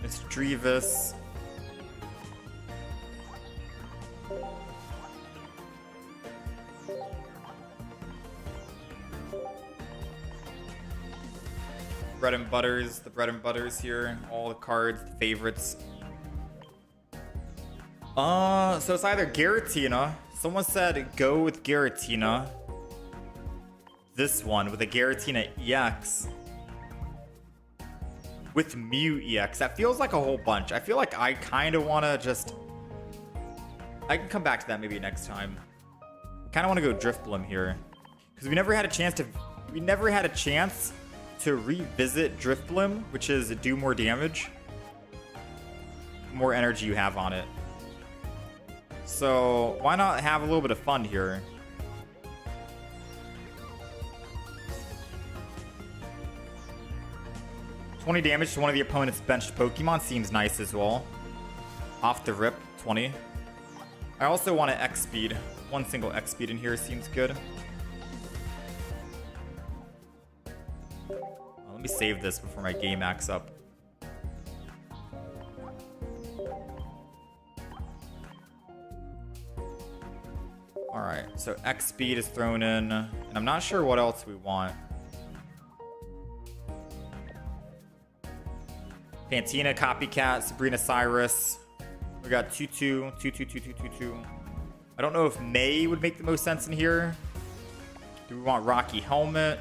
Misdreavus. Bread and butters, the bread and butters here, all the cards, the favorites. So it's either Giratina. Someone said go with Giratina. This one with a Giratina EX. With Mew EX. That feels like a whole bunch. I feel like I kind of want to just... I can come back to that maybe next time. Kind of want to go Drifblim here. Because we never had a chance to... We never had a chance to revisit Drifblim, which is do more damage. More energy you have on it. So why not have a little bit of fun here? $20 damage to one of the opponent's benched Pokemon seems nice as well. Off the rip, 20. I also want an X speed. One single X speed in here seems good. Let me save this before my game acts up. Alright, so X speed is thrown in, and I'm not sure what else we want. Fantina, Copycat, Sabrina Cyrus. We got 2-2, 2-2, 2-2, 2-2. I don't know if May would make the most sense in here. Do we want Rocky Helmet?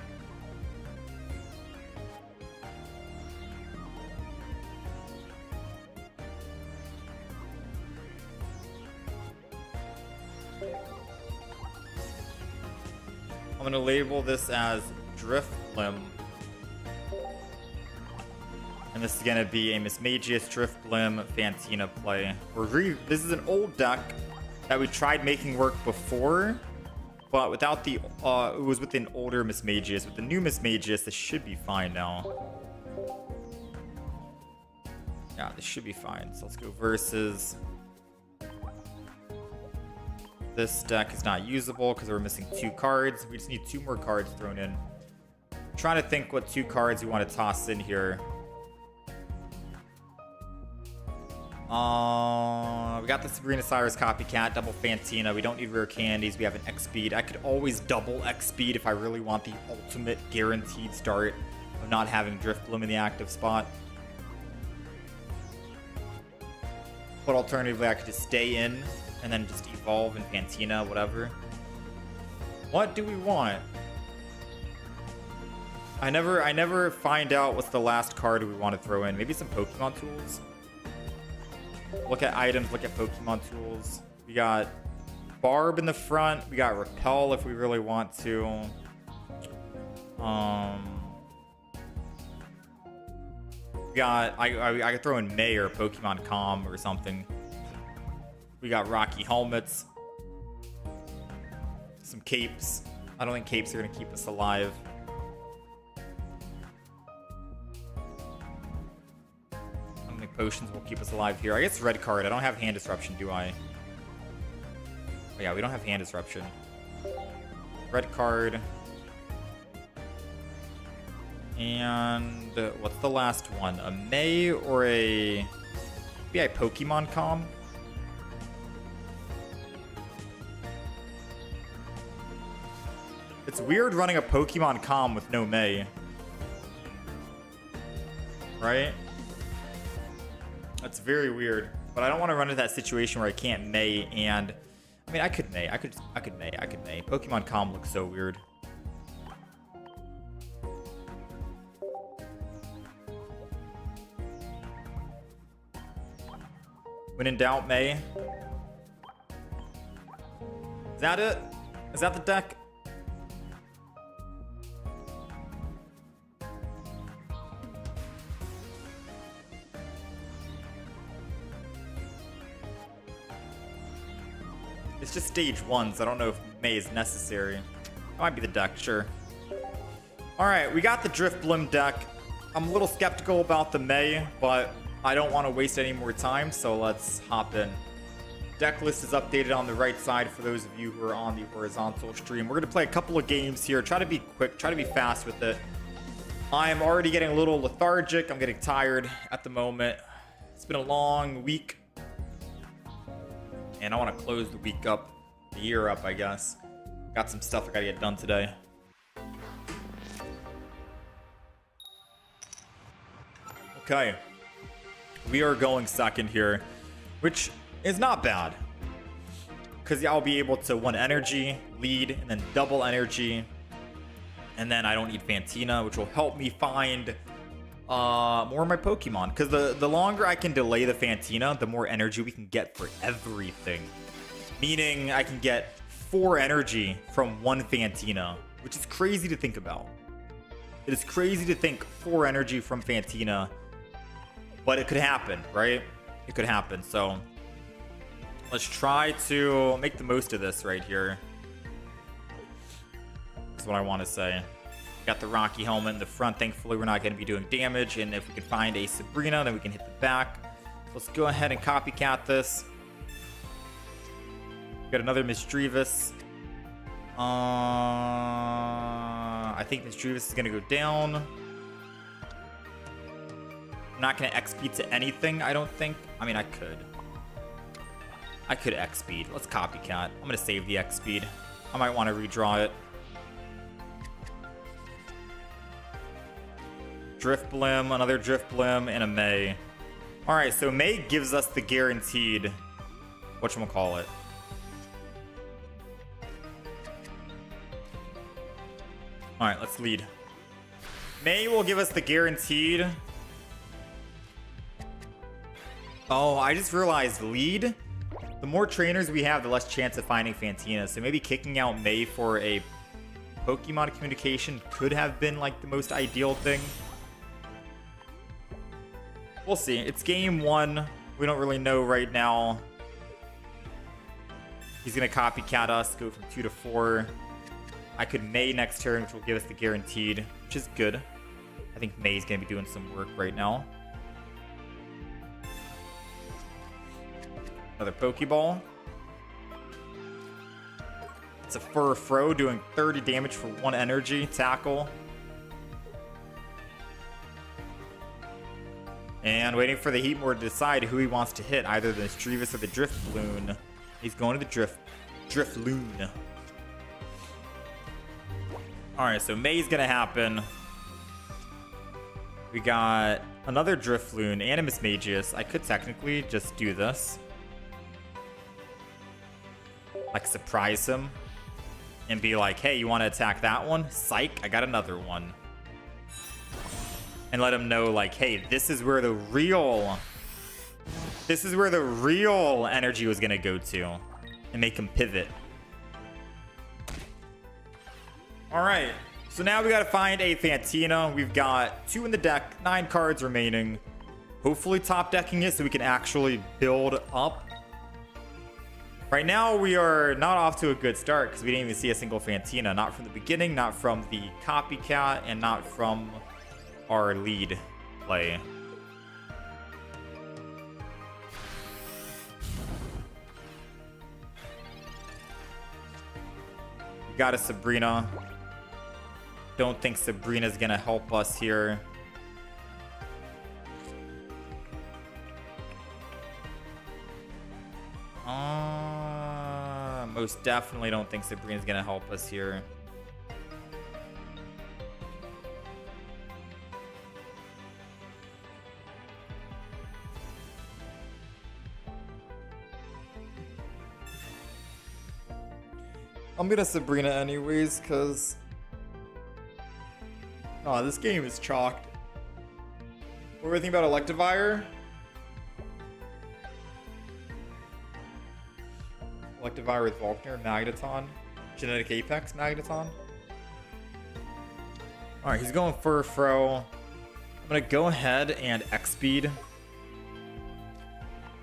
I'm going to label this as Drifblim. And this is going to be a Mismagius, Drifblim, Fantina play. This is an old deck that we tried making work before, but without the... it was with an older Mismagius. With the new Mismagius, this should be fine now. Yeah, this should be fine. So let's go versus... This deck is not usable because we're missing 2 cards. We just need 2 more cards thrown in. I'm trying to think what 2 cards we want to toss in here. We got the Sabrina Cyrus Copycat, double Fantina. We don't need rare candies. We have an X speed. I could always double X speed if I really want the ultimate guaranteed start of not having Drifblim in the active spot. But alternatively, I could just stay in and then just evolve in Fantina, whatever. What do we want? I never find out what's the last card we want to throw in. Maybe some Pokemon tools? Look at items, look at Pokemon tools. We got Barb in the front. We got Repel if we really want to. We got I could throw in May or Pokemon Com or something. We got Rocky Helmets. Some capes. I don't think capes are gonna keep us alive. I don't think potions will keep us alive here. I guess red card. I don't have hand disruption, do I? Oh, yeah, we don't have hand disruption. Red card. And what's the last one? A May or a... Maybe a Pokemon Com? It's weird running a Pokemon Com with no May. Right? That's very weird. But I don't want to run into that situation where I can't May and... I mean, I could May. I could May. Pokemon Com looks so weird. When in doubt, May. Is that it? Is that the deck? It's just stage 1, so I don't know if May is necessary. That might be the deck, sure. Alright, we got the Drifblim deck. I'm a little skeptical about the May, but I don't want to waste any more time, so let's hop in. Deck list is updated on the right side for those of you who are on the horizontal stream. We're going to play a couple of games here. Try to be quick, try to be fast with it. I am already getting a little lethargic. I'm getting tired at the moment. It's been a long week. And I want to close the week up, the year up, I guess. Got some stuff I got to get done today. Okay. We are going second here, which is not bad. Because I'll be able to 1 energy, lead, and then double energy. And then I don't need Fantina, which will help me find more of my Pokemon. Because the longer I can delay the Fantina, the more energy we can get for everything. Meaning I can get 4 energy from 1 Fantina, which is crazy to think about. It is crazy to think 4 energy from Fantina, but it could happen, right? It could happen. So let's try to make the most of this right here. That's what I want to say. Got the Rocky Helmet in the front. Thankfully, we're not going to be doing damage. And if we can find a Sabrina, then we can hit the back. Let's go ahead and copycat this. Got another Misdreavus. I think Misdreavus is going to go down. I'm not going to X-Speed to anything, I don't think. I mean, I could. I could X-Speed. Let's copycat. I'm going to save the X-Speed. I might want to redraw it. Drifblim, another Drifblim, and a May. Alright, so May gives us the guaranteed... whatchamacallit. Alright, let's lead. May will give us the guaranteed... Oh, I just realized lead. The more trainers we have, the less chance of finding Fantina. So maybe kicking out May for a Pokemon communication could have been like the most ideal thing. We'll see. It's game 1. We don't really know right now. He's going to copycat us, go from 2 to 4. I could May next turn, which will give us the guaranteed, which is good. I think May's going to be doing some work right now. Another Pokeball. It's a Furfro doing 30 damage for 1 energy. Tackle. And waiting for the Heatmore to decide who he wants to hit. Either the Misdreavus or the Drifloon. He's going to the Drifloon. Alright, so May's going to happen. We got another Drifloon and a Mismagius. I could technically just do this. Like, surprise him. And be like, hey, you want to attack that one? Psych, I got another one. And let him know, like, hey, this is where the real energy was going to go to. and make him pivot. All right, so now we got to find a Fantina. We've got 2 in the deck, 9 cards remaining. Hopefully top decking it so we can actually build up. Right now, we are not off to a good start because we didn't even see a single Fantina. Not from the beginning, not from the copycat, and not from our lead play. We got a Sabrina. Don't think Sabrina's gonna help us here. Most definitely don't think Sabrina's gonna help us here. I'm gonna Sabrina anyways, cause this game is chalked. What do we think about Electivire? Electivire with Volkner, Magneton, Genetic Apex, Magneton. Alright, he's going Furfro. I'm gonna go ahead and X-Speed.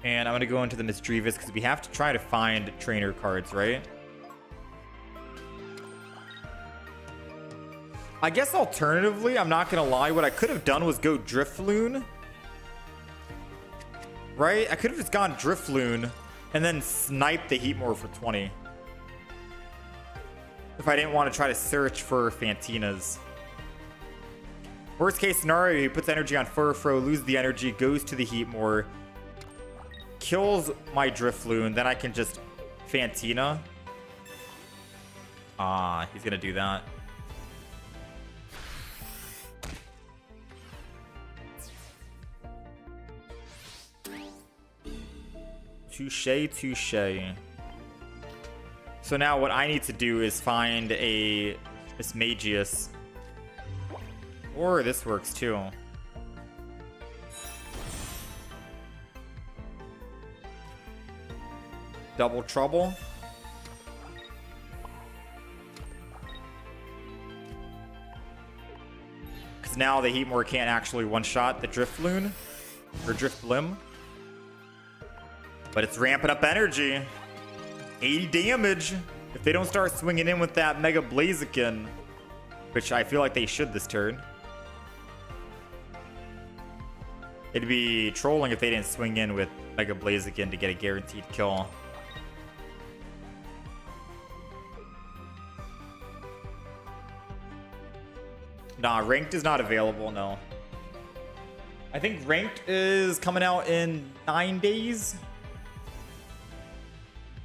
And I'm gonna go into the Misdreavus because we have to try to find trainer cards, right? I guess alternatively, I'm not gonna lie, what I could have done was go Drifloon. Right? I could have just gone Drifloon and then snipe the Heatmore for 20. If I didn't want to try to search for Fantinas. Worst case scenario, he puts energy on Furfro, loses the energy, goes to the Heatmore, kills my Drifloon, then I can just Fantina. He's gonna do that. Touche, touche. So now what I need to do is find a Mismagius. Or this works too. Double Trouble. Because now the Heatmore can't actually one-shot the Drifloon. Or Drifblim. But it's ramping up energy. 80 damage. If they don't start swinging in with that Mega Blaziken, which I feel like they should this turn. It'd be trolling if they didn't swing in with Mega Blaziken to get a guaranteed kill. Nah, Ranked is not available, no. I think Ranked is coming out in 9 days.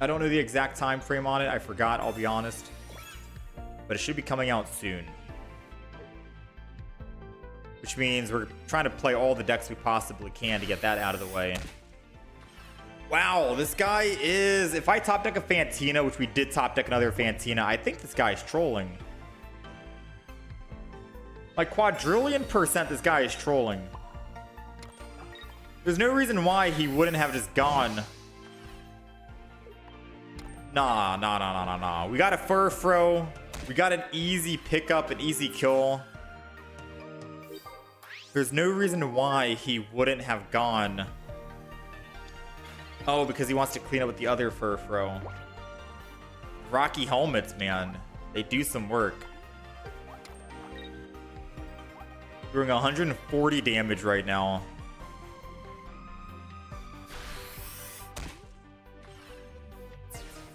I don't know the exact time frame on it. I forgot, I'll be honest. But it should be coming out soon. Which means we're trying to play all the decks we possibly can to get that out of the way. Wow, this guy is... If I top deck a Fantina, which we did top deck another Fantina, I think this guy is trolling. Like quadrillion % this guy is trolling. There's no reason why he wouldn't have just gone... Nah. We got a Furfro. We got an easy pickup, an easy kill. There's no reason why he wouldn't have gone. Oh, because he wants to clean up with the other Furfro. Rocky helmets, man. They do some work. Doing 140 damage right now.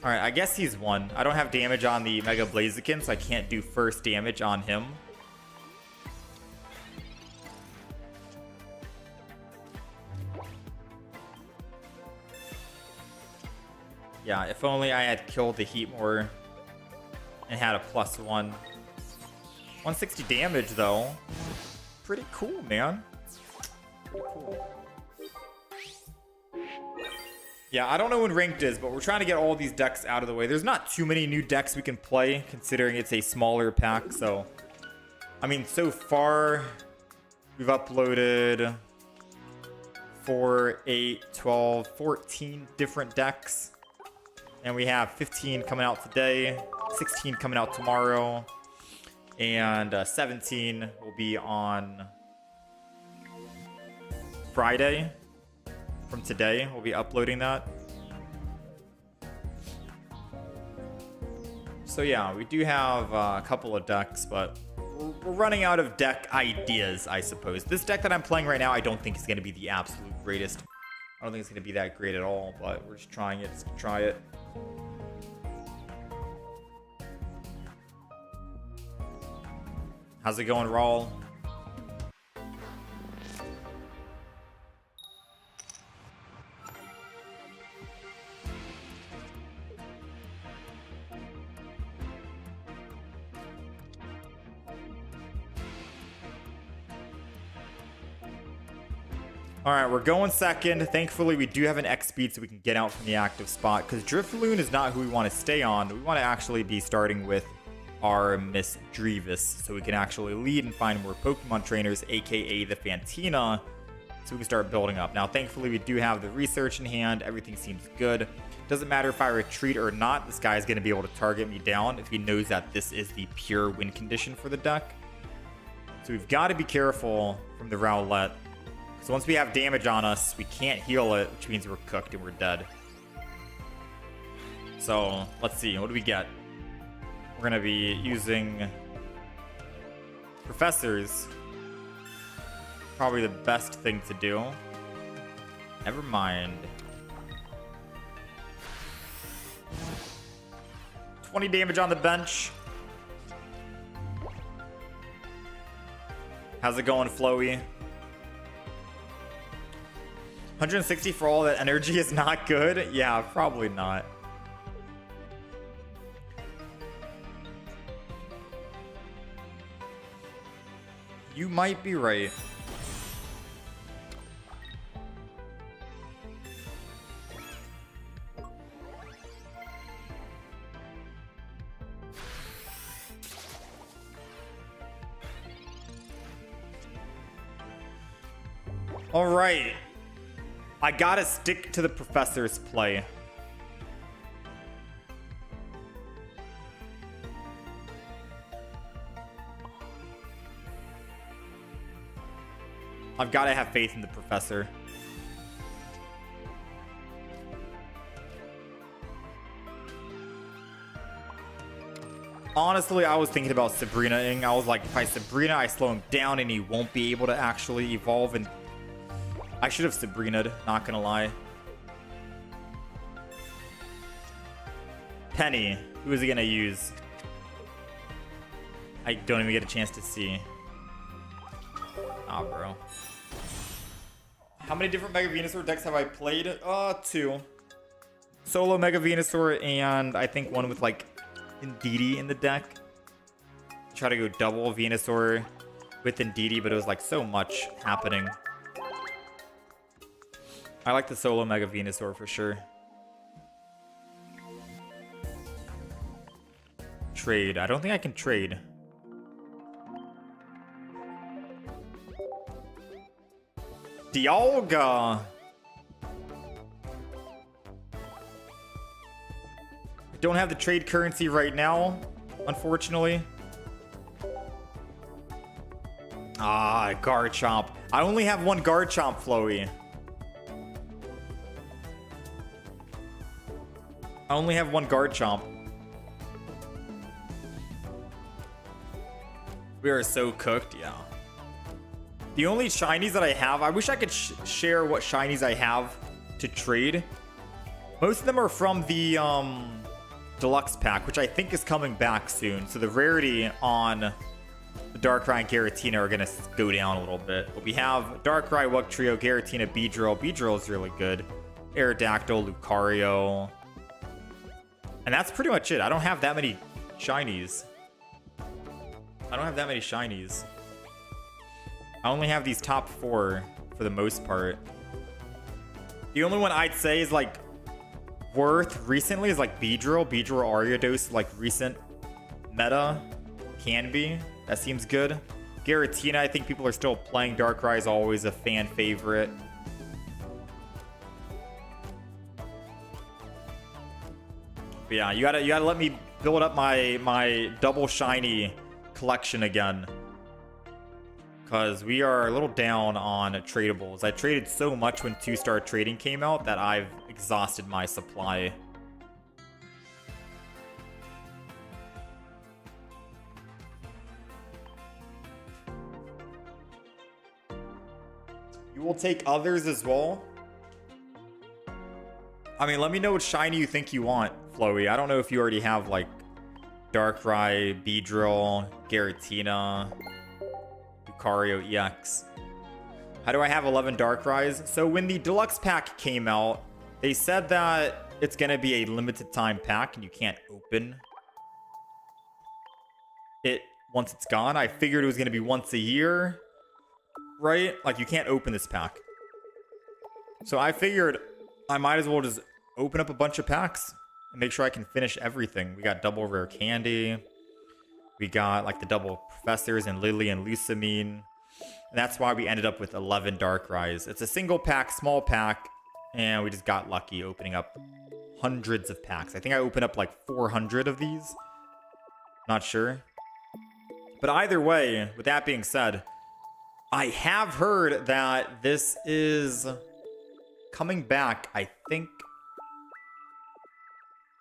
Alright, I guess he's won. I don't have damage on the Mega Blaziken, so I can't do first damage on him. Yeah, if only I had killed the Heatmore and had a +1. 160 damage, though. Pretty cool, man. Pretty cool. Yeah, I don't know when Ranked is, but we're trying to get all these decks out of the way. There's not too many new decks we can play, considering it's a smaller pack, so... I mean, so far, we've uploaded 4, 8, 12, 14 different decks. And we have 15 coming out today, 16 coming out tomorrow, and 17 will be on Friday. From today, we'll be uploading that. So yeah, we do have a couple of decks, but we're running out of deck ideas, I suppose. This deck that I'm playing right now, I don't think is going to be the absolute greatest. I don't think it's going to be that great at all, but we're just trying it. Just try it. How's it going, Raul? All right, we're going second. Thankfully, we do have an X speed so we can get out from the active spot because Drifloon is not who we want to stay on. We want to actually be starting with our Miss Drevis so we can actually lead and find more Pokemon trainers, aka the Fantina, so we can start building up. Now, thankfully, we do have the research in hand. Everything seems good. Doesn't matter if I retreat or not. This guy is going to be able to target me down if he knows that this is the pure win condition for the deck. So we've got to be careful from the Rowlet. So once we have damage on us, we can't heal it, which means we're cooked and we're dead. So let's see, what do we get? We're gonna be using Professors. Probably the best thing to do. Never mind. 20 damage on the bench. How's it going, Flowy? 160 for all that energy is not good? Yeah, probably not. You might be right. All right. I gotta stick to the Professor's play. I've gotta have faith in the Professor. Honestly, I was thinking about Sabrina-ing. I was like, if I Sabrina, I slow him down and he won't be able to actually evolve, and I should have Sabrina'd, not gonna lie. Penny, who is he gonna use? I don't even get a chance to see. Ah, bro. How many different Mega Venusaur decks have I played? 2. Solo Mega Venusaur and I think one with like Indeedee in the deck. Try to go double Venusaur with Indeedee, but it was like so much happening. I like the Solo Mega Venusaur for sure. Trade. I don't think I can trade. Dialga. I don't have the trade currency right now, unfortunately. Ah, Garchomp. I only have one Garchomp, Flowy. I only have one Garchomp. We are so cooked, yeah. The only shinies that I have, I wish I could share what shinies I have to trade. Most of them are from the deluxe pack, which I think is coming back soon. So the rarity on the Darkrai and Giratina are going to go down a little bit. But we have Darkrai, Wugtrio, Giratina, Beedrill. Beedrill is really good. Aerodactyl, Lucario. And that's pretty much it. I don't have that many shinies. I don't have that many shinies. I only have these top 4 for the most part. The only one I'd say is like worth recently is like Beedrill. Beedrill Ariados, like recent meta can be. That seems good. Giratina, I think people are still playing. Darkrai is always a fan favorite. Yeah, you gotta let me build up my double shiny collection again. Because we are a little down on tradables. I traded so much when 2-star trading came out that I've exhausted my supply. You will take others as well? I mean, let me know what shiny you think you want, Floey. I don't know if you already have, like, Darkrai, Beedrill, Giratina, Lucario EX. How do I have 11 Darkrai's? So when the deluxe pack came out, they said that it's going to be a limited time pack and you can't open it once it's gone. I figured it was going to be once a year, right? Like, you can't open this pack. So I figured I might as well just open up a bunch of packs and make sure I can finish everything. We got double rare candy. We got like the double professors and Lily and Lusamine. And that's why we ended up with 11 Darkrai's. It's a single pack, small pack, and we just got lucky opening up hundreds of packs. I think I opened up like 400 of these. Not sure. But either way, with that being said, I have heard that this is coming back, I think,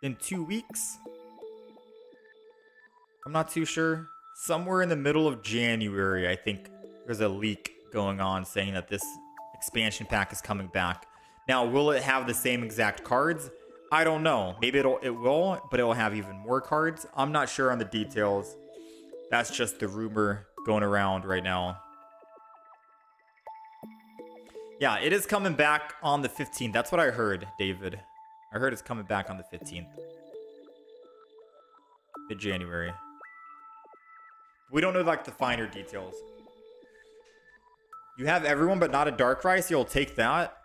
in 2 weeks. I'm not too sure. Somewhere in the middle of January, I think there's a leak going on saying that this expansion pack is coming back. Now, will it have the same exact cards? I don't know. Maybe it will, but it will have even more cards. I'm not sure on the details. That's just the rumor going around right now. Yeah, it is coming back on the 15th. That's what I heard, David. I heard it's coming back on the 15th. Mid-January. We don't know, like, the finer details. You have everyone but not a Darkrai, so you'll take that?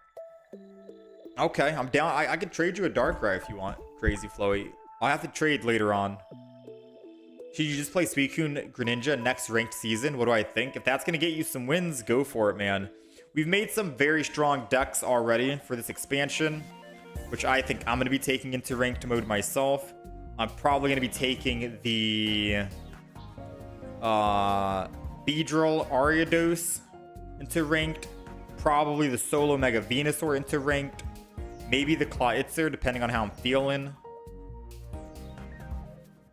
Okay, I'm down. I can trade you a Darkrai if you want, Crazy Flowy. I'll have to trade later on. Should you just play Suicune Greninja next ranked season? What do I think? If that's going to get you some wins, go for it, man. We've made some very strong decks already for this expansion, which I think I'm going to be taking into ranked mode myself. I'm probably going to be taking the Beedrill Ariados into ranked. Probably the Solo Mega Venusaur into ranked. Maybe the Clawitzer, depending on how I'm feeling.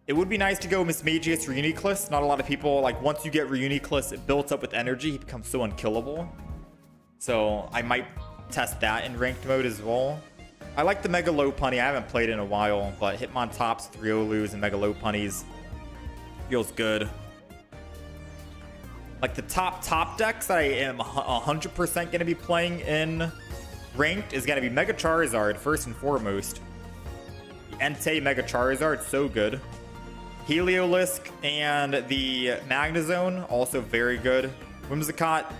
It would be nice to go Mismagius Reuniclus. Not a lot of people, like, once you get Reuniclus, it builds up with energy. He becomes so unkillable. So I might test that in ranked mode as well. I like the Mega Lopunny. I haven't played in a while, but Hitmontops, Riolus, and Mega Lopunnies feels good. Like, the top decks that I am 100% going to be playing in ranked is going to be Mega Charizard, first and foremost. The Entei Mega Charizard, so good. Heliolisk and the Magnezone, also very good. Whimsicott,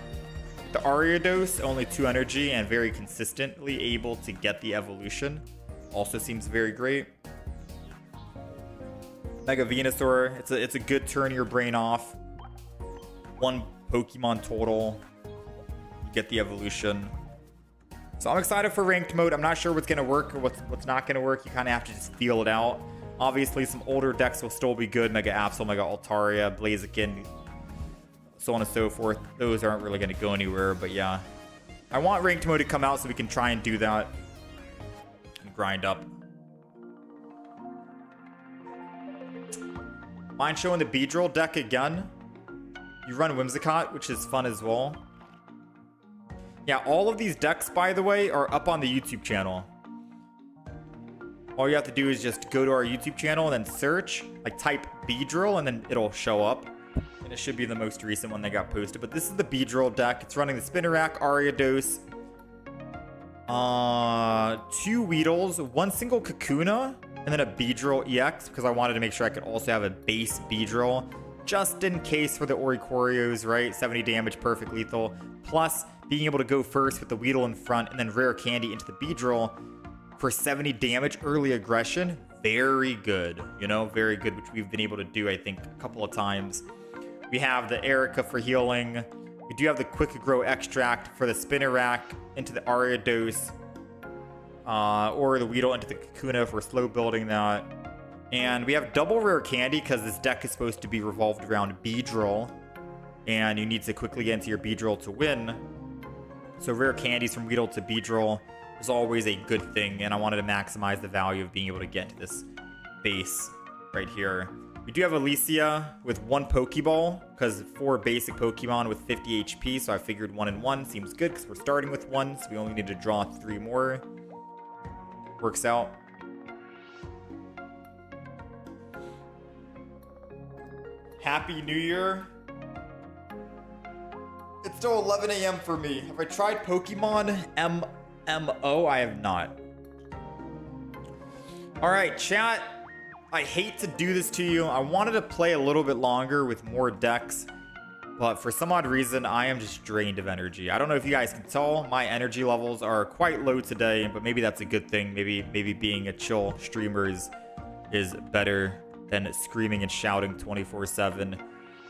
the Ariados, only 2 energy and very consistently able to get the evolution. Also seems very great. Mega Venusaur, it's a good turn your brain off. 1 Pokemon total. You get the evolution. So I'm excited for ranked mode. I'm not sure what's going to work or what's not going to work. You kind of have to just feel it out. Obviously, some older decks will still be good. Mega Absol, Mega Altaria, Blaziken, so on and so forth. Those aren't really going to go anywhere, but yeah. I want ranked mode to come out so we can try and do that and grind up. Mind showing the Beedrill deck again? You run Whimsicott, which is fun as well. Yeah, all of these decks, by the way, are up on the YouTube channel. All you have to do is just go to our YouTube channel and then search, like type Beedrill, and then it'll show up. And it should be the most recent one that got posted. But this is the Beedrill deck. It's running the Spinarak, Ariados, 2 Weedles, 1 single Kakuna, and then a Beedrill EX, because I wanted to make sure I could also have a base Beedrill, just in case for the Oricorios, right? 70 damage, perfect lethal. Plus, being able to go first with the Weedle in front, and then rare candy into the Beedrill for 70 damage, early aggression. Very good, you know, very good, which we've been able to do, I think, a couple of times. We have the Erica for healing. We do have the Quick Grow Extract for the Spinarak into the Ariados, or the Weedle into the Kakuna if we're slow building that. And we have double rare candy because this deck is supposed to be revolved around Beedrill. And you need to quickly get into your Beedrill to win. So rare candies from Weedle to Beedrill is always a good thing. And I wanted to maximize the value of being able to get to this base right here. We do have Alicia with 1 Pokeball because 4 basic Pokemon with 50 HP. So I figured 1 and 1 seems good because we're starting with 1. So we only need to draw 3 more. Works out. Happy New Year. It's still 11 a.m. for me. Have I tried Pokemon MMO? I have not. All right, chat. I hate to do this to you. I wanted to play a little bit longer with more decks, but for some odd reason, I am just drained of energy. I don't know if you guys can tell. My energy levels are quite low today, but maybe that's a good thing. Maybe being a chill streamer is better than screaming and shouting 24/7.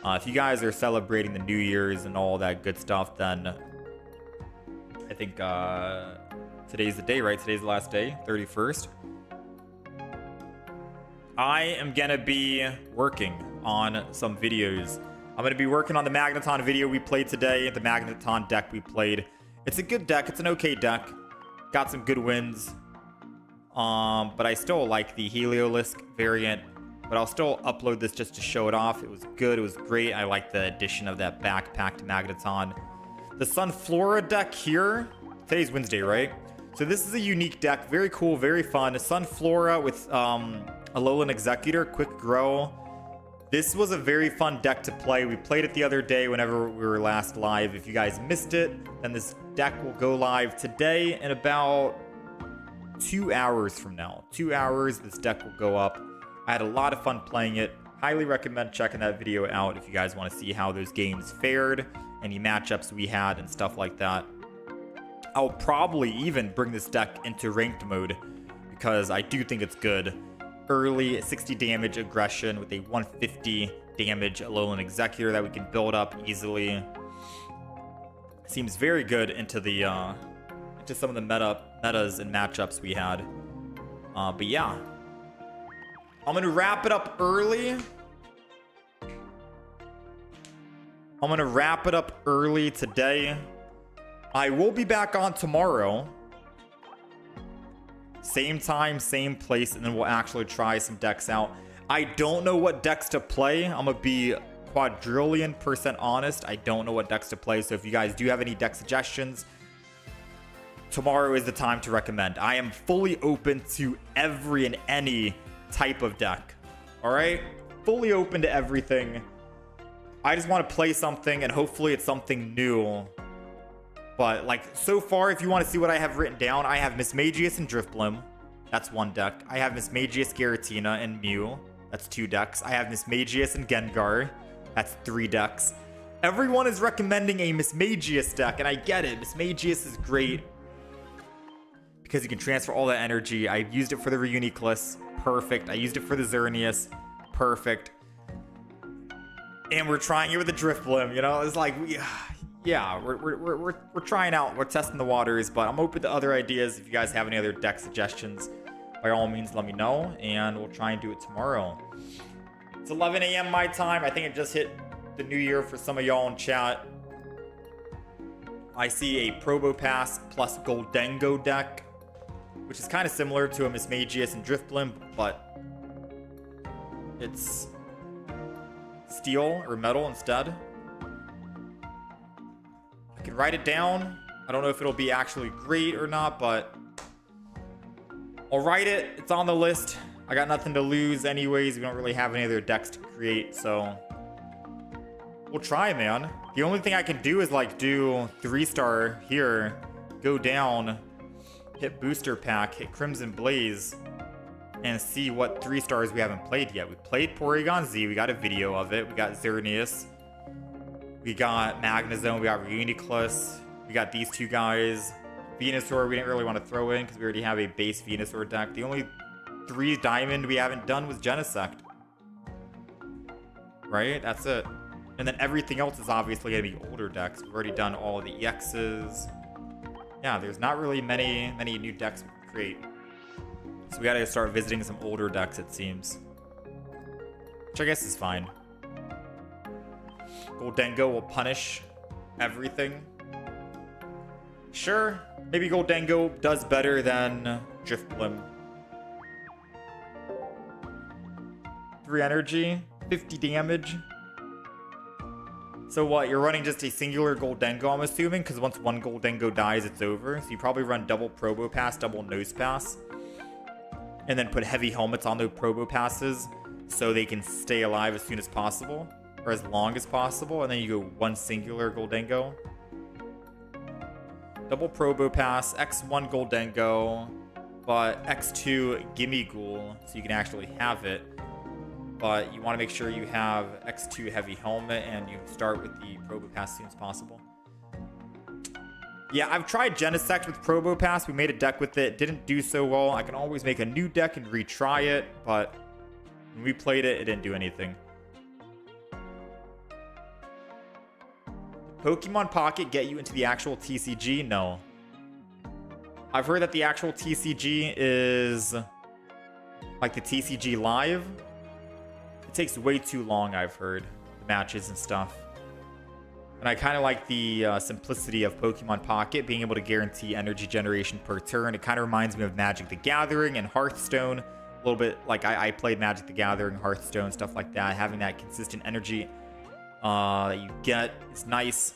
If you guys are celebrating the New Year's and all that good stuff, then I think today's the day, right? Today's the last day, 31st. I am gonna be working on some videos. I'm gonna be working on the Magneton video we played today, the Magneton deck we played. It's a good deck, it's an okay deck. Got some good wins. But I still like the Heliolisk variant. But I'll still upload this just to show it off. It was good, it was great. I like the addition of that backpack to Magneton. The Sunflora deck here. Today's Wednesday, right? So this is a unique deck, very cool, very fun. Sunflora with Alolan Executor, Quick Grow. This was a very fun deck to play. We played it the other day whenever we were last live. If you guys missed it, then this deck will go live today in about 2 hours from now. 2 hours, this deck will go up. I had a lot of fun playing it. Highly recommend checking that video out if you guys want to see how those games fared, any matchups we had, and stuff like that. I'll probably even bring this deck into ranked mode because I do think it's good. Early 60 damage aggression with a 150 damage Alolan Executor that we can build up easily. Seems very good into the into some of the metas and matchups we had. But yeah. I'm gonna wrap it up early. Today. I will be back on tomorrow. Same time, same place, and then we'll actually try some decks out. I don't know what decks to play. I'm gonna be quadrillion% honest. I don't know what decks to play. So if you guys do have any deck suggestions, tomorrow is the time to recommend. I am fully open to every and any type of deck. All right, fully open to everything. I just want to play something and hopefully it's something new. But like so far, if you want to see what I have written down, I have Mismagius and Drifblim. That's 1 deck. I have Mismagius, Giratina, and Mew. That's 2 decks. I have Mismagius and Gengar. That's 3 decks. Everyone is recommending a Mismagius deck, and I get it. Mismagius is great because you can transfer all that energy. I used it for the Reuniclus. Perfect. I used it for the Xerneas. Perfect. And we're trying it with the Drifblim, you know? It's like, yeah, we're trying out. We're testing the waters, but I'm open to other ideas. If you guys have any other deck suggestions, by all means, let me know, and we'll try and do it tomorrow. It's 11 a.m. my time. I think it just hit the new year for some of y'all in chat. I see a Probopass plus Goldengo deck, which is kind of similar to a Mismagius and Drifblim, but it's steel or metal instead. I can write it down. I don't know if it'll be actually great or not, but I'll write it. It's on the list. I got nothing to lose anyways. We don't really have any other decks to create, so we'll try, man. The only thing I can do is like do 3-star here, go down, hit booster pack, hit Crimson Blaze, and see what 3 stars we haven't played yet. We played Porygon Z, we got a video of it. We got Xerneas, we got Magnezone, we got Reuniclus, we got these 2 guys. Venusaur we didn't really want to throw in because we already have a base Venusaur deck. The only 3 diamond we haven't done was Genesect. Right? That's it. And then everything else is obviously going to be older decks. We've already done all the EXs. Yeah, there's not really many new decks we can create. So we got to start visiting some older decks, it seems. which I guess is fine. Goldengo will punish everything. Sure, maybe Goldengo does better than Driftblim. 3 energy, 50 damage. So what, you're running just a singular Goldengo, I'm assuming? Because once one Goldengo dies, it's over. So you probably run double Probo Pass, double Nose Pass. And then put heavy helmets on those Probo Passes so they can stay alive as soon as possible. Or as long as possible. And then you go one singular Goldengo. Double Probo Pass, X1 Goldengo, but X2 Gimme Ghoul, so you can actually have it. But you want to make sure you have X2 Heavy Helmet and you start with the Probo Pass as soon as possible. Yeah, I've tried Genesect with Probo Pass. We made a deck with it. Didn't do so well. I can always make a new deck and retry it, but when we played it, it didn't do anything. Pokemon Pocket get you into the actual TCG? No. I've heard that the actual TCG is like the TCG Live. It takes way too long, I've heard, the matches and stuff. And I kind of like the simplicity of Pokemon Pocket, being able to guarantee energy generation per turn. It kind of reminds me of Magic the Gathering and Hearthstone. A little bit like I played Magic the Gathering, Hearthstone, stuff like that. Having that consistent energy that you get is nice.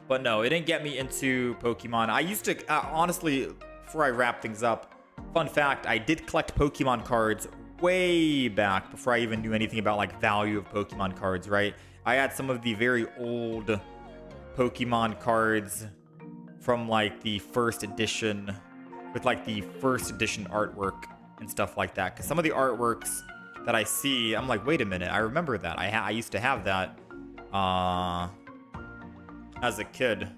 But no, it didn't get me into Pokemon. I used to, honestly, before I wrap things up, fun fact, I did collect Pokemon cards way back before I even knew anything about like value of Pokemon cards, right? I had some of the very old Pokemon cards from like the first edition, with like the first edition artwork and stuff like that. Because some of the artworks that I see, I'm like, wait a minute, I remember that. I used to have that as a kid.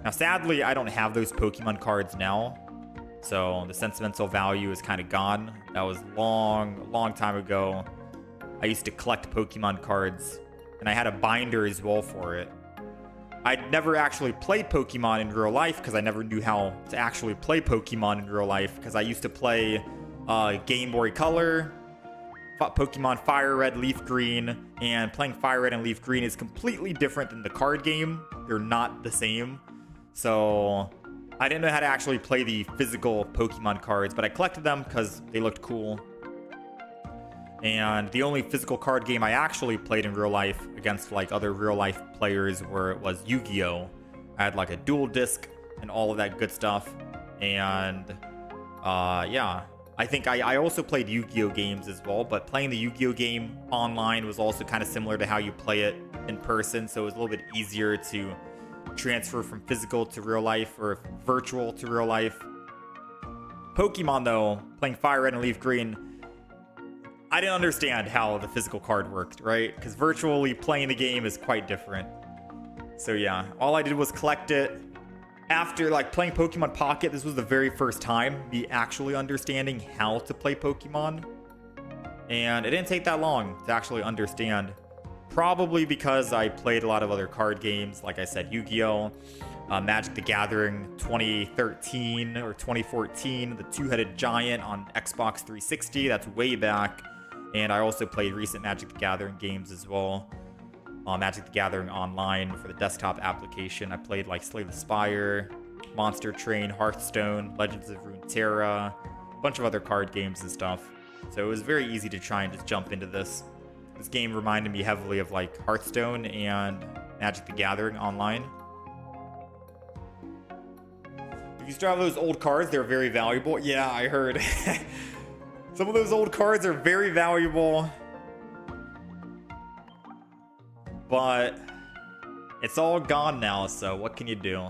Now, sadly, I don't have those Pokemon cards now, so the sentimental value is kind of gone. That was long time ago. I used to collect Pokemon cards, and I had a binder as well for it. I'd never actually played Pokemon in real life because I never knew how to actually play Pokemon in real life, because I used to play Game Boy Color, Pokemon Fire Red, Leaf Green, and playing Fire Red and Leaf Green is completely different than the card game. They're not the same. So I didn't know how to actually play the physical Pokemon cards, but I collected them because they looked cool. And the only physical card game I actually played in real life against like other real life players was Yu-Gi-Oh! I had like a dual disc and all of that good stuff. And yeah, I think I also played Yu-Gi-Oh! Games as well, but playing the Yu-Gi-Oh! Game online was also kind of similar to how you play it in person, so it was a little bit easier to transfer from physical to real life or virtual to real life. Pokemon, though, playing Fire Red and Leaf Green, I didn't understand how the physical card worked, right? Because virtually playing the game is quite different. So yeah, all I did was collect it. After like playing Pokemon Pocket, this was the very first time me actually understanding how to play Pokemon. And it didn't take that long to actually understand. Probably because I played a lot of other card games, like I said, Yu-Gi-Oh!, Magic the Gathering 2013 or 2014, the Two-Headed Giant on Xbox 360, that's way back. And I also played recent Magic the Gathering games as well. Magic the Gathering Online for the desktop application. I played like Slay the Spire, Monster Train, Hearthstone, Legends of Runeterra, a bunch of other card games and stuff. So it was very easy to try and just jump into this. This game reminded me heavily of like Hearthstone and Magic the Gathering Online. If you still have those old cards, they're very valuable. Yeah, I heard. Some of those old cards are very valuable. But it's all gone now, so what can you do?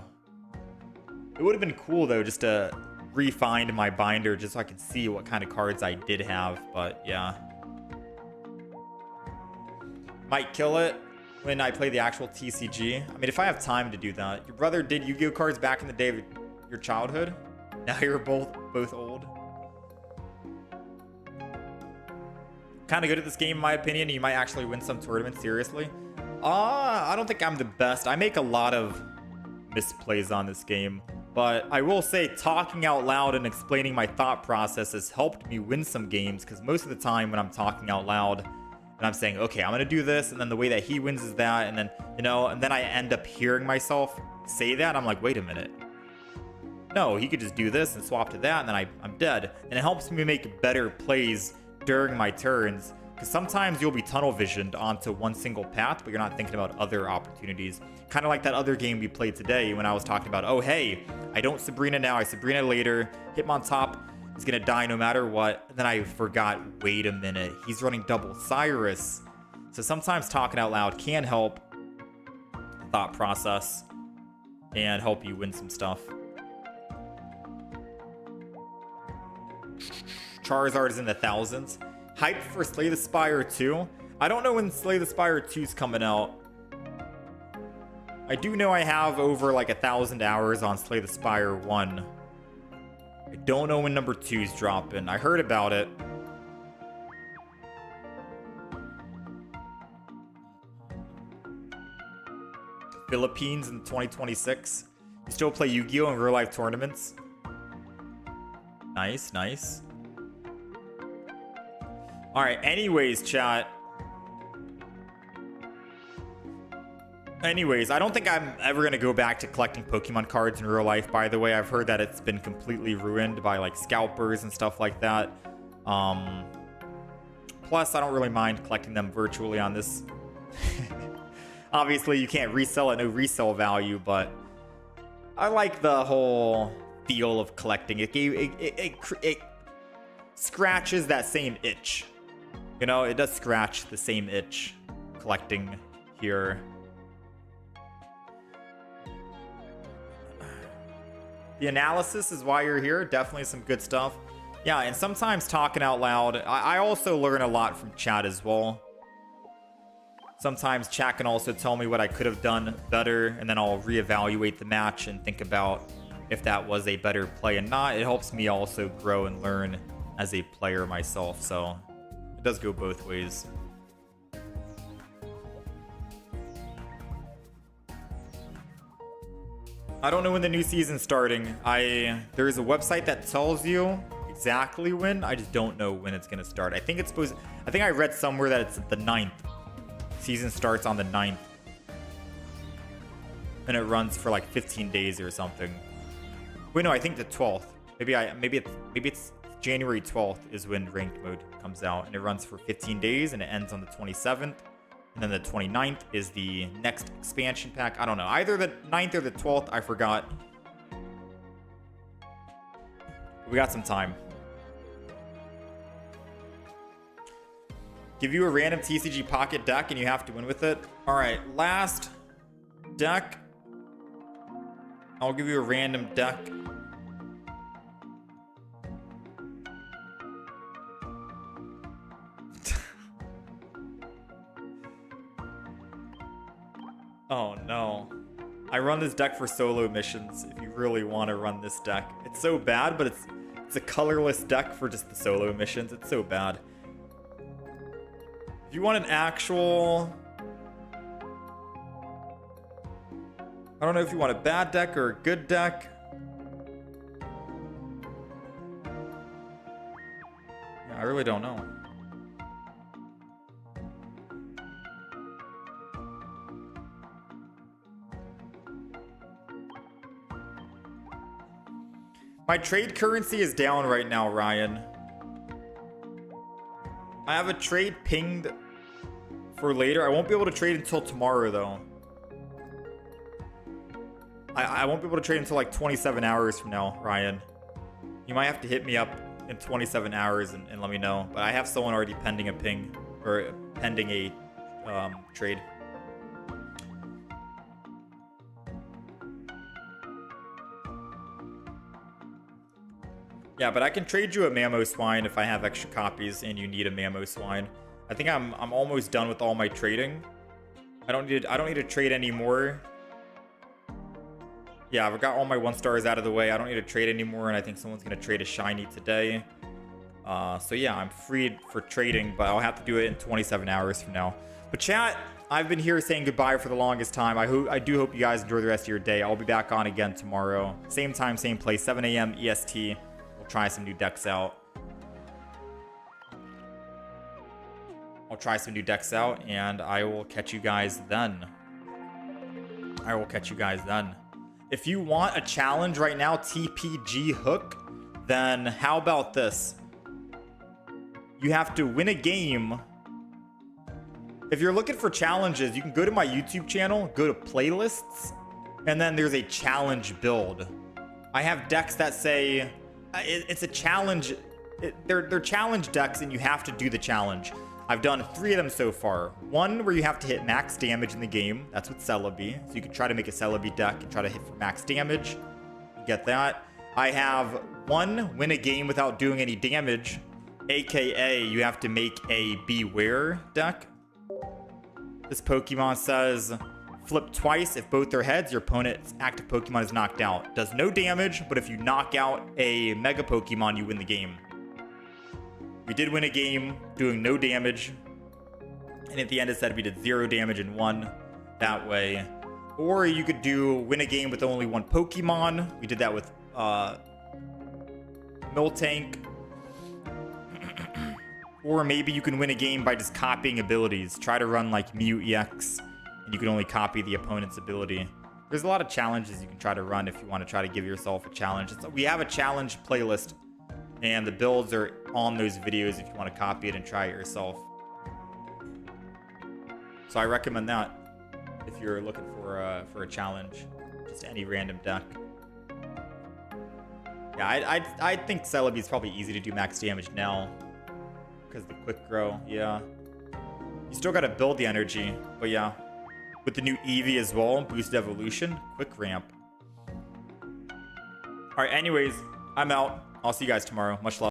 It would have been cool, though, just to re-find my binder just so I could see what kind of cards I did have, but yeah. Might kill it when I play the actual TCG. I mean, if I have time to do that. Your brother did Yu-Gi-Oh! Cards back in the day of your childhood? Now you're both old? Kind of good at this game, in my opinion. You might actually win some tournaments, seriously. I don't think I'm the best. I make a lot of misplays on this game. But I will say, talking out loud and explaining my thought process has helped me win some games, because most of the time when I'm talking out loud and I'm saying, okay, I'm gonna do this, and then the way that he wins is that, and then, you know, and then I end up hearing myself say that, I'm like, wait a minute. No, he could just do this and swap to that, and then I'm dead. And it helps me make better plays during my turns, because sometimes you'll be tunnel visioned onto one single path, but you're not thinking about other opportunities. Kind of like that other game we played today when I was talking about, oh, hey, I don't Sabrina now, I Sabrina later, Hitmontop is going to die no matter what. And then I forgot, wait a minute, he's running double Cyrus. So sometimes talking out loud can help the thought process and help you win some stuff. Charizard is in the thousands. Hyped for Slay the Spire 2. I don't know when Slay the Spire 2 is coming out. I do know I have over like 1,000 hours on Slay the Spire 1. I don't know when number 2 is dropping. I heard about it. Philippines in 2026. You still play Yu-Gi-Oh! In real life tournaments? Nice, nice. Alright, anyways, chat. Anyways, I don't think I'm ever going to go back to collecting Pokemon cards in real life, by the way. I've heard that it's been completely ruined by, like, scalpers and stuff like that. Plus, I don't really mind collecting them virtually on this. Obviously, you can't resell at no resale value, but I like the whole feel of collecting. It scratches that same itch. You know, it does scratch the same itch collecting here. The analysis is why you're here. Definitely some good stuff. Yeah, and sometimes talking out loud. I also learn a lot from chat as well. Sometimes chat can also tell me what I could have done better, and then I'll reevaluate the match and think about if that was a better play and not. It helps me also grow and learn as a player myself, so it does go both ways. I don't know when the new season's starting. There's a website that tells you exactly when. I just don't know when it's gonna start. I think I read somewhere that it's the 9th. Season starts on the 9th. And it runs for like 15 days or something. Wait, no, I think the 12th. Maybe it's January 12th is when ranked mode comes out, and it runs for 15 days and it ends on the 27th. And then the 29th is the next expansion pack. I don't know. Either the 9th or the 12th. I forgot. We got some time. Give you a random TCG pocket deck and you have to win with it. All right, last deck. I'll give you a random deck. Oh no. I run this deck for solo missions if you really want to run this deck. It's so bad, but it's a colorless deck for just the solo missions. It's so bad. If you want an actual... I don't know if you want a bad deck or a good deck. Yeah, I really don't know. My trade currency is down right now, Ryan. I have a trade pinged for later. I won't be able to trade until tomorrow, though. I won't be able to trade until like 27 hours from now, Ryan. You might have to hit me up in 27 hours and let me know. But I have someone already pending a ping, or pending a trade. Yeah, but I can trade you a Mamoswine if I have extra copies and you need a Mamoswine. I think I'm almost done with all my trading. I don't need to trade anymore. Yeah, I've got all my 1-stars out of the way. I don't need to trade anymore, and I think someone's gonna trade a shiny today. So yeah, I'm freed for trading, but I'll have to do it in 27 hours from now. But chat, I've been here saying goodbye for the longest time. I do hope you guys enjoy the rest of your day. I'll be back on again tomorrow. Same time, same place, 7 a.m. EST. We'll try some new decks out. And I will catch you guys then. If you want a challenge right now, TPG hook, then how about this? You have to win a game. If you're looking for challenges, you can go to my YouTube channel, go to playlists, and then there's a challenge build. I have decks that say it's a challenge. They're challenge decks, and you have to do the challenge. I've done 3 of them so far. One where you have to hit max damage in the game. That's with Celebi. So you can try to make a Celebi deck and try to hit for max damage. You get that. I have one win a game without doing any damage. AKA you have to make a Beware deck. This Pokemon says flip twice. If both are heads, your opponent's active Pokemon is knocked out. Does no damage, but if you knock out a Mega Pokemon, you win the game. We did win a game doing no damage. And at the end it said we did 0 damage and won that way. Or you could win a game with only 1 Pokemon. We did that with Miltank. Or maybe you can win a game by just copying abilities. Try to run like Mew EX, and you can only copy the opponent's ability. There's a lot of challenges you can try to run if you want to try to give yourself a challenge. We have a challenge playlist, and the builds are on those videos if you want to copy it and try it yourself. So I recommend that if you're looking for a challenge, just any random deck. Yeah, I think Celebi is probably easy to do max damage now because the quick grow. Yeah, you still got to build the energy, but yeah, with the new Eevee as well, boosted evolution, quick ramp. All right, anyways, I'm out. I'll see you guys tomorrow. Much love.